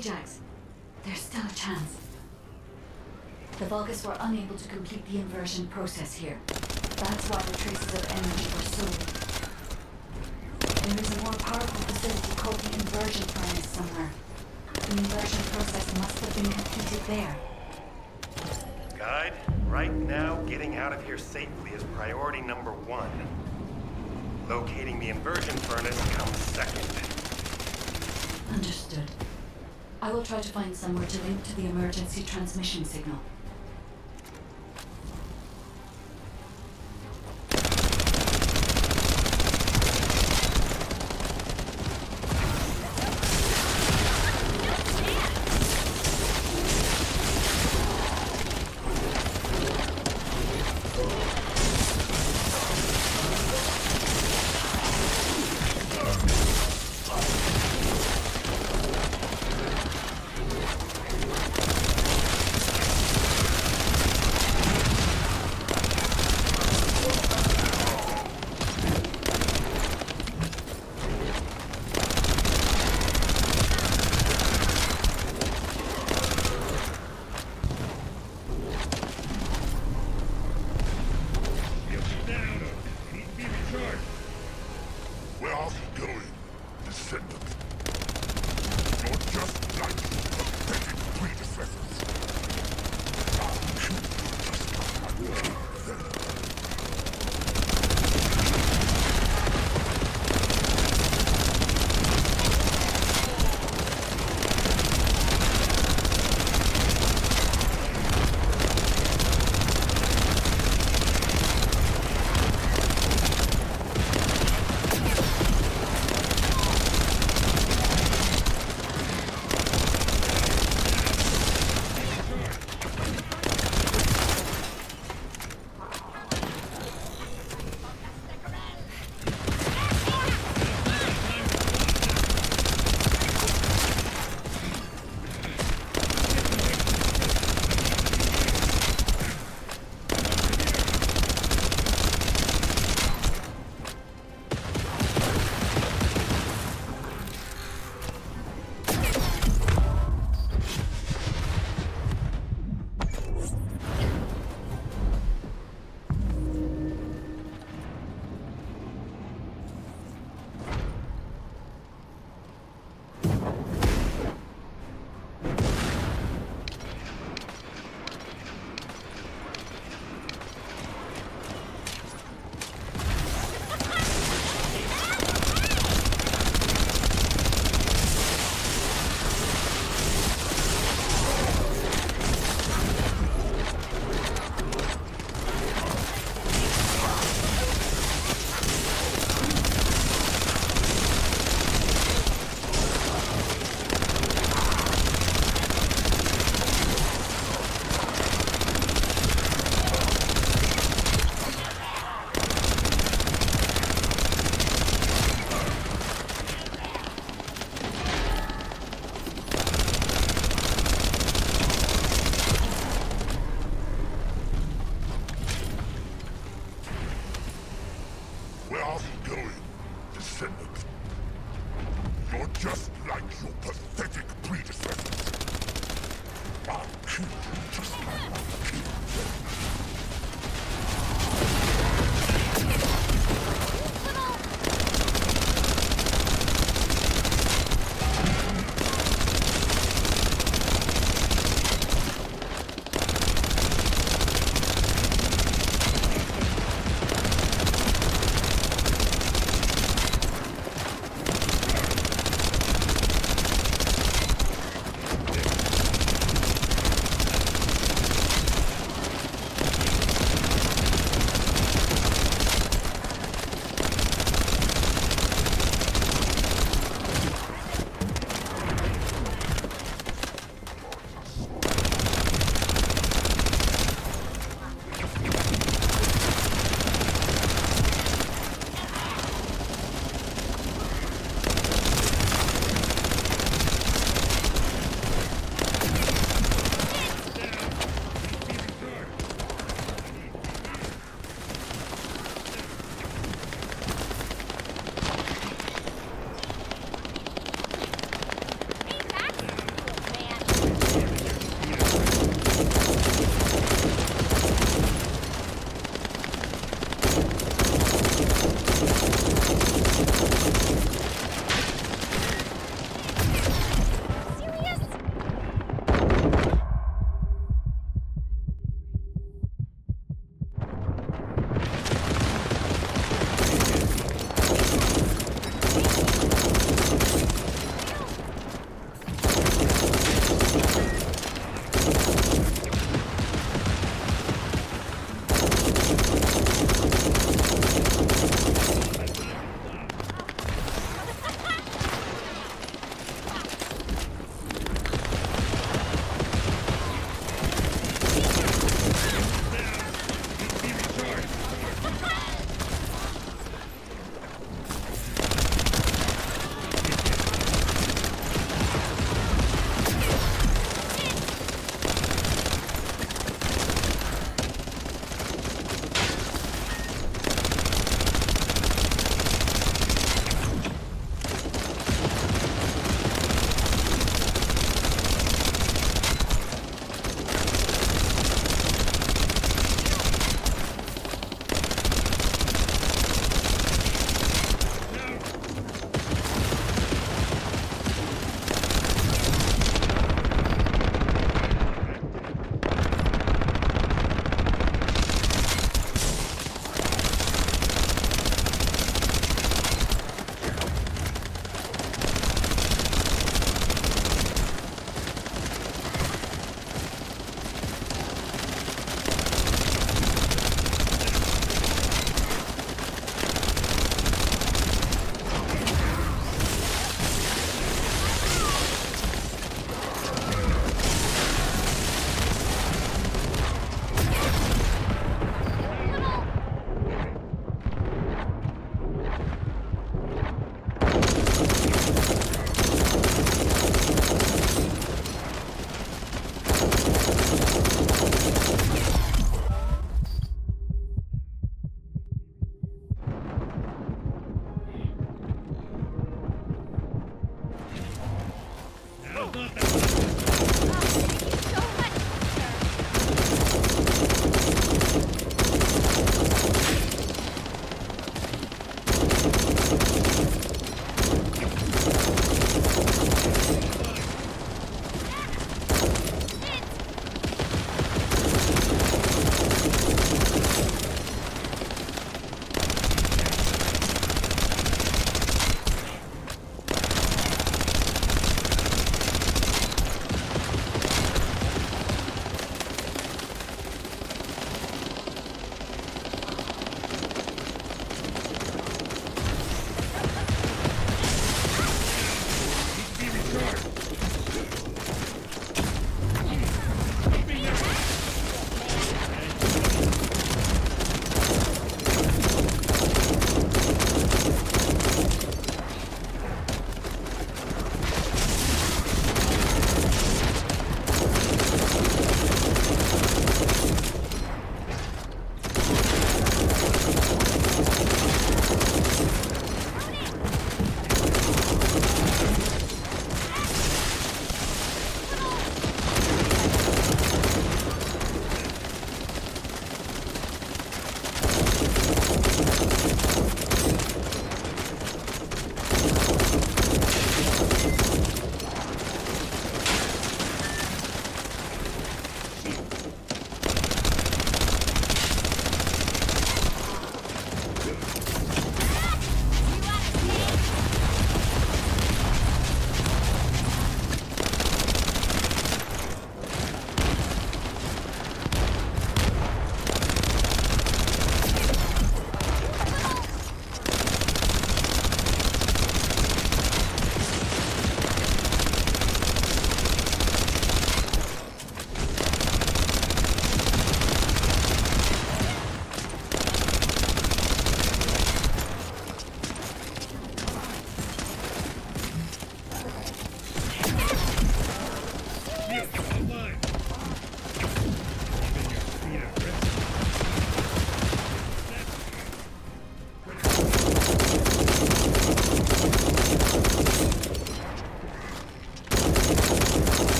Ajax, there's still a chance. The Vulgus were unable to complete the inversion process here. That's why the traces of energy were so weak. There is a more powerful facility called the inversion furnace somewhere. The inversion process must have been completed there. Guide, right now, getting out of here safely is priority number 1. Locating the inversion furnace comes second. Understood. I will try to find somewhere to link to the emergency transmission signal.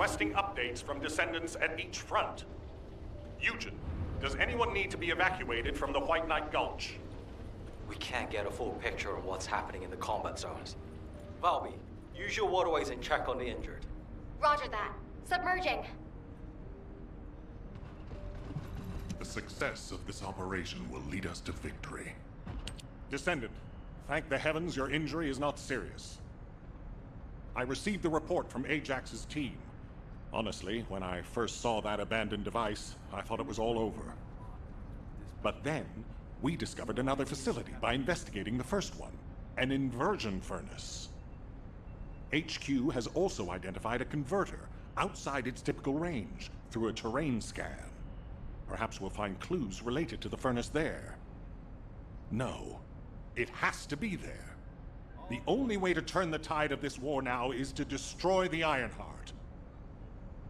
requesting updates from Descendants at each front. Eugen, does anyone need to be evacuated from the White Knight Gulch? We can't get a full picture of what's happening in the combat zones. Valby, use your waterways and check on the injured. Roger that. Submerging. The success of this operation will lead us to victory. Descendant, thank the heavens your injury is not serious. I received the report from Ajax's team. Honestly, when I first saw that abandoned device, I thought it was all over. But then, we discovered another facility by investigating the first one, an inversion furnace. HQ has also identified a converter outside its typical range through a terrain scan. Perhaps we'll find clues related to the furnace there. No, it has to be there. The only way to turn the tide of this war now is to destroy the Ironheart.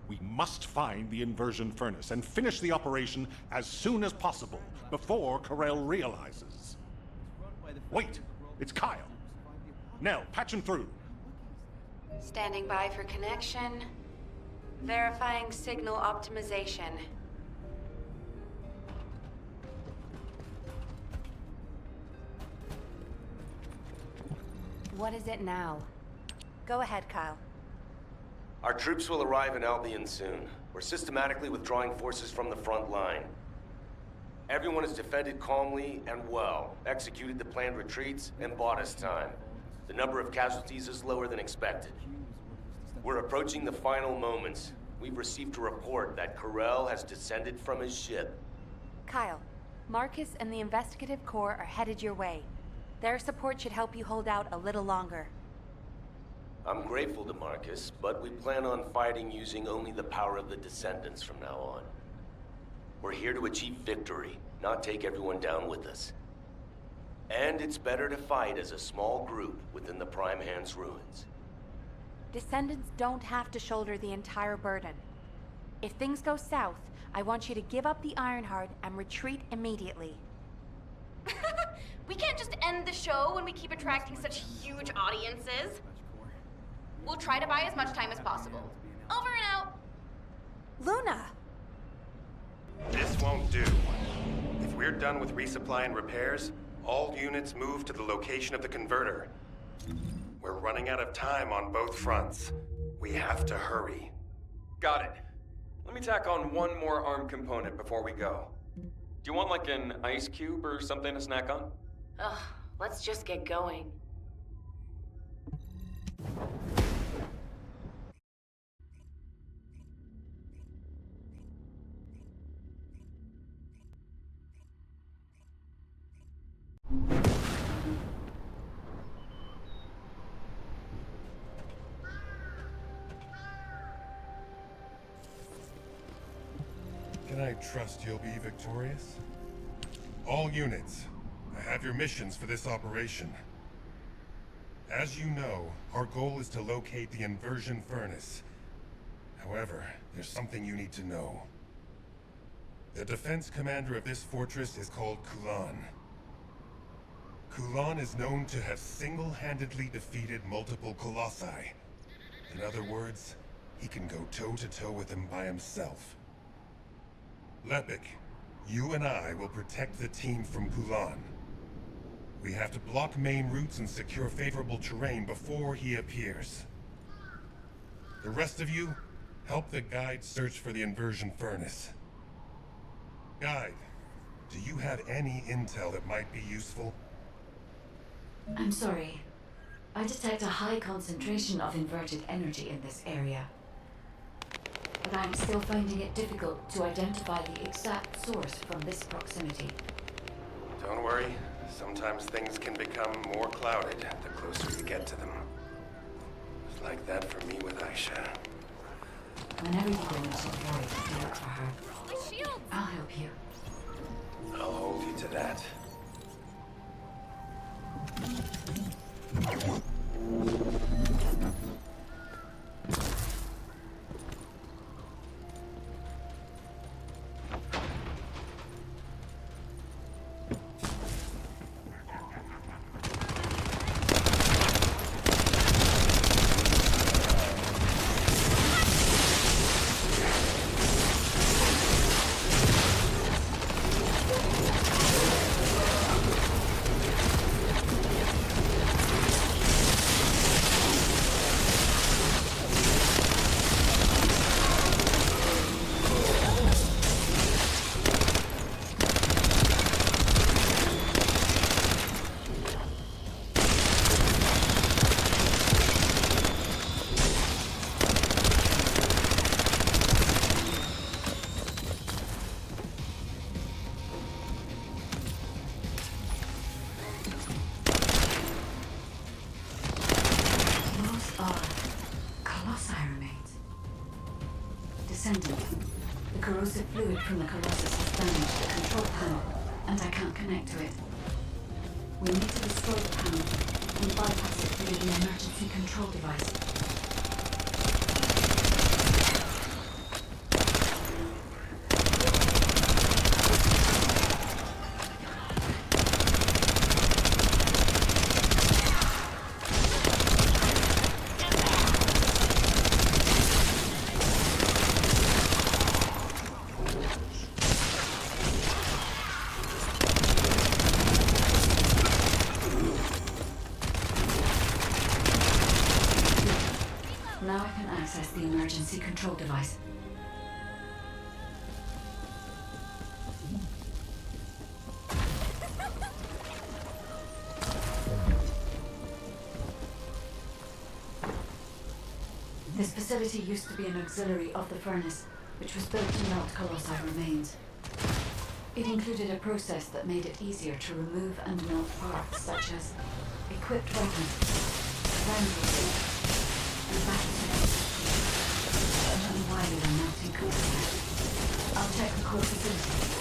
We must find the inversion furnace and finish the operation as soon as possible, before Corell realizes. Wait, it's Kyle. Nell, patch him through. Standing by for connection. Verifying signal optimization. What is it now? Go ahead, Kyle. Our troops will arrive in Albion soon. We're systematically withdrawing forces from the front line. Everyone has defended calmly and well, executed the planned retreats, and bought us time. The number of casualties is lower than expected. We're approaching the final moments. We've received a report that Corell has descended from his ship. Kyle, Marcus and the Investigative Corps are headed your way. Their support should help you hold out a little longer. I'm grateful to Marcus, but we plan on fighting using only the power of the Descendants from now on. We're here to achieve victory, not take everyone down with us. And it's better to fight as a small group within the Prime Hand's ruins. Descendants don't have to shoulder the entire burden. If things go south, I want you to give up the Ironheart and retreat immediately. We can't just end the show when we keep attracting such huge audiences. We'll try to buy as much time as possible. Over and out. Luna! This won't do. If we're done with resupply and repairs, all units move to the location of the converter. We're running out of time on both fronts. We have to hurry. Got it. Let me tack on one more arm component before we go. Do you want like an ice cube or something to snack on? Ugh, let's just get going. Can I trust you'll be victorious? All units, I have your missions for this operation. As you know, our goal is to locate the inversion furnace. However, there's something you need to know. The defense commander of this fortress is called Kulan. Kulan is known to have single-handedly defeated multiple Colossi. In other words, he can go toe-to-toe with them by himself. Lepik, you and I will protect the team from Kulan. We have to block main routes and secure favorable terrain before he appears. The rest of you, help the guide search for the inversion furnace. Guide, do you have any intel that might be useful? I'm sorry. I detect a high concentration of inverted energy in this area. But I'm still finding it difficult to identify the exact source from this proximity. Don't worry. Sometimes things can become more clouded the closer you get to them. It was like that for me with Aisha. Whenever you go into a void to look for her, I'll help you. I'll hold you to that. Descendant. The corrosive fluid from the Colossus has damaged the control panel, and I can't connect to it. We need to destroy the panel and bypass it via the emergency control device. Now I can access the emergency control device. This facility used to be an auxiliary of the furnace, which was built to melt Colossi remains. It included a process that made it easier to remove and melt parts such as equipped weapons, vehicles, and battlefields. I don't know why they were melting Colossi. I'll check the core facility.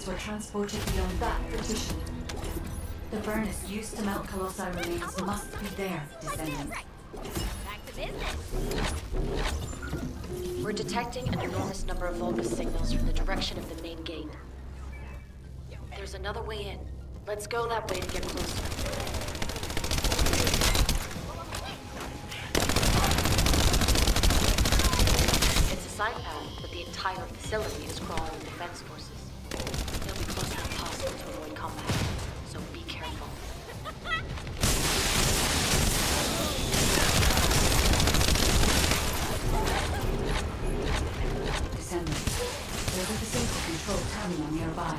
Were transported beyond that partition. The furnace used to melt Colossi remains must be there, Descendant. Back to business. We're detecting an enormous number of Vulgus signals from the direction of the main gate. There's another way in. Let's go that way to get closer. It's a side path, but the entire facility is crawling with defense forces. They'll be close enough possible to avoid combat, so be careful. Descendant, there's a facility control terminal nearby.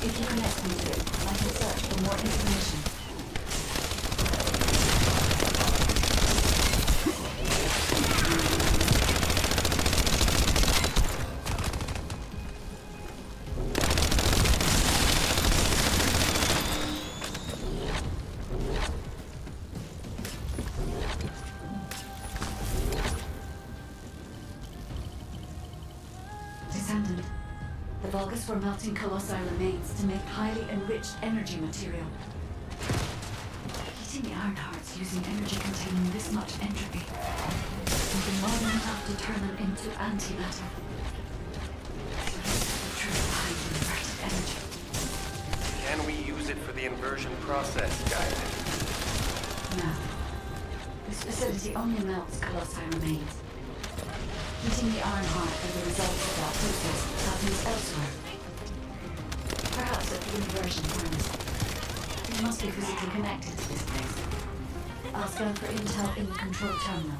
If you connect me to it, I can search for more information. Descendant, the Vulgus were melting Colossi remains to make highly enriched energy material. Heating the iron hearts using energy containing this much entropy would be more than enough to turn them into antimatter. So this is the truth behind inverted energy. Can we use it for the inversion process, guide? No. This facility only melts Colossi remains. Heating the iron heart as a result of that process happens elsewhere. Perhaps at the inversion furnace. It must be physically connected to this place. I'll scan for intel in the control terminal.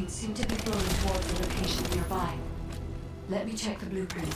Seem to be flowing towards the location nearby. Let me check the blueprint.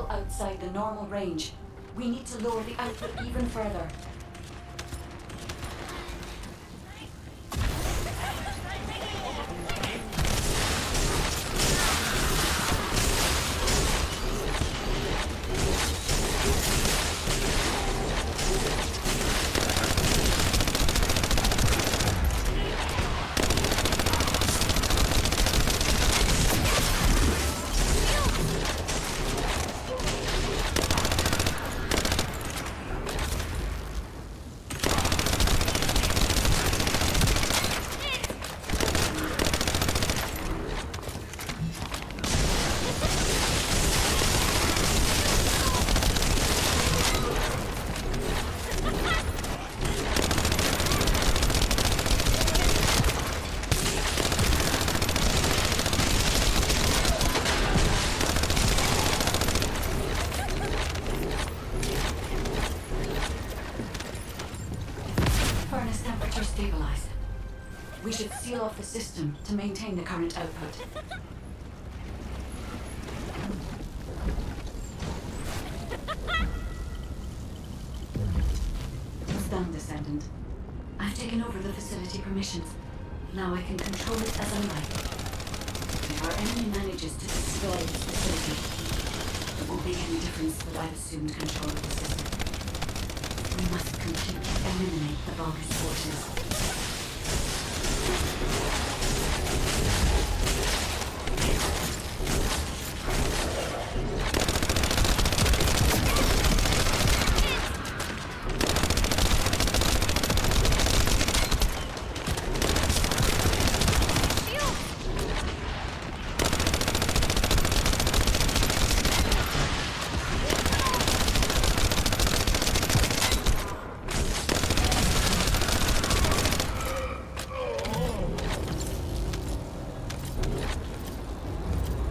well outside the normal range. We need to lower the output even further. Furnace temperature stabilized. We should seal off the system to maintain the current output. It's done, Descendant. I've taken over the facility permissions. Now I can control it as I like. If our enemy manages to destroy this facility, it won't make any difference that I've assumed control of the system. We must completely eliminate the Vulgus forces.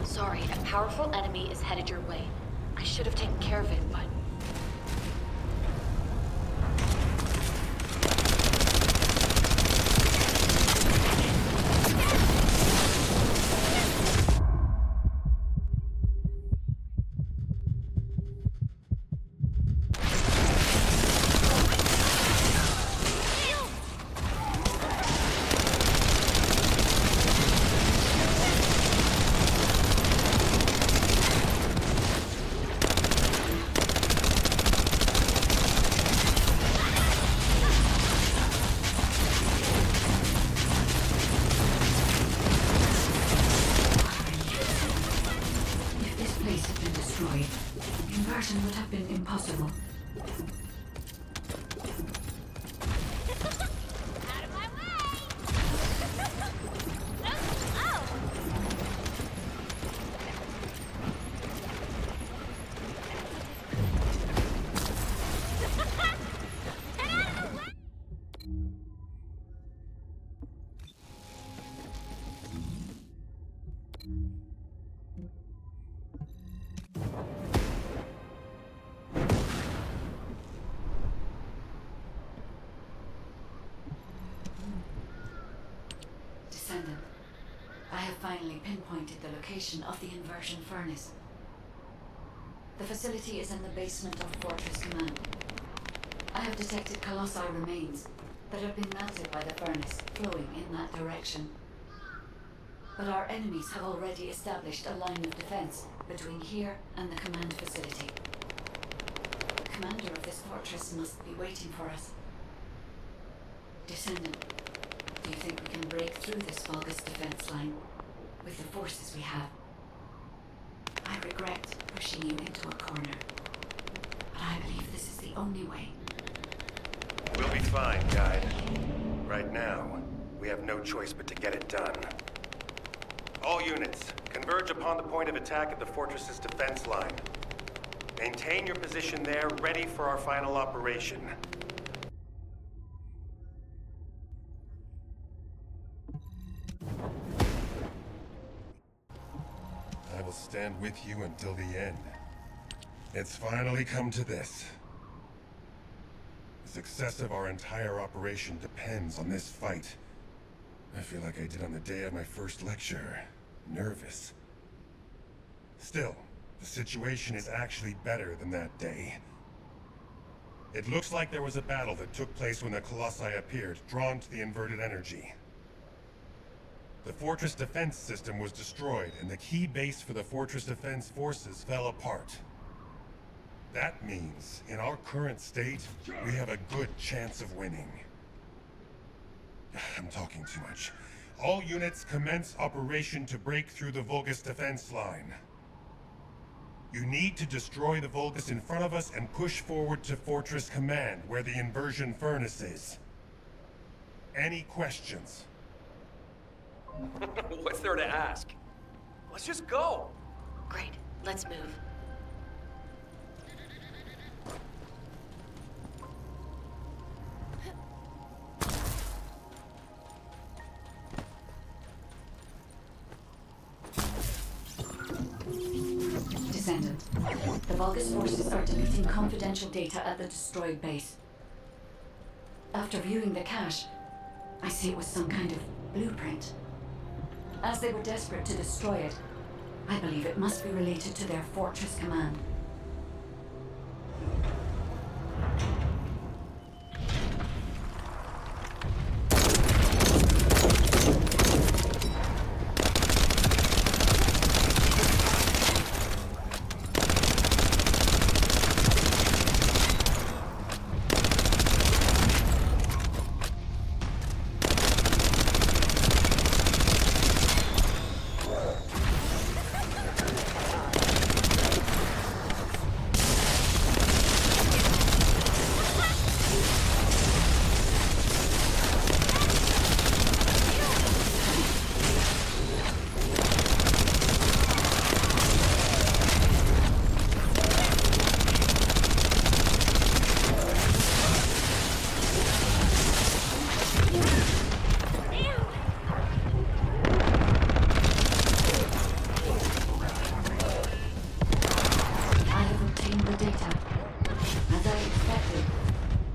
Sorry, a powerful enemy is headed your way. I should have taken care of it, but... Conversion would have been impossible. Descendant, I have finally pinpointed the location of the inversion furnace. The facility is in the basement of Fortress Command. I have detected Colossi remains that have been melted by the furnace, flowing in that direction. But our enemies have already established a line of defense between here and the command facility. The commander of this fortress must be waiting for us. Descendant, do you think we can break through this Vulgus defense line with the forces we have? I regret pushing you into a corner, but I believe this is the only way. We'll be fine, Guide. Right now, we have no choice but to get it done. All units, converge upon the point of attack at the fortress's defense line. Maintain your position there, ready for our final operation. I will stand with you until the end. It's finally come to this. The success of our entire operation depends on this fight. I feel like I did on the day of my first lecture. Nervous. Still, The situation is actually better than that day. It looks like there was a battle that took place when the Colossi appeared, drawn to the inverted energy. The fortress defense system was destroyed, and the key base for the fortress defense forces fell apart. That means, in our current state, we have a good chance of winning. I'm talking too much. All units commence operation to break through the Vulgus defense line. You need to destroy the Vulgus in front of us and push forward to Fortress Command, where the inversion furnace is. Any questions? What's there to ask? Let's just go. Great. Let's move. Descendant. The Vulgus forces are deleting confidential data at the destroyed base. After viewing the cache, I see it was some kind of blueprint. As they were desperate to destroy it, I believe it must be related to their fortress command.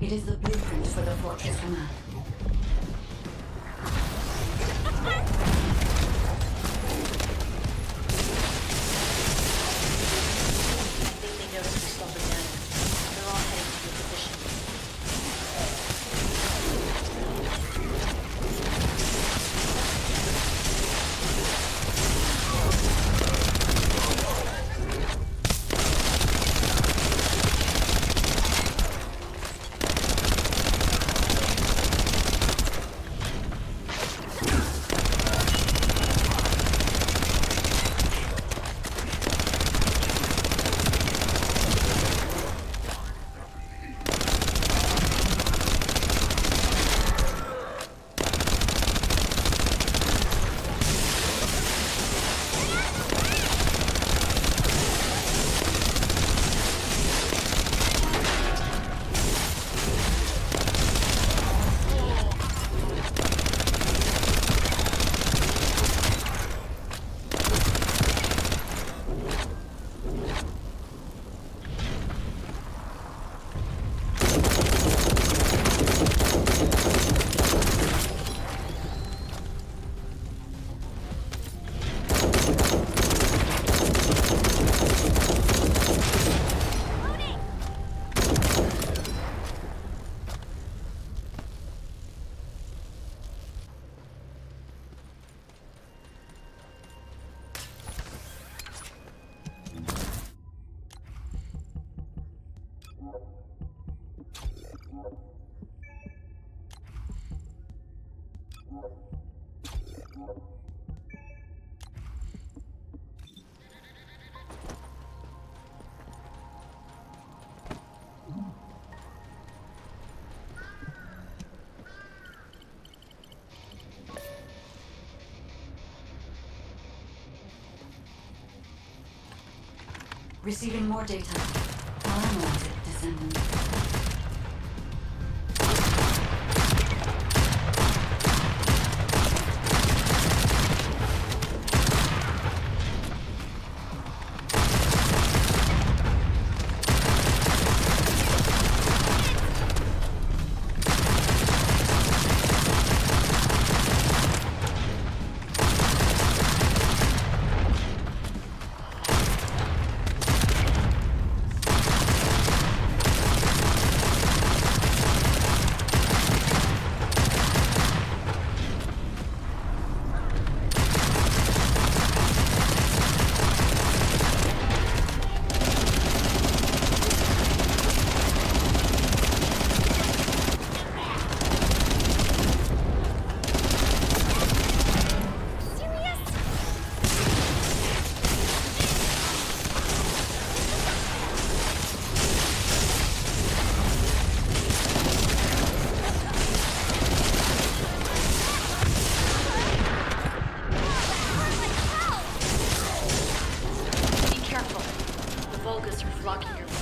It is the blueprint for the fortress command. I think they noticed we slowed them down. They're all heading to your position. Receiving more data. Analyze it, Descendant. blocking your way.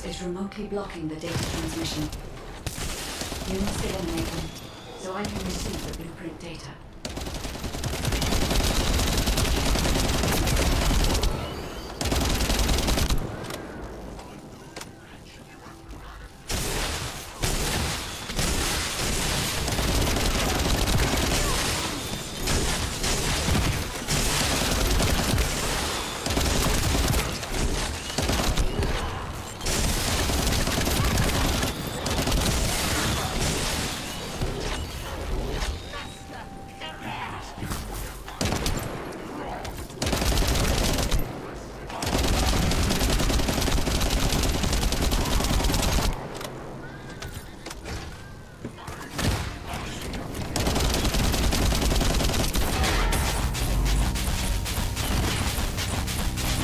Is remotely blocking the data transmission. You must eliminate them, so I can receive the blueprint data.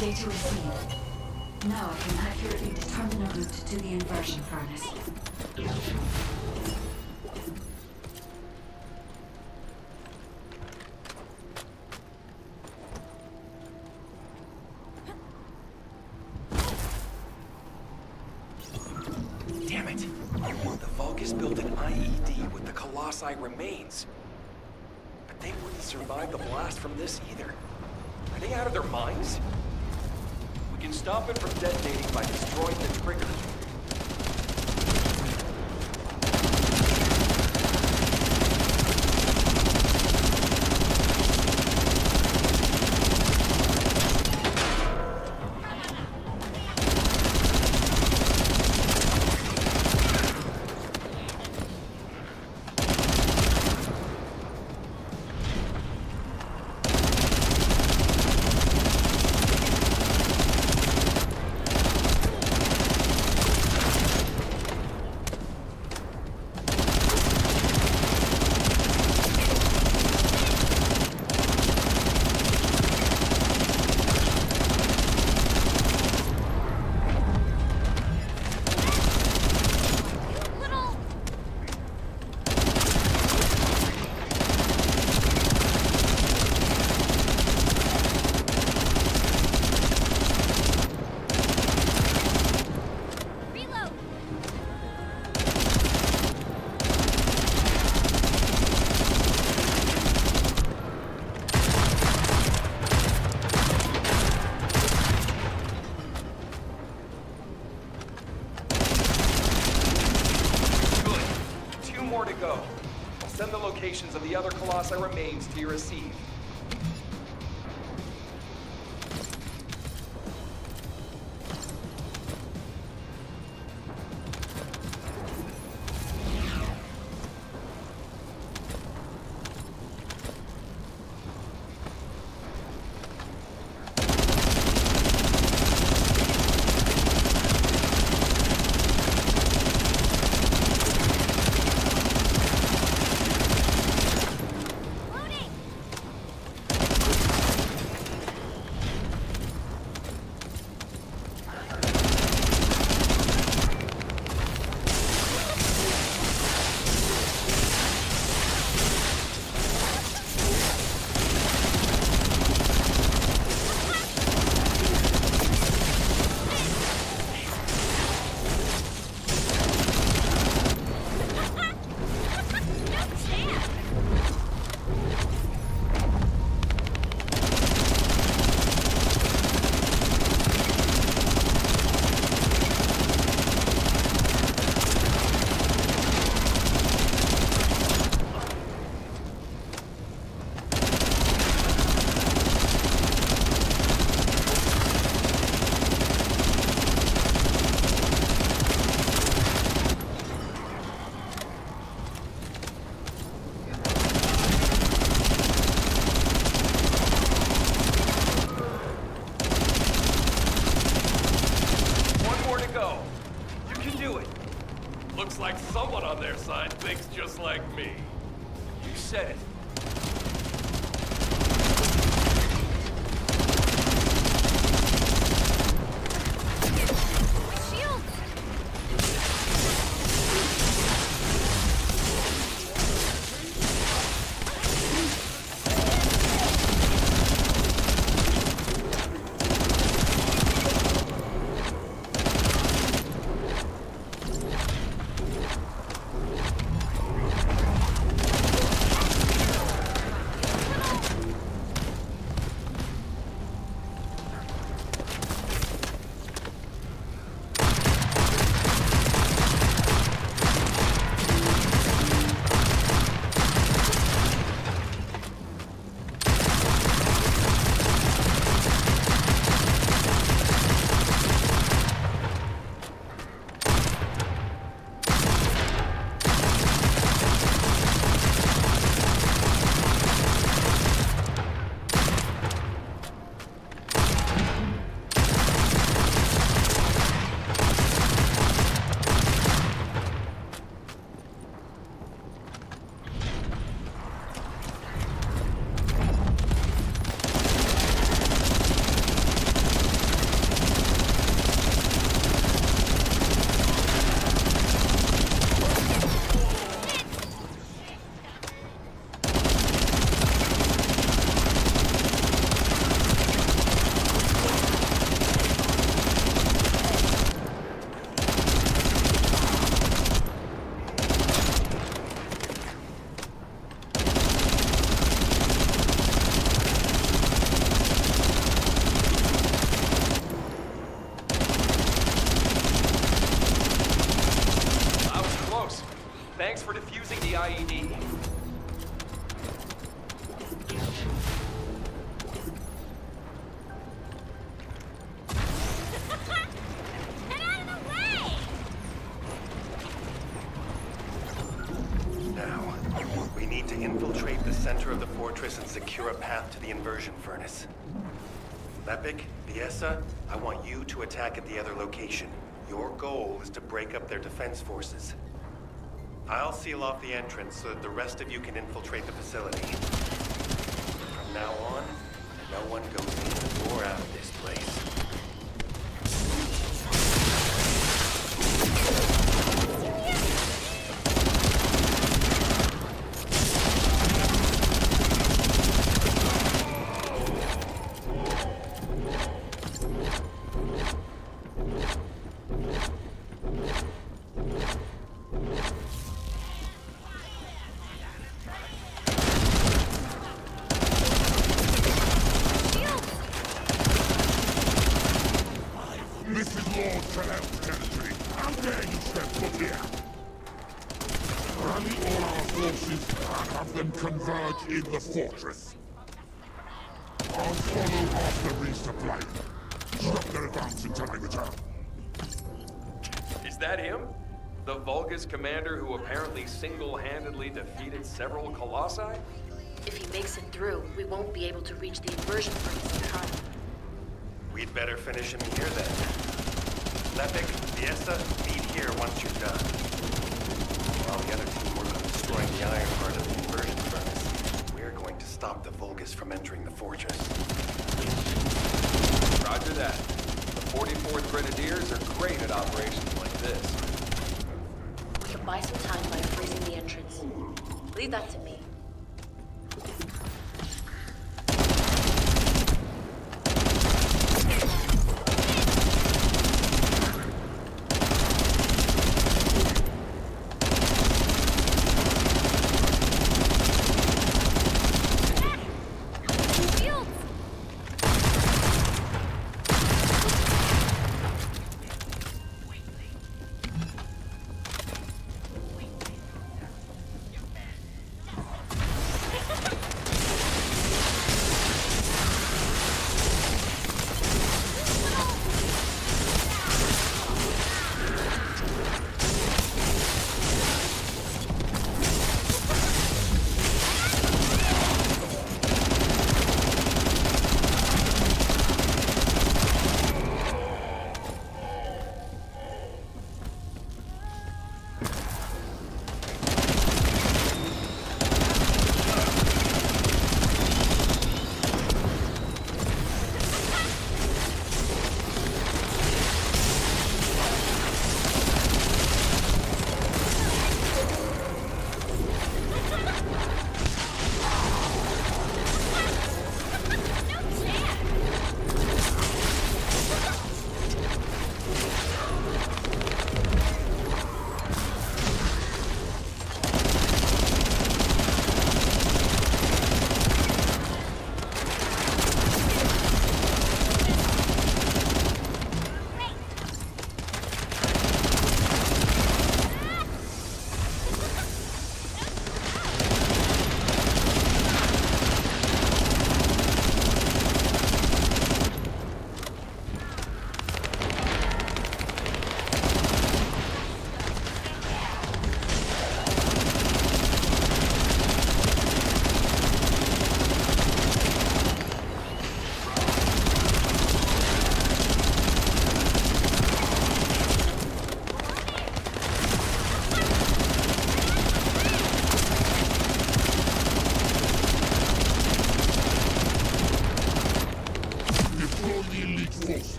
Data received. Now I can accurately determine a route to the inversion furnace. Damn it! The Vulgus built an IED with the Colossi remains. But they wouldn't survive the blast from this either. Are they out of their minds? We can stop it from detonating by destroying the trigger. Send the locations of the other Colossi remains to your receive. knew it! Looks like someone on their side thinks just like me. You said it. Thanks for defusing the IED. Now, we need to infiltrate the center of the fortress and secure a path to the inversion furnace. Lepic, Biesa, I want you to attack at the other location. Your goal is to break up their defense forces. I'll seal off the entrance so that the rest of you can infiltrate the facility. From now on, no one goes in or out of this place. Converge in the fortress. I'll follow after resupply. Stop their advance until I return. Is that him? The Vulgus commander who apparently single-handedly defeated several Colossi? If he makes it through, we won't be able to reach the inversion furnace in time. We'd better finish him here then. Lepic, Biesa, meet here once you're done. While the other team work on destroying the iron part of the inversion furnace, we're going to stop the Vulgus from entering the fortress. Roger that. The 44th Grenadiers are great at operations like this. We can buy some time by freezing the entrance. Leave that to me.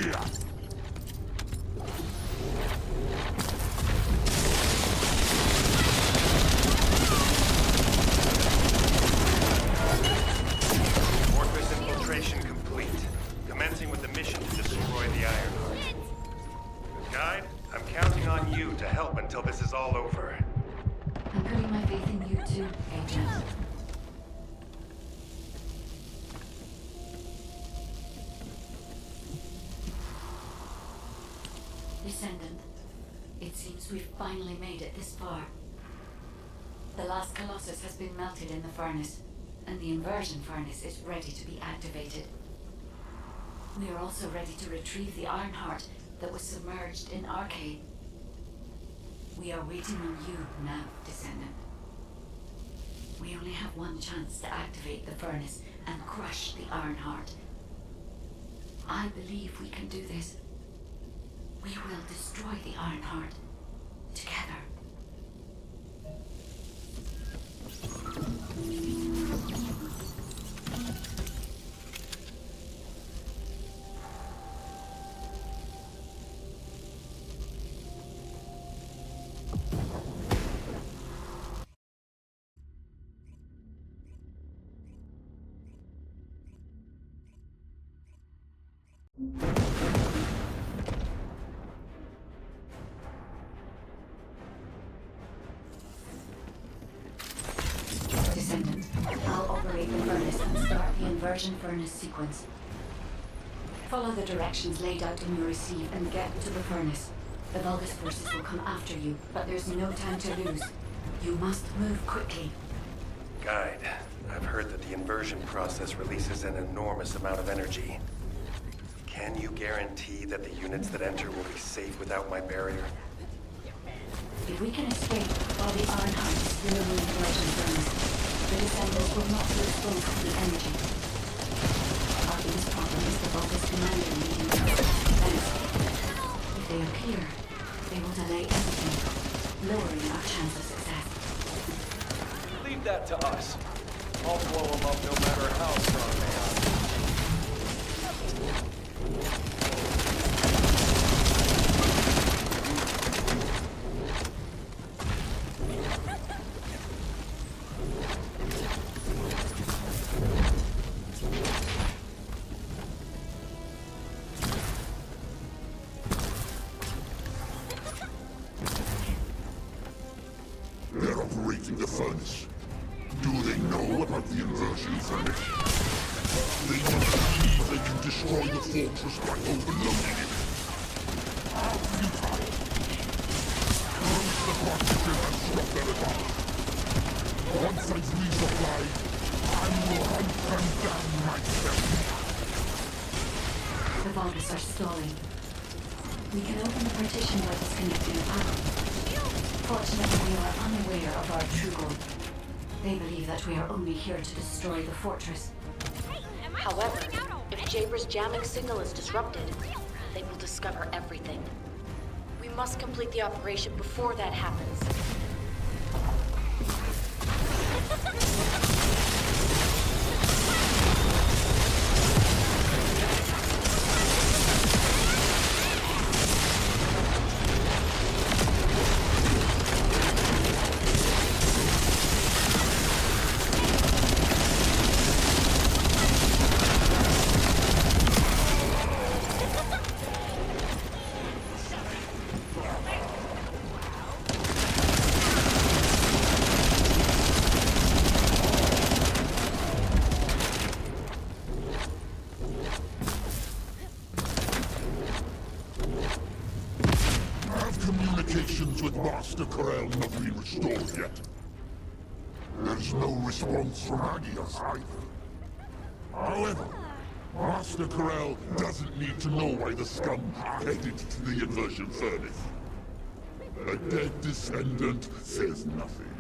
here! Fortress infiltration complete. Commencing with the mission to destroy the Ironheart. Guide, I'm counting on you to help until this is all over. I'm putting my faith in you too, Agent. Descendant, it seems we've finally made it this far. The last Colossus has been melted in the furnace, and the inversion furnace is ready to be activated. We are also ready to retrieve the Ironheart that was submerged in Arcade. We are waiting on you now, Descendant. We only have one chance to activate the furnace and crush the Ironheart. I believe we can do this. We will destroy the Ironheart together. Descendant, I'll operate the furnace and start the inversion furnace sequence. Follow the directions laid out in your receive and get to the furnace. The Vulgus forces will come after you, but there's no time to lose. You must move quickly. Guide, I've heard that the inversion process releases an enormous amount of energy. Can you guarantee that the units that enter will be safe without my barrier? If we can escape while the Ironheart is still in the inversion furnace, the Descendants will not be exposed to the energy. Our biggest problem is the Vulgus commander leading the furnace. If they appear, they will delay everything, lowering our chance of success. Leave that to us. I'll blow them up no matter how strong they are. They're operating the furnace. Do they know about the inversion furnace? They must believe they can destroy the fortress by overloading it. How futile! Close the partition and stop their attack. Once I've resupplied, I will hunt them down myself. The Vulgus are stalling. We can open the partition by disconnecting the power. Fortunately, we are unaware of our true goal. They believe that we are only here to destroy the fortress. However, if Jaber's jamming signal is disrupted, they will discover everything. We must complete the operation before that happens. Communications with Master Corel not been restored yet. There's no response from Hagios either. However, Master Corel doesn't need to know why the scum are headed to the inversion furnace. A dead Descendant says nothing.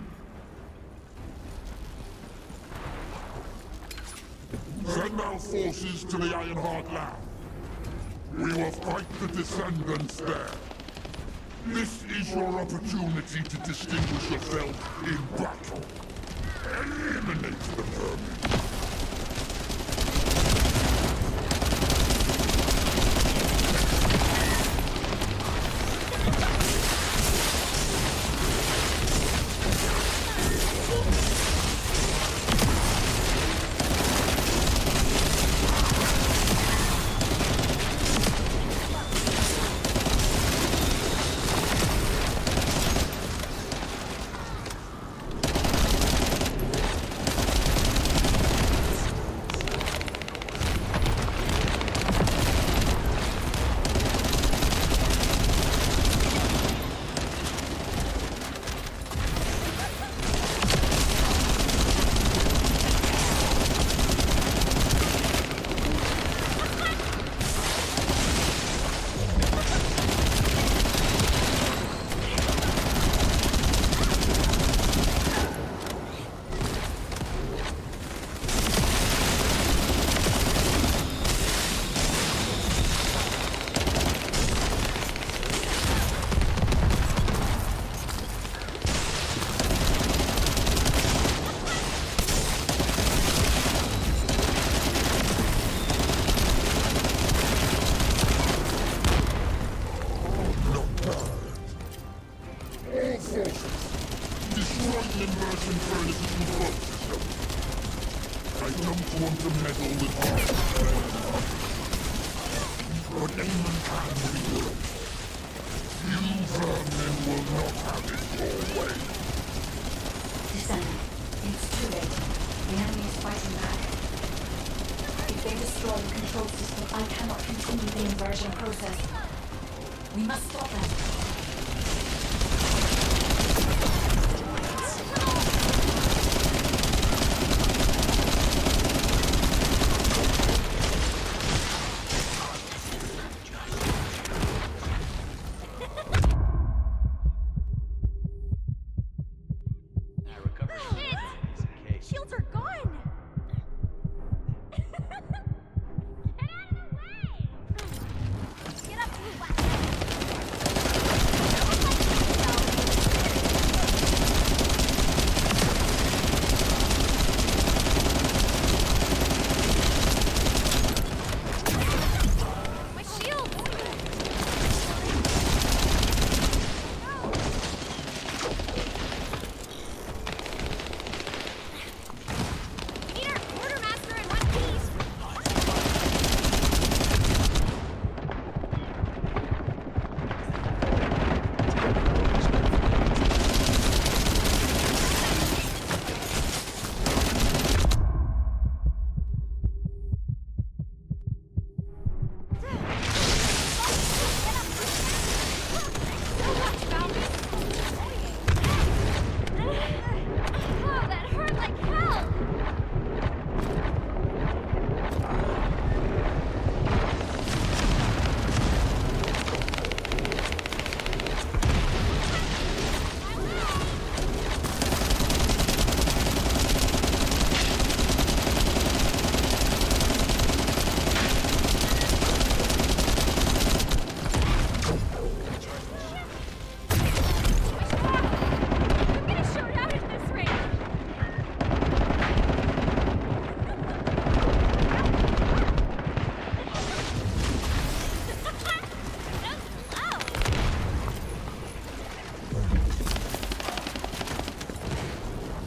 Send our forces to the Ironheart lab. We will fight the Descendants there. This is your opportunity to distinguish yourself in battle. Eliminate the vermin. immersion furnaces in the vault system. I don't want to meddle with our but Amon can be good. You vermin will not have it your way. Descendant, it's too late. The enemy is fighting back. If they destroy the control system, I cannot continue the inversion process. We must stop them. Shields are gone! Get up, my shield! Peter, quartermaster in one piece! Oh, that hurt like hell! I'm gonna shoot out at this rate!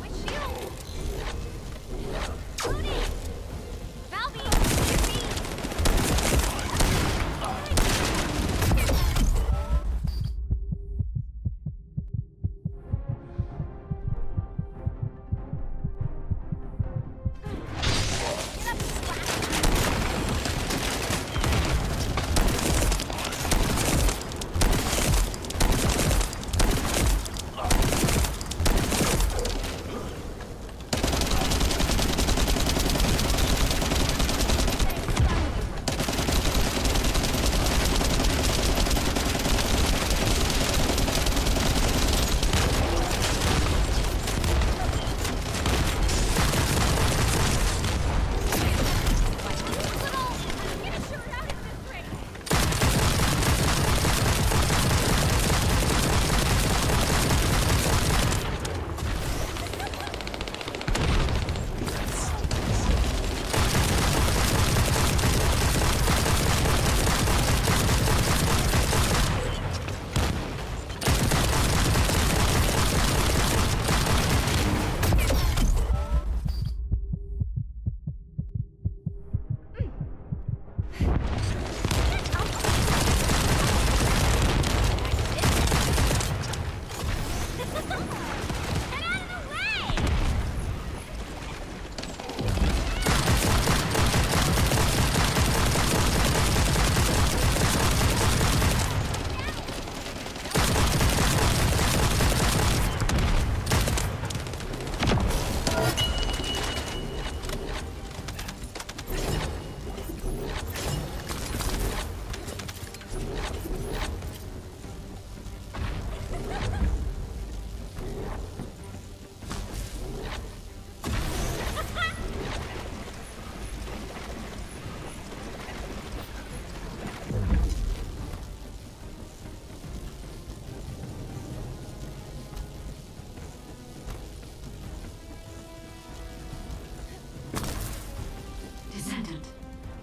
My shield! Loading! Valby!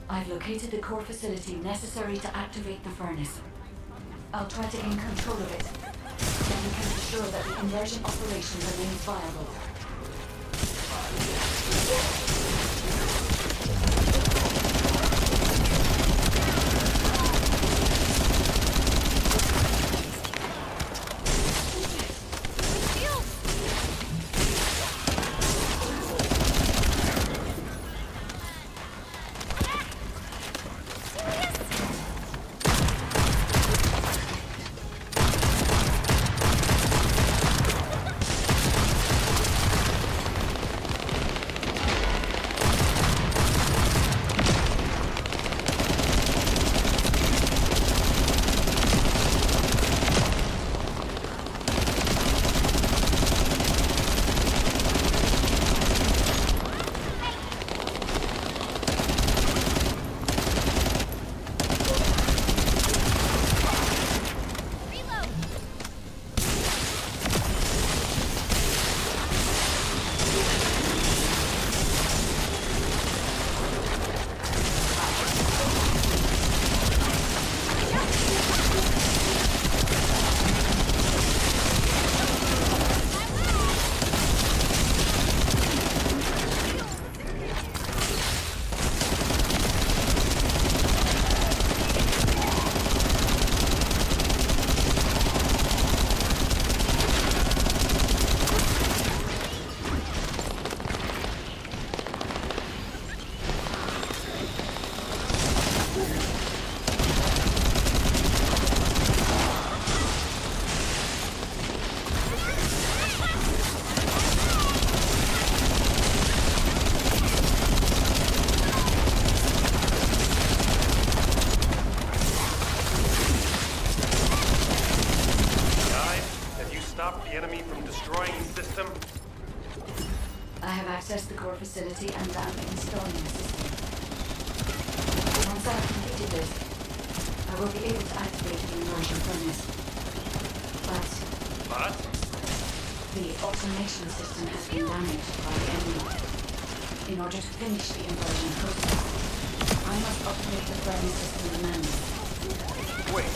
I've located the core facility necessary to activate the furnace. I'll try to gain control of it. then we can ensure that the inversion operation remains viable. Access the core facility and am installing the system. Once I have completed this, I will be able to activate the immersion furnace. But the automation system has been damaged by the enemy. In order to finish the inversion process, I must operate the furnace system manually. Wait.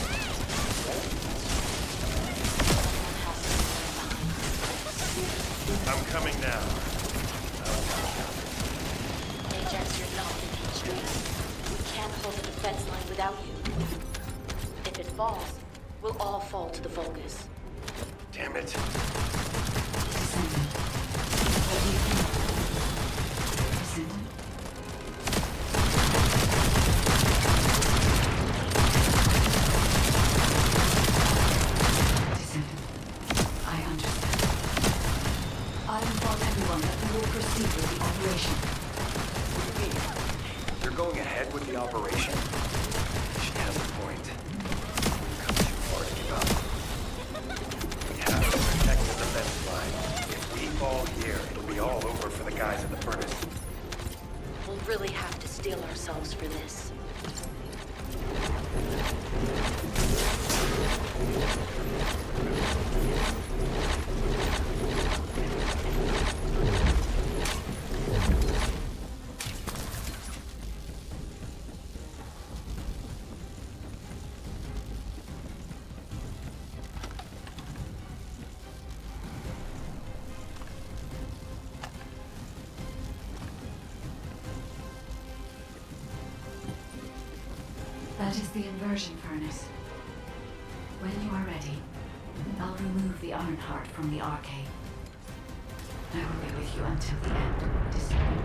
I'm coming now. Ajax, you're not thinking straight. We can't hold the defense line without you. If it falls, we'll all fall to the Vulgus. Damn it. Descendant. What do you think? Descendant? Descendant. I understand. I informed everyone that we will proceed with the operation. What do you mean? You're going ahead with the operation? She has a point. We've come too far to give up. We have to protect the defense line. If we fall here, it'll be all over for the guys in the furnace. We'll really have to steel ourselves for this. That is the inversion furnace. When you are ready, I'll remove the iron heart from the arcade. I will be with you until the end, Descendant.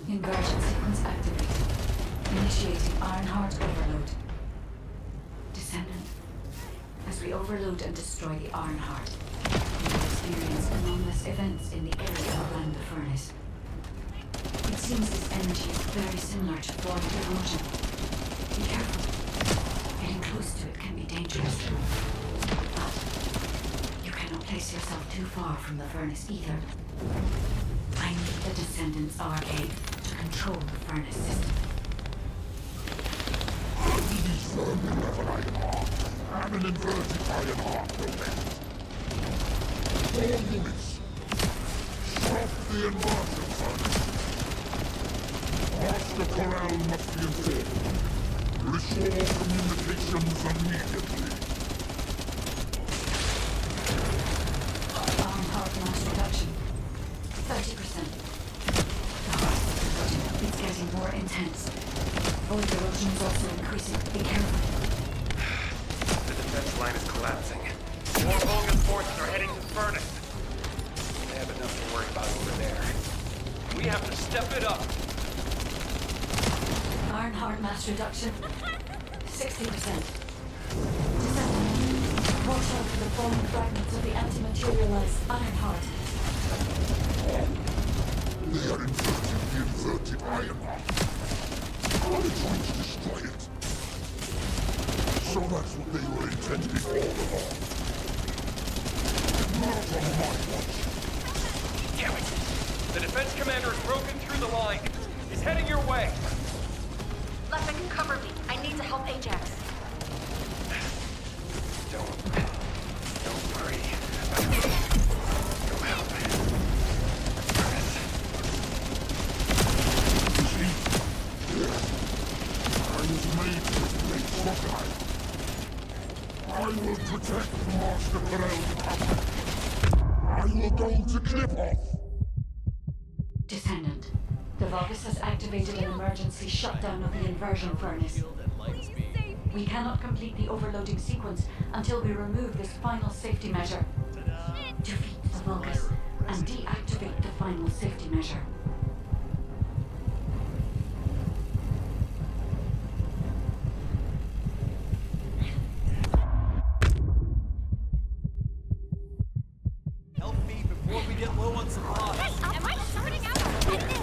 Inversion sequence activated. Initiating iron heart overload. Descendant. As we overload and destroy the iron heart, we will experience anomalous events in the area around the furnace. It seems this energy is very similar to void erosion. Be careful. Getting close to it can be dangerous. But you cannot place yourself too far from the furnace either. I need the Descendant's arcade to control the furnace system. And an inverted iron heart will melt. All units, stop the inversion furnace. Master Corral must be informed. Restore communications immediately. Heart mass reduction. 30%. It's getting more intense. Void erosion is also increasing. Be careful. The defense line is collapsing. More Vulcan forces are heading to the furnace. They have enough to worry about over there. We have to step it up. Iron heart mass reduction. 60%. Watch out for the falling fragments of the anti-materialized iron heart. They are inverting the inverted iron heart. Are they trying to destroy it? So that's what they were intended all along. Not on my watch. Damn it! The defense commander has broken through the line. He's heading your way. Lepic, cover me. I need to help Ajax. Don't worry. Go help. I was made to play crocodile. I will protect Master Corell's power. I will go to Clip-Off. Descendant. The Vulgus has activated an emergency shutdown of the inversion furnace. We cannot complete the overloading sequence until we remove this final safety measure. Defeat the Vulgus and deactivate the final safety measure. Help me before we get low on supplies. Am I starting out on this?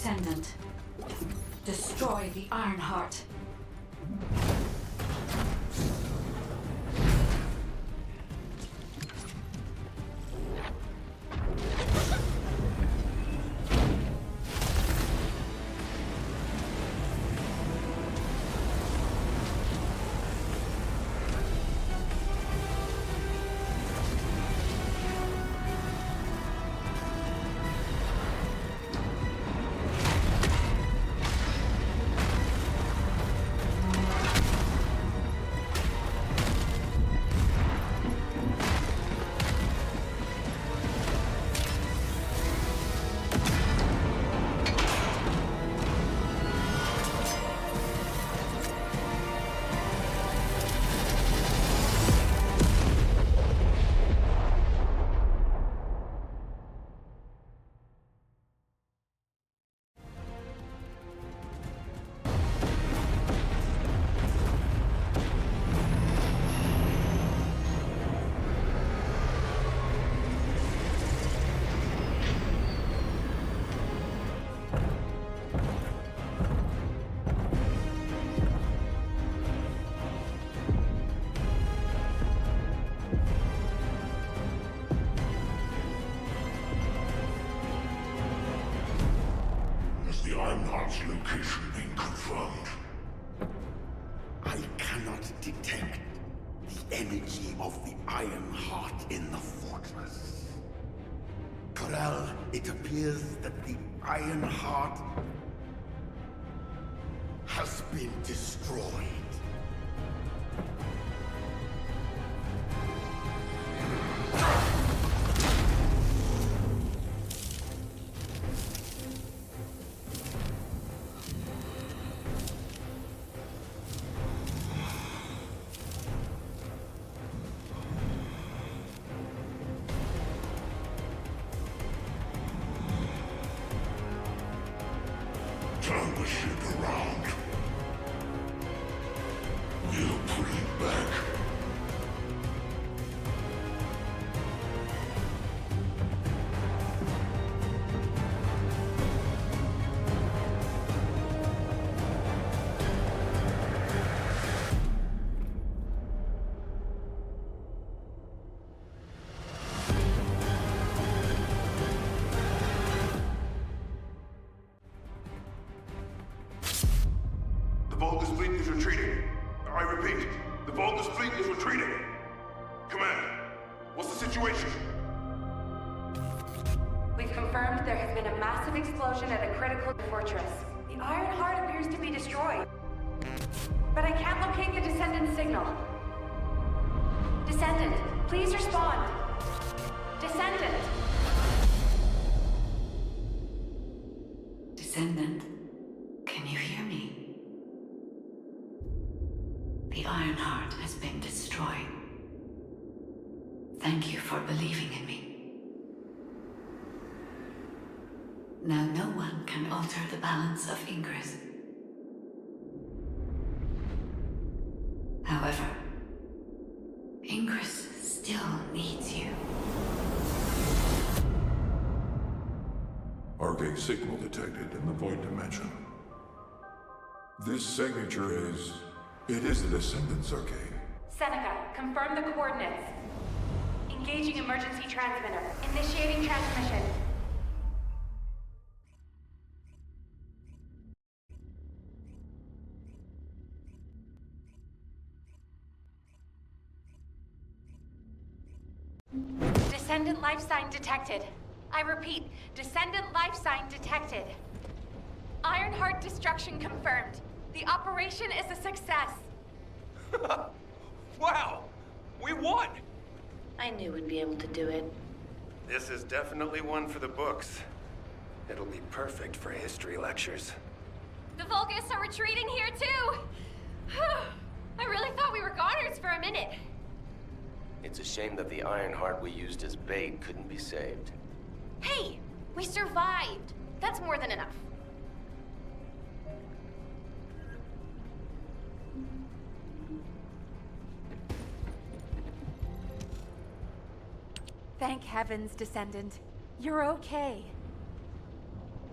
Descendant. Destroy the Ironheart. Ironheart's location been confirmed? I cannot detect the energy of the Ironheart in the fortress. Corel, it appears that the Ironheart has been destroyed. Turn the ship around. We'll put it back. The Vulgus fleet is retreating. I repeat, the Vulgus fleet is retreating. Command, what's the situation? We've confirmed there has been a massive explosion at a critical fortress. The Iron Heart appears to be destroyed. But I can't locate the Descendant signal. Descendant, please respond. Descendant! Descendant, can you hear me? The Ironheart has been destroyed. Thank you for believing in me. Now no one can alter the balance of Ingress. However, Ingress still needs you. Arcade signal detected in the Void Dimension. This signature is... It is the Descendant's arcade. Seneca, confirm the coordinates. Engaging emergency transmitter. Initiating transmission. Descendant life sign detected. I repeat, Descendant life sign detected. Ironheart destruction confirmed. The operation is a success. Wow! We won! I knew we'd be able to do it. This is definitely one for the books. It'll be perfect for history lectures. The Vulgus are retreating here too! I really thought we were goners for a minute. It's a shame that the Ironheart we used as bait couldn't be saved. Hey, we survived. That's more than enough. Thank heavens, Descendant. You're okay.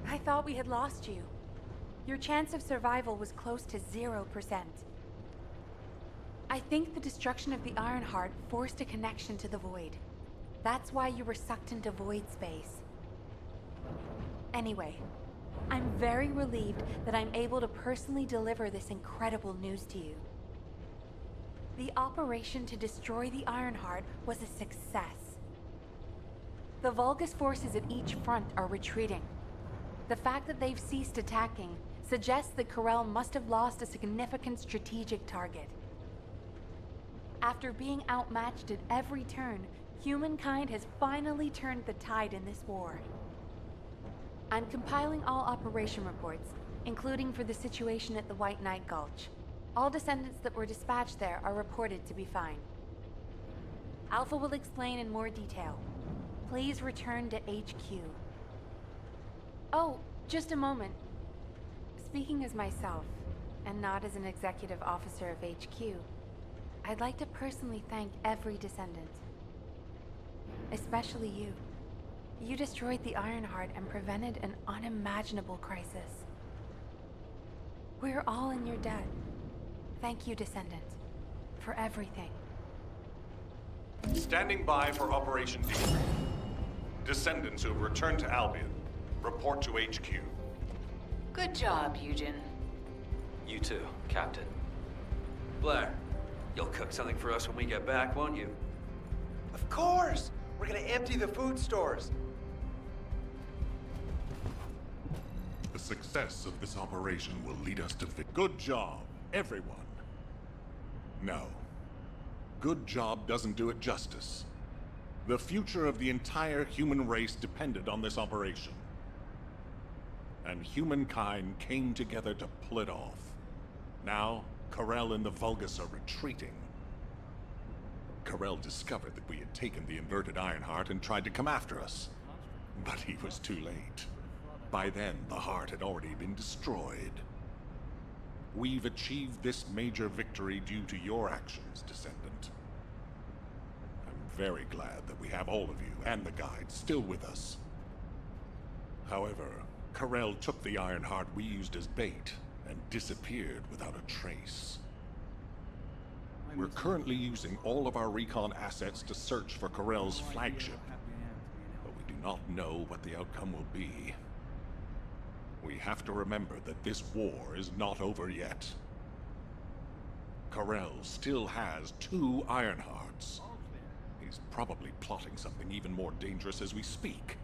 I thought we had lost you. Your chance of survival was close to 0%. I think the destruction of the Ironheart forced a connection to the Void. That's why you were sucked into Void space. Anyway, I'm very relieved that I'm able to personally deliver this incredible news to you. The operation to destroy the Ironheart was a success. The Vulgus forces at each front are retreating. The fact that they've ceased attacking suggests that Corel must have lost a significant strategic target. After being outmatched at every turn, humankind has finally turned the tide in this war. I'm compiling all operation reports, including for the situation at the White Knight Gulch. All descendants that were dispatched there are reported to be fine. Alpha will explain in more detail. Please return to HQ. Oh, just a moment. Speaking as myself, and not as an executive officer of HQ, I'd like to personally thank every descendant. Especially you. You destroyed the Ironheart and prevented an unimaginable crisis. We're all in your debt. Thank you, Descendant, for everything. Standing by for Operation Debrief. Descendants who have returned to Albion, report to HQ. Good job, Eugen. You too, Captain. Blair, you'll cook something for us when we get back, won't you? Of course! We're gonna empty the food stores. The success of this operation will lead us to Good job, everyone. No. Good job doesn't do it justice. The future of the entire human race depended on this operation. And humankind came together to pull it off. Now, Corel and the Vulgus are retreating. Corel discovered that we had taken the inverted Ironheart and tried to come after us. But he was too late. By then, the heart had already been destroyed. We've achieved this major victory due to your actions, Descendant. I'm very glad that we have all of you and the guides still with us. However, Corel took the Ironheart we used as bait and disappeared without a trace. We're currently using all of our recon assets to search for Corel's flagship, but we do not know what the outcome will be. We have to remember that this war is not over yet. Corel still has 2 Ironhearts. He's probably plotting something even more dangerous as we speak.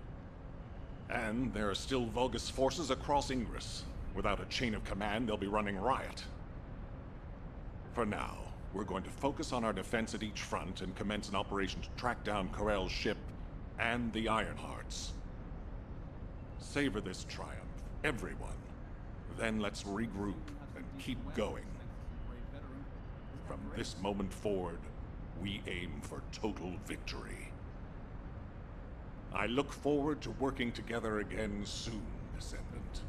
And there are still Vulgus forces across Ingress. Without a chain of command, they'll be running riot. For now, we're going to focus on our defense at each front and commence an operation to track down Corel's ship and the Ironhearts. Savor this triumph, everyone. Then let's regroup and keep going. From this moment forward, we aim for total victory. I look forward to working together again soon, Descendant.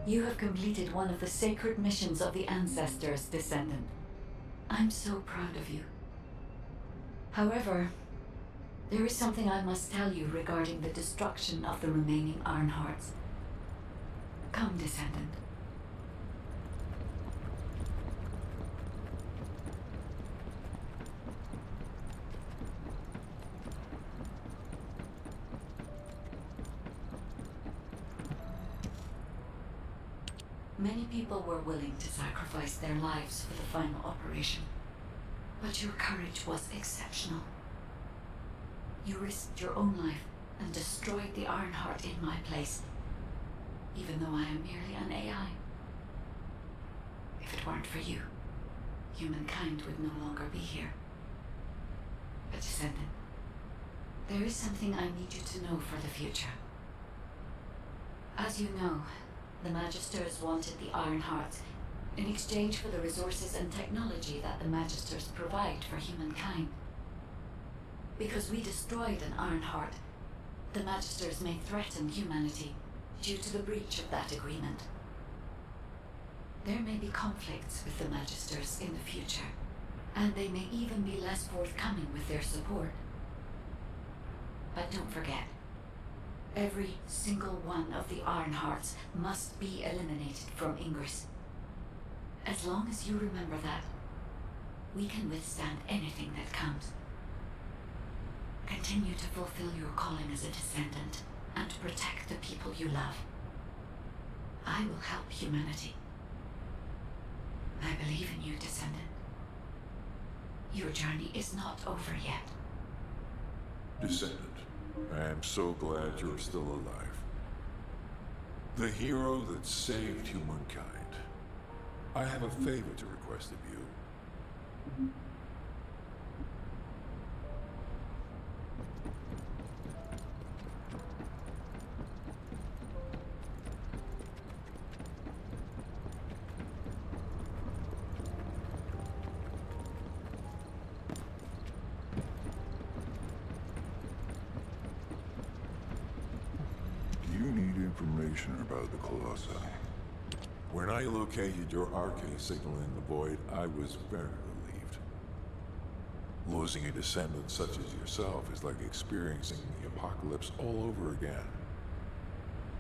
You have completed one of the sacred missions of the Ancestors, Descendant. I'm so proud of you. However, there is something I must tell you regarding the destruction of the remaining Ironhearts. Come, Descendant. Many people were willing to sacrifice their lives for the final operation. But your courage was exceptional. You risked your own life and destroyed the Ironheart in my place, even though I am merely an AI. If it weren't for you, humankind would no longer be here. But Descendant, there is something I need you to know for the future. As you know, the Magisters wanted the Ironheart in exchange for the resources and technology that the Magisters provide for humankind. Because we destroyed an Ironheart, the Magisters may threaten humanity due to the breach of that agreement. There may be conflicts with the Magisters in the future, and they may even be less forthcoming with their support. But don't forget, Every single one of the Ironhearts must be eliminated from Ingress. As long as you remember that, we can withstand anything that comes. Continue to fulfill your calling as a Descendant and protect the people you love. I will help humanity. I believe in you, Descendant. Your journey is not over yet. Descendant, I am so glad you're still alive. The hero that saved humankind. I have a favor to request of you. Do you need information about the Colossi? When I located your arcade signal in the void, I was very relieved. Losing a descendant such as yourself is like experiencing the apocalypse all over again.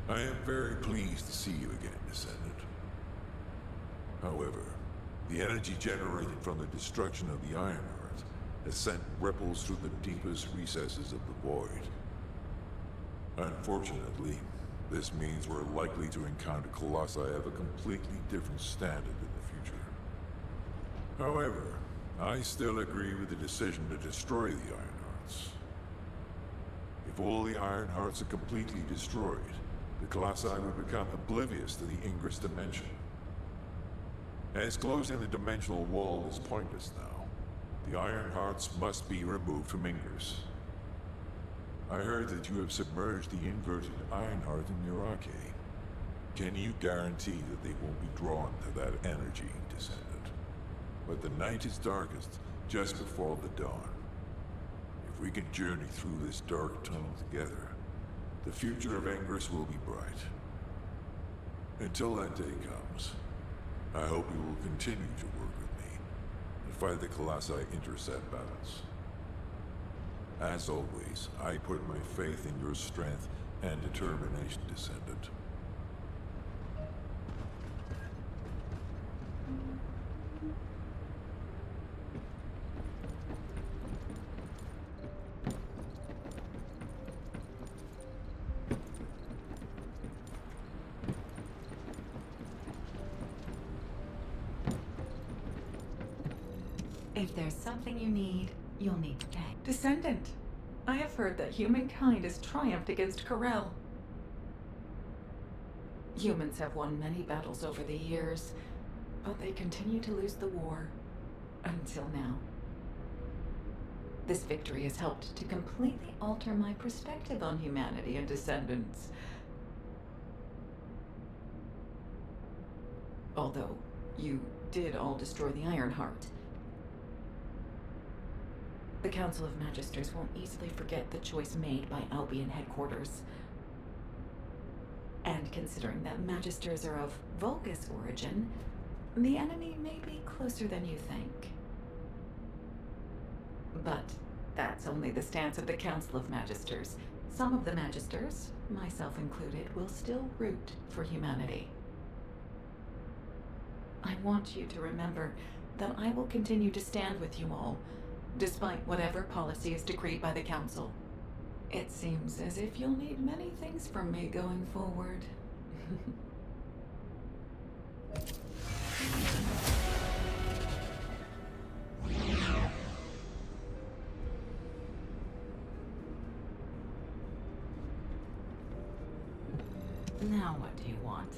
I am very pleased to see you again, Descendant. However, the energy generated from the destruction of the Ironheart has sent ripples through the deepest recesses of the void. Unfortunately, this means we're likely to encounter Colossi of a completely different standard in the future. However, I still agree with the decision to destroy the Ironhearts. If all the Ironhearts are completely destroyed, the Colossi would become oblivious to the Ingress dimension. As closing the dimensional wall is pointless now, the Ironhearts must be removed from Ingress. I heard that you have submerged the inverted Ironheart in your arcade. Can you guarantee that they won't be drawn to that energy, Descendant? But the night is darkest just before the dawn. If we can journey through this dark tunnel together, the future of Ingress will be bright. Until that day comes, I hope you will continue to work with me and fight the Colossi intercept battles. As always, I put my faith in your strength and determination, Descendant. If there's something you need, you'll need to pay. Descendant, I have heard that humankind has triumphed against Corel. Humans have won many battles over the years, but they continue to lose the war. Until now. This victory has helped to completely alter my perspective on humanity and Descendants. Although, you did all destroy the Ironheart. The Council of Magisters won't easily forget the choice made by Albion headquarters. And considering that Magisters are of Vulgus origin, the enemy may be closer than you think. But that's only the stance of the Council of Magisters. Some of the Magisters, myself included, will still root for humanity. I want you to remember that I will continue to stand with you all, despite whatever policy is decreed by the Council. It seems as if you'll need many things from me going forward. Now what do you want?